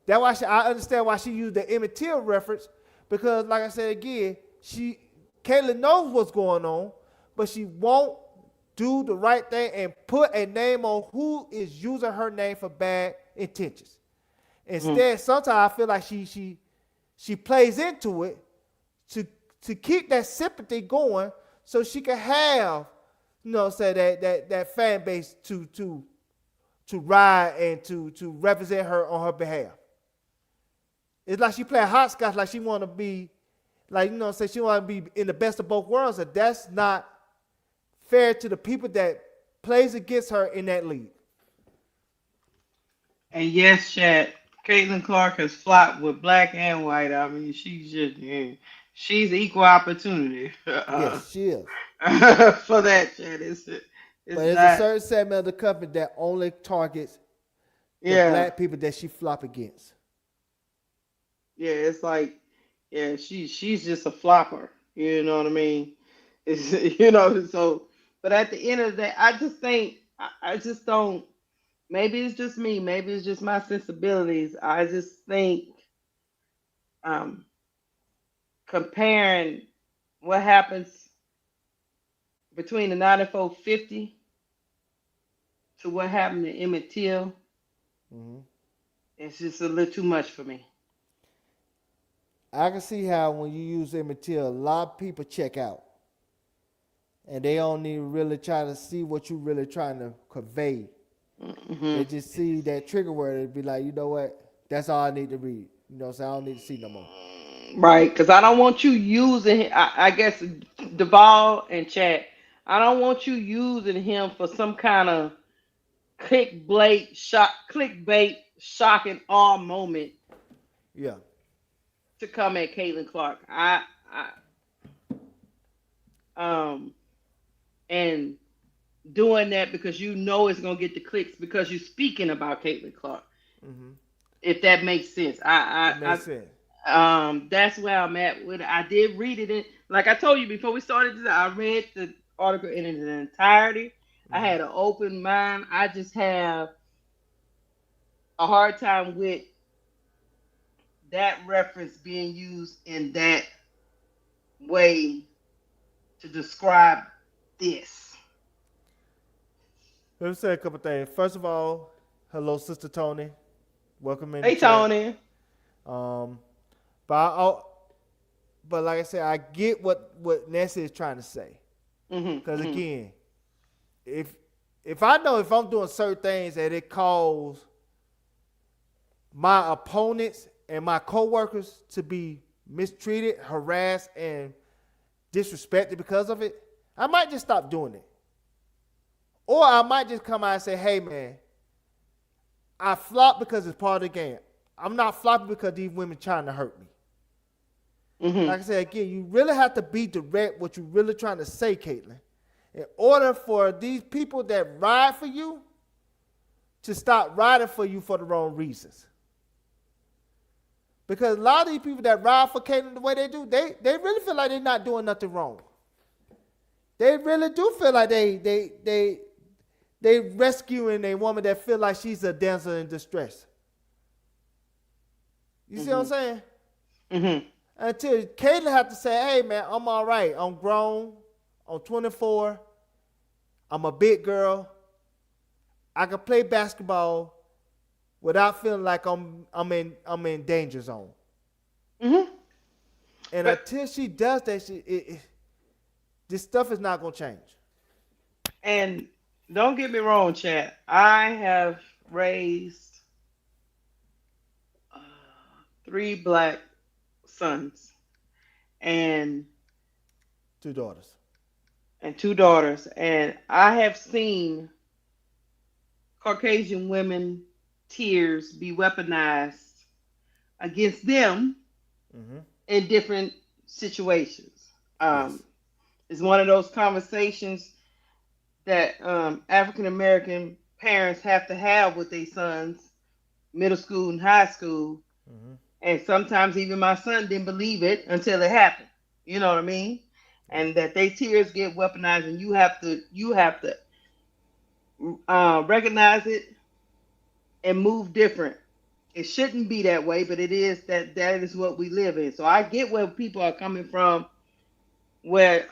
That's why I understand why she used the Emmett Till reference, because like I said again, Caitlyn knows what's going on, but she won't do the right thing and put a name on who is using her name for bad intentions. Instead, sometimes I feel like she plays into it to keep that sympathy going, so she can have, say that fan base to ride and to represent her on her behalf. It's like she playing hopscotch, like she want to be, like, you know, say she want to be in the best of both worlds, and that's not fair to the people that plays against her in that league. And yes, Chad, Caitlin Clark has flopped with black and white. I mean, she's just she's equal opportunity Yes, she is. for that, Chad. But It's there's a not. certain segment of the company that only targets the Yeah, black people that she flop against. yeah. It's like yeah, she's just a flopper. You know what I mean? It's so. But at the end of the day, I just think I just don't. Maybe it's just me. Maybe it's just my sensibilities. I just think um, comparing what happens between the 9450 to what happened to Emmett Till, Hmm. it's just a little too much for me. I can see how when you use Emmett Till, a lot of people check out. And they don't even really try to see what you really trying to convey. Hmm. They just see that trigger word and be like, you know what? That's all I need to read. You know what I'm saying? I don't need to see no more. Right, because I don't want you using, I guess, Duval and Chat. I don't want you using him for some kind of clickbait, shock and awe moment Yeah. to come at Caitlin Clark. Um, and doing that because you know it's gonna get the clicks because you're speaking about Caitlin Clark. Hmm. If that makes sense, It makes sense. that's where I'm at with it. I did read it in, like I told you before we started this. I read the article in its entirety. I Hmm. had an open mind. I just have a hard time with that reference being used in that way to describe this. Let me say a couple things. First of all, hello, Sister Tony. Welcome in the Hey chat. Tony. Um, but like I said, I get what Nessie is trying to say. Mhm. Because Mhm. again, if if I know if I'm doing certain things that it cause my opponents and my coworkers to be mistreated, harassed, and disrespected because of it, I might just stop doing it. Or I might just come out and say, hey man, I flop because it's part of the game. I'm not flopping because these women trying to hurt me. Mhm. Like I said again, you really have to be direct what you're really trying to say, Caitlin. In order for these people that ride for you to stop riding for you for the wrong reasons. Because a lot of these people that ride for Caitlin the way they do, they really feel like they're not doing nothing wrong. They really do feel like they rescuing a woman that feel like she's a damsel in distress. You see what I'm Mhm. saying? Mhm. Until Caitlin have to say, hey man, I'm all right. I'm grown. I'm 24. I'm a big girl. I can play basketball without feeling like I'm in danger zone. Mhm. And But until she does that, this stuff is not gonna change. and don't get me wrong, Chad. I have raised uh, three black sons and Two daughters. two daughters, and I have seen Caucasian women tears be weaponized against them Mm-hmm. in different situations. Yes. It's one of those conversations that African American parents have to have with their sons, middle school and high school. Mm-hmm. And sometimes even my son didn't believe it until it happened. You know what I mean? Yeah. And that they tears get weaponized, and you have to recognize it and move different. It shouldn't be that way, but it is that is what we live in. So I get where people are coming from, where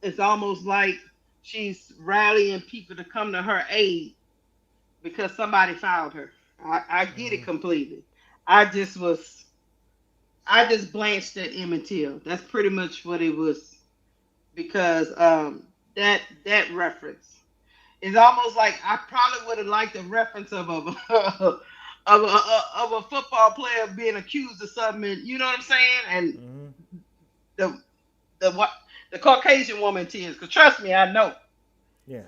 it's almost like she's rallying people to come to her aid because somebody fouled her. I get Mm-hmm. it completely. I just was I just blanched at Emmett Till. That's pretty much what it was because that reference is almost like I probably would have liked a reference of of a football player being accused of something. You know what I'm saying? And Mm-hmm. the the what the Caucasian woman tears. Cause trust me, I know. Yeah.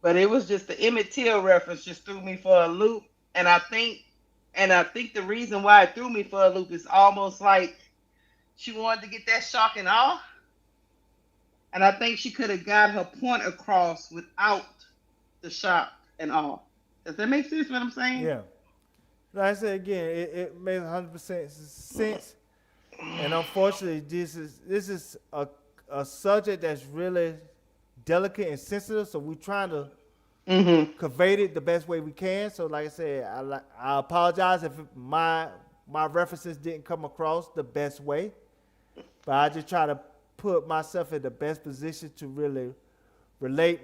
But it was just the Emmett Till reference just threw me for a loop, and I think the reason why it threw me for a loop is almost like she wanted to get that shock and awe, and I think she could have got her point across without the shock and awe. Does that make sense? What I'm saying? Yeah. Like I said again, it makes 100% sense. And unfortunately, this is a subject that's really delicate and sensitive. So we're trying to Mm-hmm. convey it the best way we can. So like I said, I apologize if my references didn't come across the best way, but I just try to put myself in the best position to really relate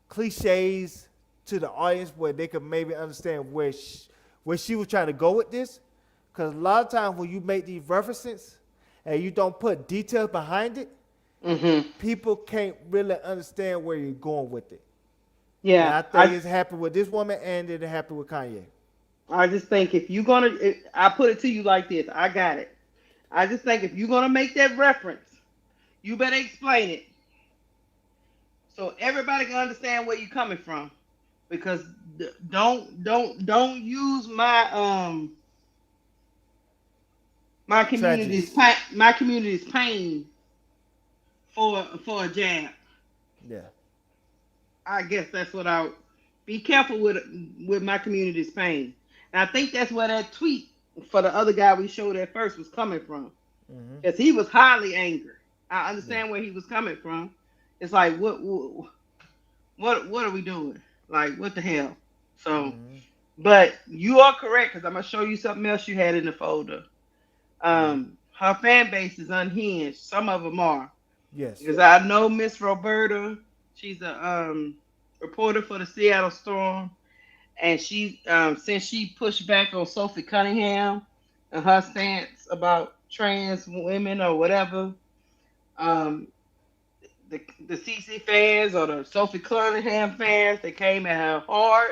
cliches to the audience where they could maybe understand where she was trying to go with this. Because a lot of times when you make these references and you don't put details behind it, Mm-hmm. people can't really understand where you're going with it. And Yeah. I think it's happened with this woman and it happened with Kanye. I just think if you're I put it to you like this. I got it. I just think if you're gonna make that reference, you better explain it so everybody can understand where you're coming from. Because don't use Tragedy. my community's pain for a jab. Yeah. I guess that's what I be careful with my community's pain. And I think that's where that tweet for the other guy we showed at first was coming from. Mm-hmm. Because he was highly angry. I Yeah. understand where he was coming from. It's like what are we doing? Like what the hell? So, Mm-hmm. but you are correct because I'm gonna show you something else you had in the folder. Mm-hmm. Her fan base is unhinged. Some of them are Yes. because I know Miss Roberta. She's a reporter for the Seattle Storm, and she since she pushed back on Sophie Cunningham and her stance about trans women or whatever, um, the CC fans or the Sophie Cunningham fans, they came at her hard,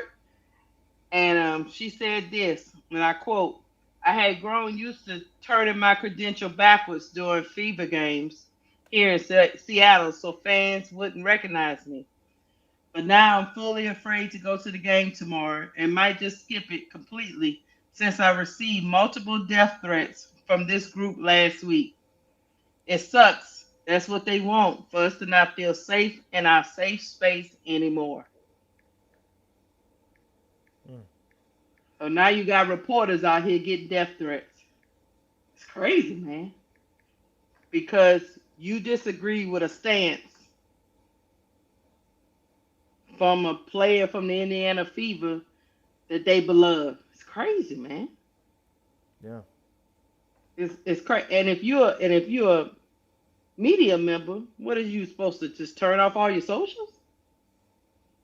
and she said this, and I quote: "I had grown used to turning my credential backwards during FIBA games here in Seattle, so fans wouldn't recognize me. But now I'm fully afraid to go to the game tomorrow and might just skip it completely since I received multiple death threats from this group last week. It sucks. That's what they want, for us to not feel safe in our safe space anymore." Mm. So now you got reporters out here getting death threats. It's crazy, man. Because you disagree with a stance from a player from the Indiana Fever that they beloved. It's crazy, man. Yeah. It's crazy. And if you're a media member, what are you supposed to just turn off all your socials?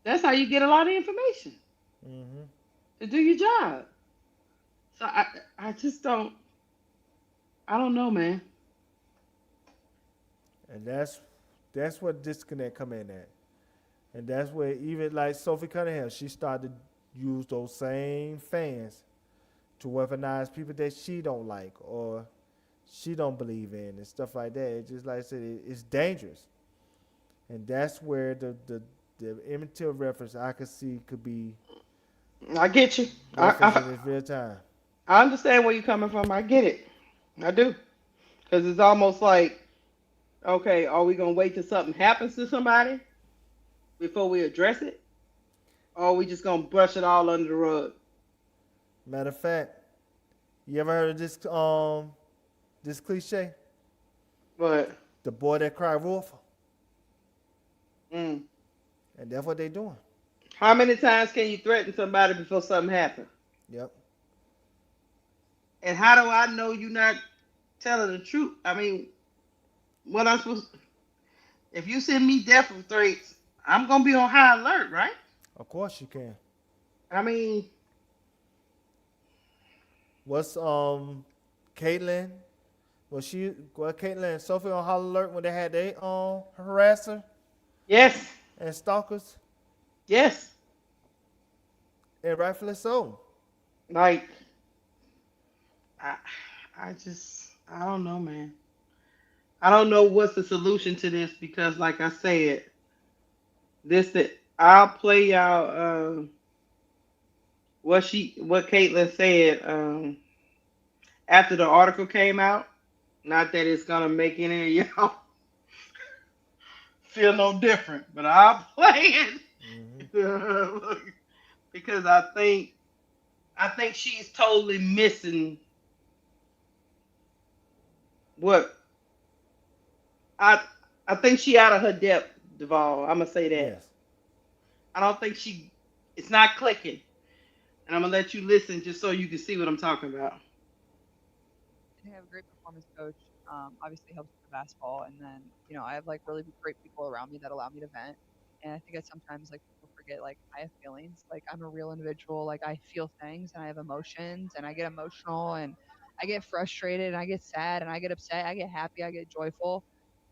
That's how you get a lot of information Mm-hmm. to do your job. So I just I don't know, man. And that's where disconnect come in at. And that's where even like Sophie Cunningham, she started to use those same fans to weaponize people that she don't like or she don't believe in and stuff like that. It's just like I said, it's dangerous. And that's where the Emmett Till reference I could see could be I get you. referenced in this real time. I understand where you're coming from. I get it. I do. Because it's almost like, okay, are we gonna wait till something happens to somebody before we address it, or are we just gonna brush it all under the rug? Matter of fact, you ever heard of this cliche? But The boy that cried wolf. mm, And that's what they doing. how many times can you threaten somebody before something happens? Yep. And how do I know you're not telling the truth? I mean, what I'm supposed? If you send me death threats, I'm gonna be on high alert, right? Of course you can. I mean, What's Caitlyn? Caitlyn and Sophie on high alert when they had their harasser yes, and stalkers? yes. And rightfully so. Like I, I don't know, man. I don't know what's the solution to this because, like I said, I'll play y'all what Caitlin said after the article came out. Not that it's gonna make any of y'all feel no different, but I'll play Mm-hmm. it because I think she's totally missing what I I think she out of her depth, Duval. I'm gonna say that. Yes. I don't think it's not clicking, and I'm gonna let you listen just so you can see what I'm talking about. I think I have a great performance coach. Obviously helps with the basketball, and then I have like really great people around me that allow me to vent. And I think that sometimes like people forget like I have feelings. Like I'm a real individual. Like I feel things and I have emotions and I get emotional and I get frustrated and I get sad and I get upset. I get happy. I get joyful,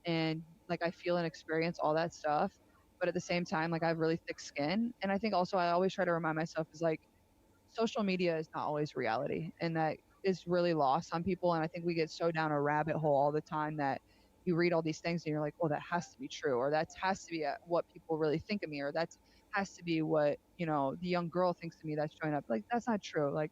and like I feel and experience all that stuff. But at the same time, like I have really thick skin. And I think also I always try to remind myself is like social media is not always reality, and that is really lost on people. And I think we get so down a rabbit hole all the time that you read all these things and you're like, oh, that has to be true, or that has to be what people really think of me, or that has to be what the young girl thinks of me that's showing up. Like that's not true. Like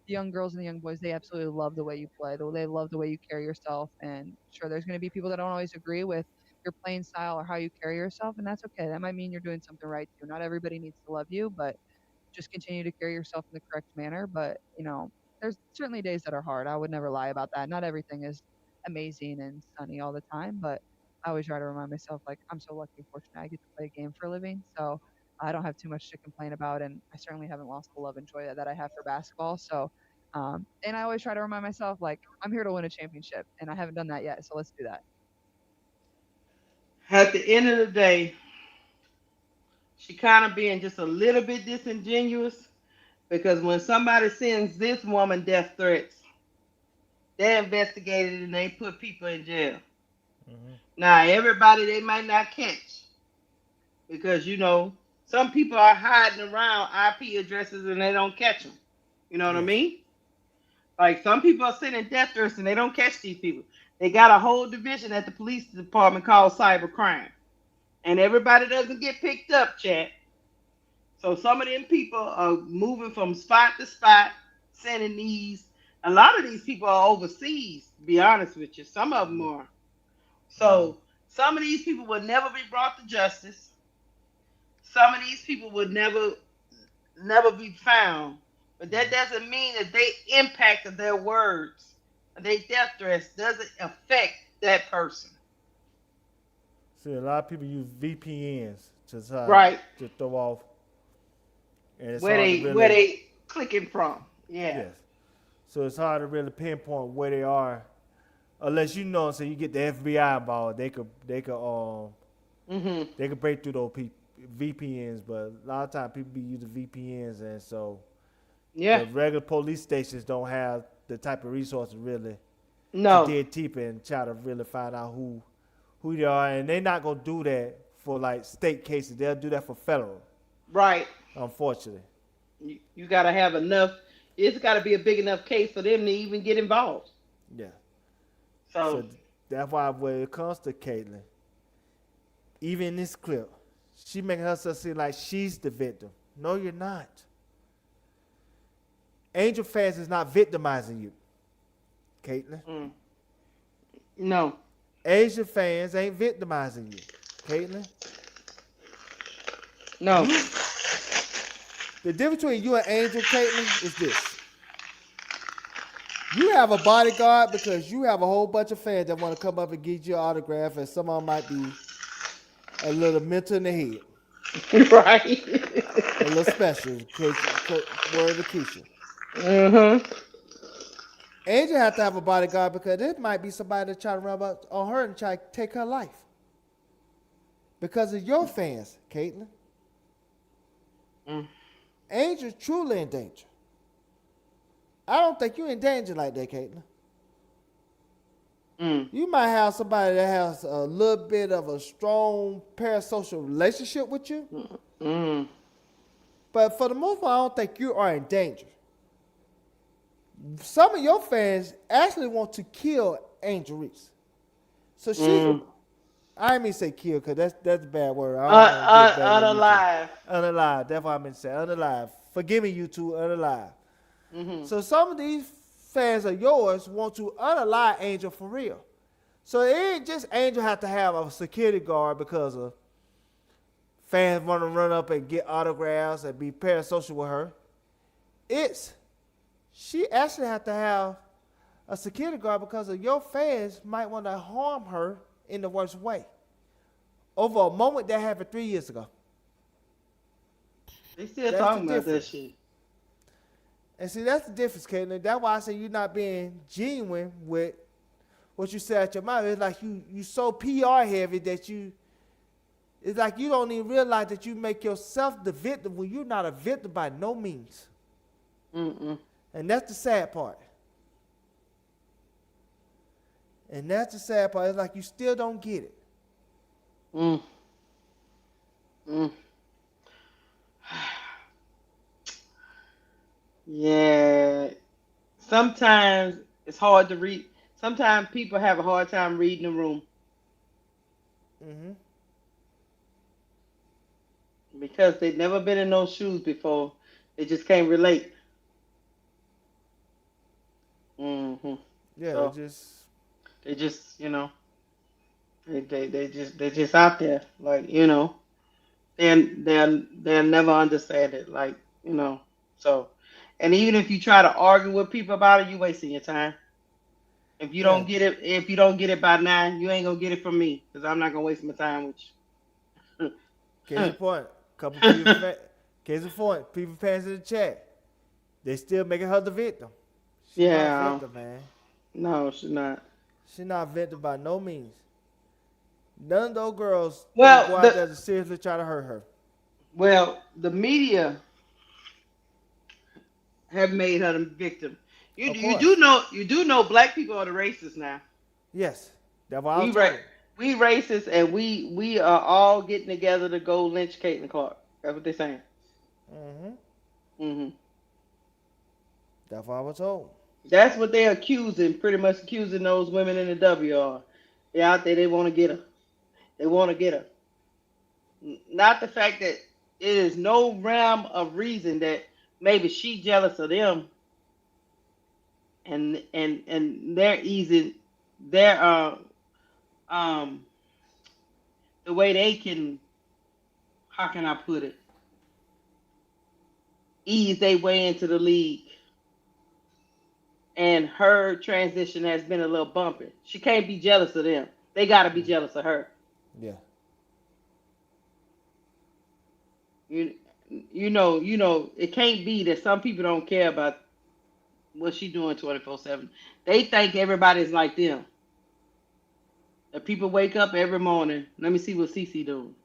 the young girls and the young boys, they absolutely love the way you play, they love the way you carry yourself. And sure, there's going to be people that don't always agree with your playing style or how you carry yourself, and that's okay. That might mean you're doing something right too. Not everybody needs to love you, but just continue to carry yourself in the correct manner. But, there's certainly days that are hard. I would never lie about that. Not everything is amazing and sunny all the time, but I always try to remind myself, like, I'm so lucky and fortunate I get to play a game for a living. So I don't have too much to complain about. And I certainly haven't lost the love and joy that I have for basketball. So, and I always try to remind myself, like, I'm here to win a championship and I haven't done that yet. So let's do that. At the end of the day, she kind of being just a little bit disingenuous because when somebody sends this woman death threats, they investigated and they put people in jail. Mm-hmm. Now, everybody they might not catch because some people are hiding around IP addresses and they don't catch them. You know what I Yes. mean? Like some people are sending death threats and they don't catch these people. They got a whole division at the police department called cybercrime, and everybody doesn't get picked up, chat. So some of them people are moving from spot to spot, sending these. A lot of these people are overseas. To be honest with you, some of them Yeah. are. Mm-hmm. So some of these people will never be brought to justice. Some of these people would never be found. But that Mm-hmm. doesn't mean that they impact of their words, their death threats doesn't affect that person. See, a lot of people use VPNs to try Right. to throw off, and it's Where hard to they where really, they clicking from. Yeah. yes. So it's hard to really pinpoint where they are, unless so you get the FBI involved. Mhm. They could break through those VPNs, but a lot of times people be using VPNs, and so Yeah. the regular police stations don't have the type of resources really to No. dig deep and try to really find out who they are, and they're not gonna do that for like state cases. They'll do that for federal, Right. unfortunately. You got to have enough. It's got to be a big enough case for them to even get involved. Yeah. So So that's why when it comes to Caitlyn, even in this clip, she making herself seem like she's the victim. No, you're not. Angel fans is not victimizing you, Caitlyn. mm, no. Asian fans ain't victimizing you, Caitlyn. No. You, the difference between you and Angel, Caitlyn, is this. You have a bodyguard because you have a whole bunch of fans that want to come up and get you an autograph, and some of them might be a little mental in the head, Right. a little special. Word to Keysha. Mhm. Angel have to have a bodyguard because there might be somebody that try to run up on her and try to take her life. Because of your fans, Caitlyn. Mm. Angel truly in danger. I don't think you're in danger like that, Caitlyn. Mm. You might have somebody that has a little bit of a strong parasocial relationship with you, Mm. but for the most part, I don't think you are in danger. Some of your fans actually want to kill Angel Reese. So she, I didn't mean to say kill because that's a bad word. I don't want to get back with you two. Unalive. Unalive. That's what I meant to say. Unalive. Forgive me, you two. Unalive. Mm-hmm. So some of these fans of yours want to unalive Angel for real. So it ain't just Angel have to have a security guard because of fans want to run up and get autographs and be parasocial with her. It's she actually have to have a security guard because of your fans might want to harm her in the worst way over a moment that happened 3 years ago. They still That's talking the about that difference. shit. And see, that's the difference, Caitlin. That's why I say you're not being genuine with what you say out your mouth. It's like you so PR heavy that it's like you don't even realize that you make yourself the victim when you're not a victim by no means. Mm-mm. And that's the sad part. And that's the sad part. It's like you still don't get it. Mm. Mm. Yeah. Sometimes it's hard to read. Sometimes people have a hard time reading the room Mm-hmm. because they've never been in those shoes before. They just can't relate. Mm-hmm. Yeah, So just they just, they just out there, like, they'll never understand it, like, so, and even if you try to argue with people about it, you wasting your time. If you yeah. if you don't get it by now, you ain't gonna get it from me, because I'm not gonna waste my time with Case you. in point, couple people. Case in point, people fans in the chat. They still making her the victim. She not Yeah, victim, man. no, she's not. She not victim by no means. None of those girls even Well, go out there to seriously try to hurt her. the media have made her the victim. Of You course. do know black people are the racists now. Yes. That's what I We was ra- told. we racist, and we are all getting together to go lynch Caitlin Clark. That's what they're saying. Mm-hmm. Hmm. That's what I was told. That's what they're accusing, pretty much accusing those women in the WR. They're out there, they want to get her. They want to get her. Not the fact that it is no realm of reason that maybe she jealous of them, and they're easy, they're um the way they can, how can I put it, ease their way into the league. And her transition has been a little bumpy. She can't be jealous of them. They got to be jealous of her. Yeah. It can't be that some people don't care about what she doing 24/7. They think everybody's like them. That people wake up every morning. Let me see what Cece doing.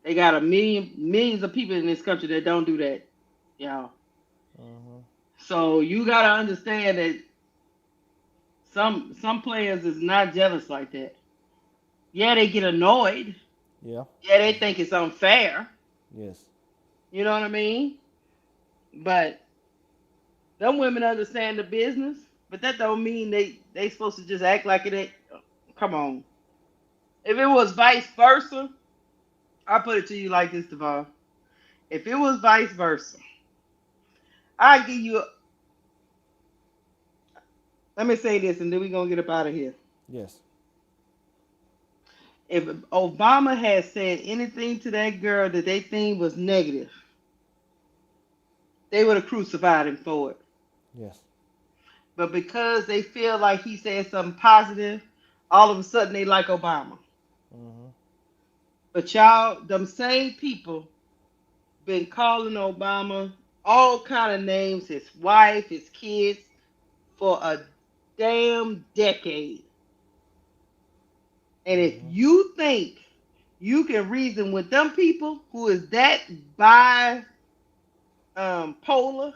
They got millions of people in this country that don't do that, y'all. Mm-hmm. So you gotta understand that some players is not jealous like that. Yeah, they get annoyed. Yeah. Yeah, they think it's unfair. Yes. You know what I mean? But them women understand the business. But that don't mean they supposed to just act like it ain't. Come on. If it was vice versa, I put it to you like this, Devon. If it was vice versa, I give you. Let me say this, and then we're gonna get up out of here. Yes. If Obama had said anything to that girl that they think was negative, they would have crucified him for it. Yes. But because they feel like he said something positive, all of a sudden they like Obama. Mm-hmm. But y'all, them same people been calling Obama all kind of names, his wife, his kids, for a damn decade. And if Mm-hmm. you think you can reason with them people who is that polar,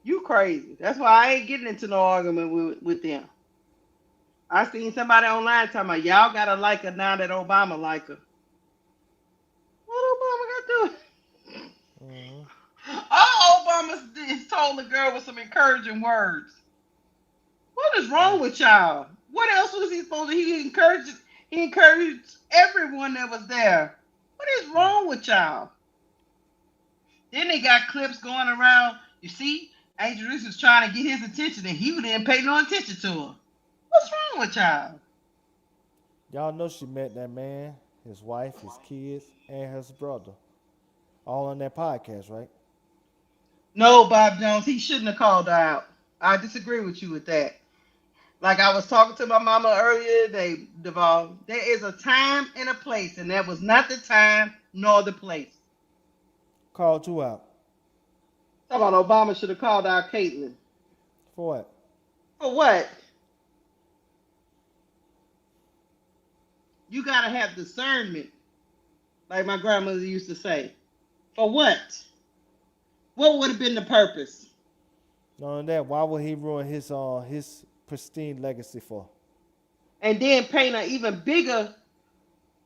you crazy. That's why I ain't getting into no argument with them. I seen somebody online talking about y'all gotta like her now that Obama like her. What Obama got to do? Mm-hmm. All Obama told told the girl with some encouraging words. What is Yeah. wrong with y'all? What else was he supposed to? He encouraged everyone that was there. What is Mm. wrong with y'all? Then they got clips going around. You see, Angel Reese was trying to get his attention, and he didn't pay no attention to her. What's wrong with y'all? Y'all know she met that man, his wife, his kids, and his brother, all on that podcast, right? No, Bob Jones, he shouldn't have called her out. I disagree with you with that. Like I was talking to my mama earlier today, Duval, there is a time and a place, and that was not the time nor the place. Called you out Talking about Obama should have called out Caitlyn. for what? For what? You gotta have discernment, like my grandmother used to say. For what? What would have been the purpose? Not only that, why would he ruin his pristine legacy for? And then paint an even bigger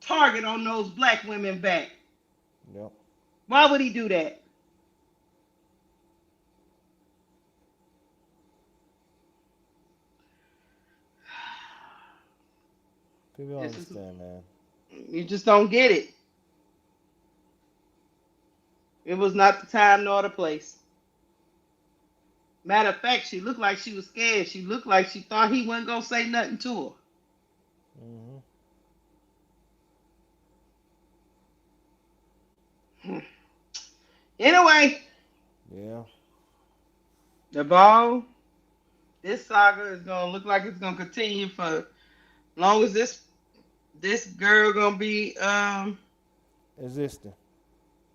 target on those black women back. Yep. Why would he do that? People don't This is, understand, man. you just don't get it. It was not the time nor the place. Matter of fact, she looked like she was scared. She looked like she thought he wasn't gonna say nothing to her. Anyway, Yeah. the ball, this saga is gonna look like it's gonna continue for long as this girl gonna be Existing.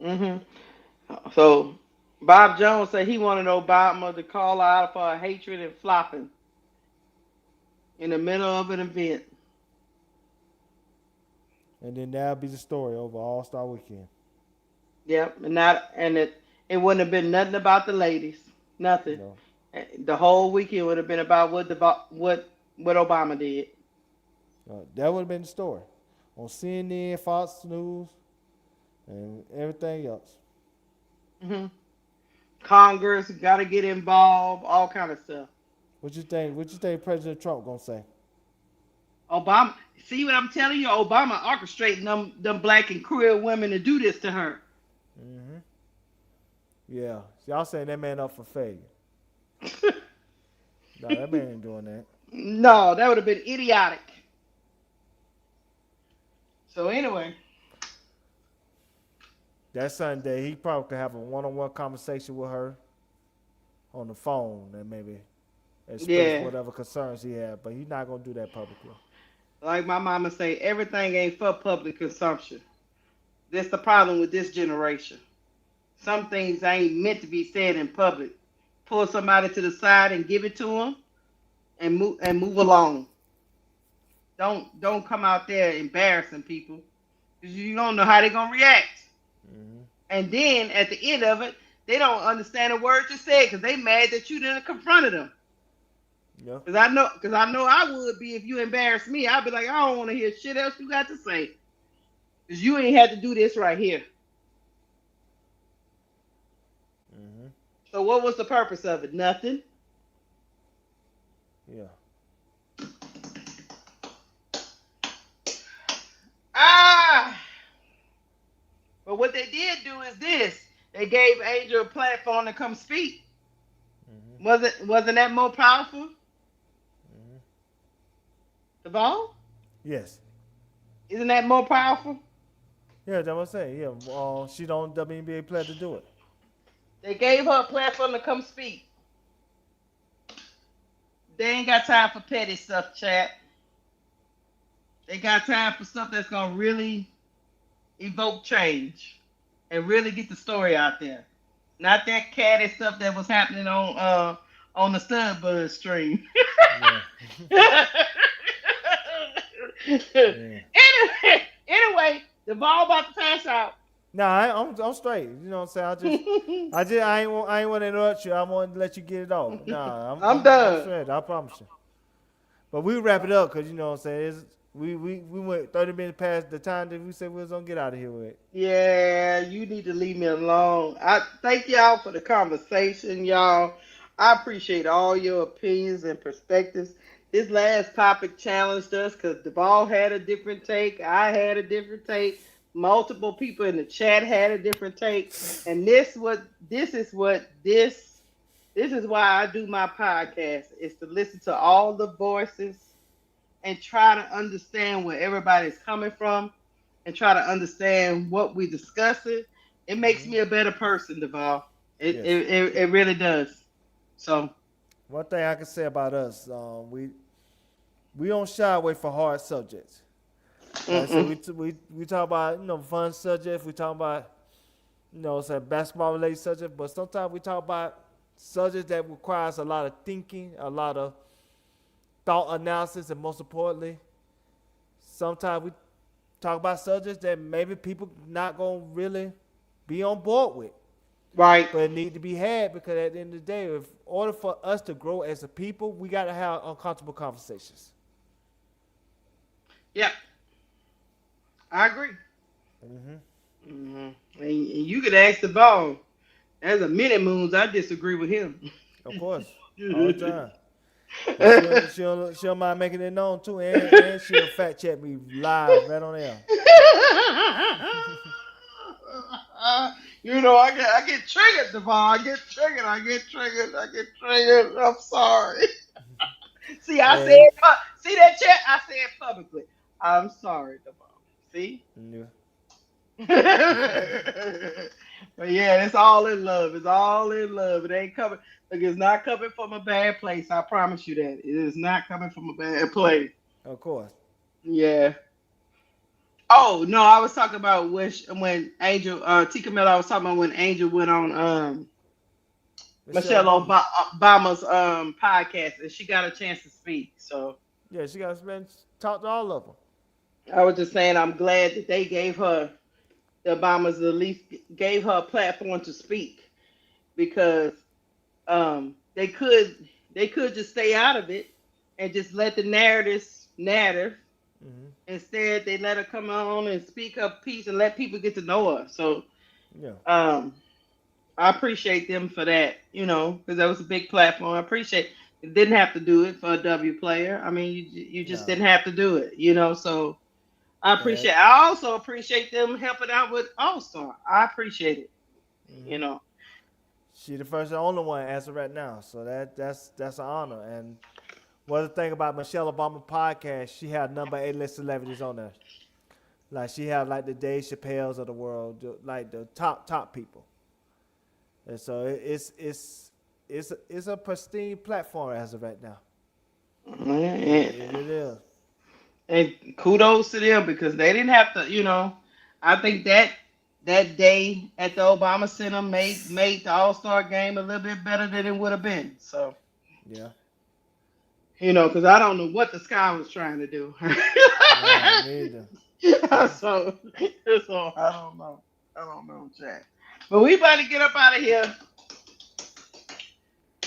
mhm. So Bob Jones said he wanted Obama to call her out for her hatred and flopping in the middle of an event. And then that'll be the story over All-Star Weekend. Yep, and it wouldn't have been nothing about the ladies, nothing. No. The whole weekend would have been about what Obama did. That would have been the story. On CNN, Fox News, and everything else. hmm Congress got to get involved, all kind of stuff. What you think? What you think President Trump gonna say? Obama, see what I'm telling you? Obama orchestrating them black and queer women to do this to her. Mm-hmm. Yeah. Y'all saying that man up for failure. No, that man ain't doing that. No, that would have been idiotic. So anyway, That Sunday, he probably could have a one-on-one conversation with her on the phone and maybe express yeah, whatever concerns he had. But he's not gonna do that publicly. like my mama say, everything ain't for public consumption. That's the problem with this generation. Some things ain't meant to be said in public. Pull somebody to the side and give it to them, and move along. Don't come out there embarrassing people because you don't know how they're gonna react. Mm-hmm. And then at the end of it, they don't understand a word you said because they mad that you didn't confront them. Yep. Because I know I would be if you embarrassed me. I'd be like, I don't want to hear shit else you got to say because you ain't had to do this right here. Mm-hmm. So what was the purpose of it? Nothing. Yeah. Ah. But what they did do is this: they gave Angel a platform to come speak. Mm-hmm. Wasn't that more powerful? Mm-hmm. The ball? Yes. Isn't that more powerful? Yeah, that's what I'm saying. Yeah. She don't WNBA player to do it. They gave her a platform to come speak. They ain't got time for petty stuff, chat. They got time for stuff that's gonna really evoke change and really get the story out there. Not that catty stuff that was happening on the Studbuzz stream. Yeah. Yeah. anyway, the ball about to pass out. Nah, I'm straight. You know what I'm saying? I ain't want to interrupt you. I want to let you get it off. Nah, I'm done. I'm straight. I promise you. But we wrap it up because you know what I'm saying. We went 30 minutes past the time that we said we was gonna get out of here with. Yeah, you need to leave me alone. I thank y'all for the conversation, y'all. I appreciate all your opinions and perspectives. This last topic challenged us because Duval had a different take. I had a different take. Multiple people in the chat had a different take. And this is why I do my podcast is to listen to all the voices and try to understand where everybody's coming from and try to understand what we discussing. It makes Hmm. me a better person, Deval. Yes. It really does. So, One thing I can say about us, we don't shy away from hard subjects. Like I said, mm-mm. we talk about fun subjects. We talk about say basketball related subjects, but sometimes we talk about subjects that requires a lot of thinking, a lot of thought analysis, and most importantly, sometimes we talk about subjects that maybe people not gonna really be on board with, Right. but it need to be had because at the end of the day, in order for us to grow as a people, we got to have uncomfortable conversations. Yep. I agree. Hmm. And you could ask Deval. As a minute moons, I disagree with him. Of course, all the time. And she'll mind making it known too, and she'll fact check me live right on air. I get triggered, Devon. I get triggered. I'm sorry. See, And see that chat? I said it publicly. I'm sorry, Devon. See? yeah, But yeah, it's all in love. It's all in love. It ain't coming. Look, it's not coming from a bad place. I promise you that. It is not coming from a bad place. of course. Yeah. Oh no, I was talking about when Angel Tika Miller. I was talking about when Angel went on Michelle Michelle Obama. Obama's podcast and she got a chance to speak. So Yeah, she got to spend talk to all of them. I was just saying I'm glad that they gave her the Obamas at least gave her a platform to speak because they could just stay out of it and just let the narrative. Hmm. Instead, they let her come on and speak her piece and let people get to know her. So Yeah. um, I appreciate them for that, because that was a big platform. I appreciate it. Didn't have to do it for a W player. I mean, you just No. didn't have to do it, So I Yeah. appreciate. I also appreciate them helping out with All Star. I appreciate it, you Hmm. know. She the first and only one as of right now, so that's an honor. And one other thing about Michelle Obama podcast, she had number A-list celebrities on there. Like she had like the Dave Chappelle's of the world, like the top people. And so it's a pristine platform as of right now. And, It really is. and kudos to them because they didn't have to. I think that day at the Obama Center made the All Star game a little bit better than it would have been. So Yeah. because I don't know what the sky was trying to do. No, me either. so, so I don't know. I don't know, Jack. But we about to get up out of here.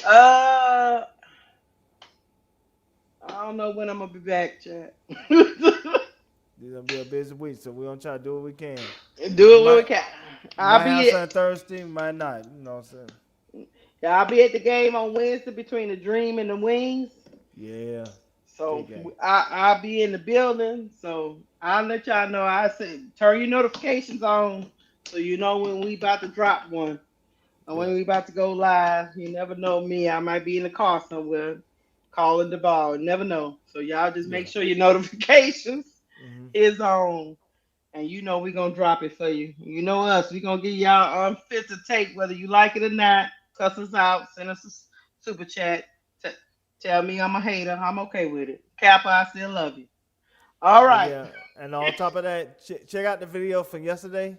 Uh, I don't know when I'm gonna be back, Jack. It's gonna be a busy week, so we're gonna try to do what we can. We Do it when we might can. we I'll might have be something Thursday, we might not. You know what I'm saying? yeah, I'll be at the game on Wednesday between the Dream and the Wings. Yeah. So Good game. I'll be in the building. So I'll let y'all know. I say turn your notifications on so you know when we about to drop one. And when Yes. we about to go live, you never know me. I might be in the car somewhere calling the ball. Never know. So y'all just Yeah. make sure your notifications Hmm. is on. And we're gonna drop it for you. You know us, we're gonna give y'all unfiltered take, whether you like it or not. Cuss us out, send us a super chat. T- Tell me I'm a hater. I'm okay with it. Kappa, I still love you. All And right. yeah, and on top of that, check out the video from yesterday,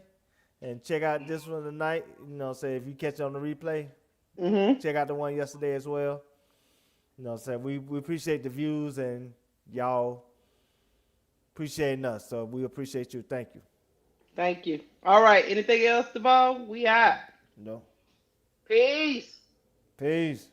and check out this one tonight. Say if you catch it on the replay, Mm-hmm. check out the one yesterday as well. Say we appreciate the views and y'all appreciating us. So we appreciate you. Thank you. Thank you. All right. Anything else, Deval? We out. No. Peace. Peace.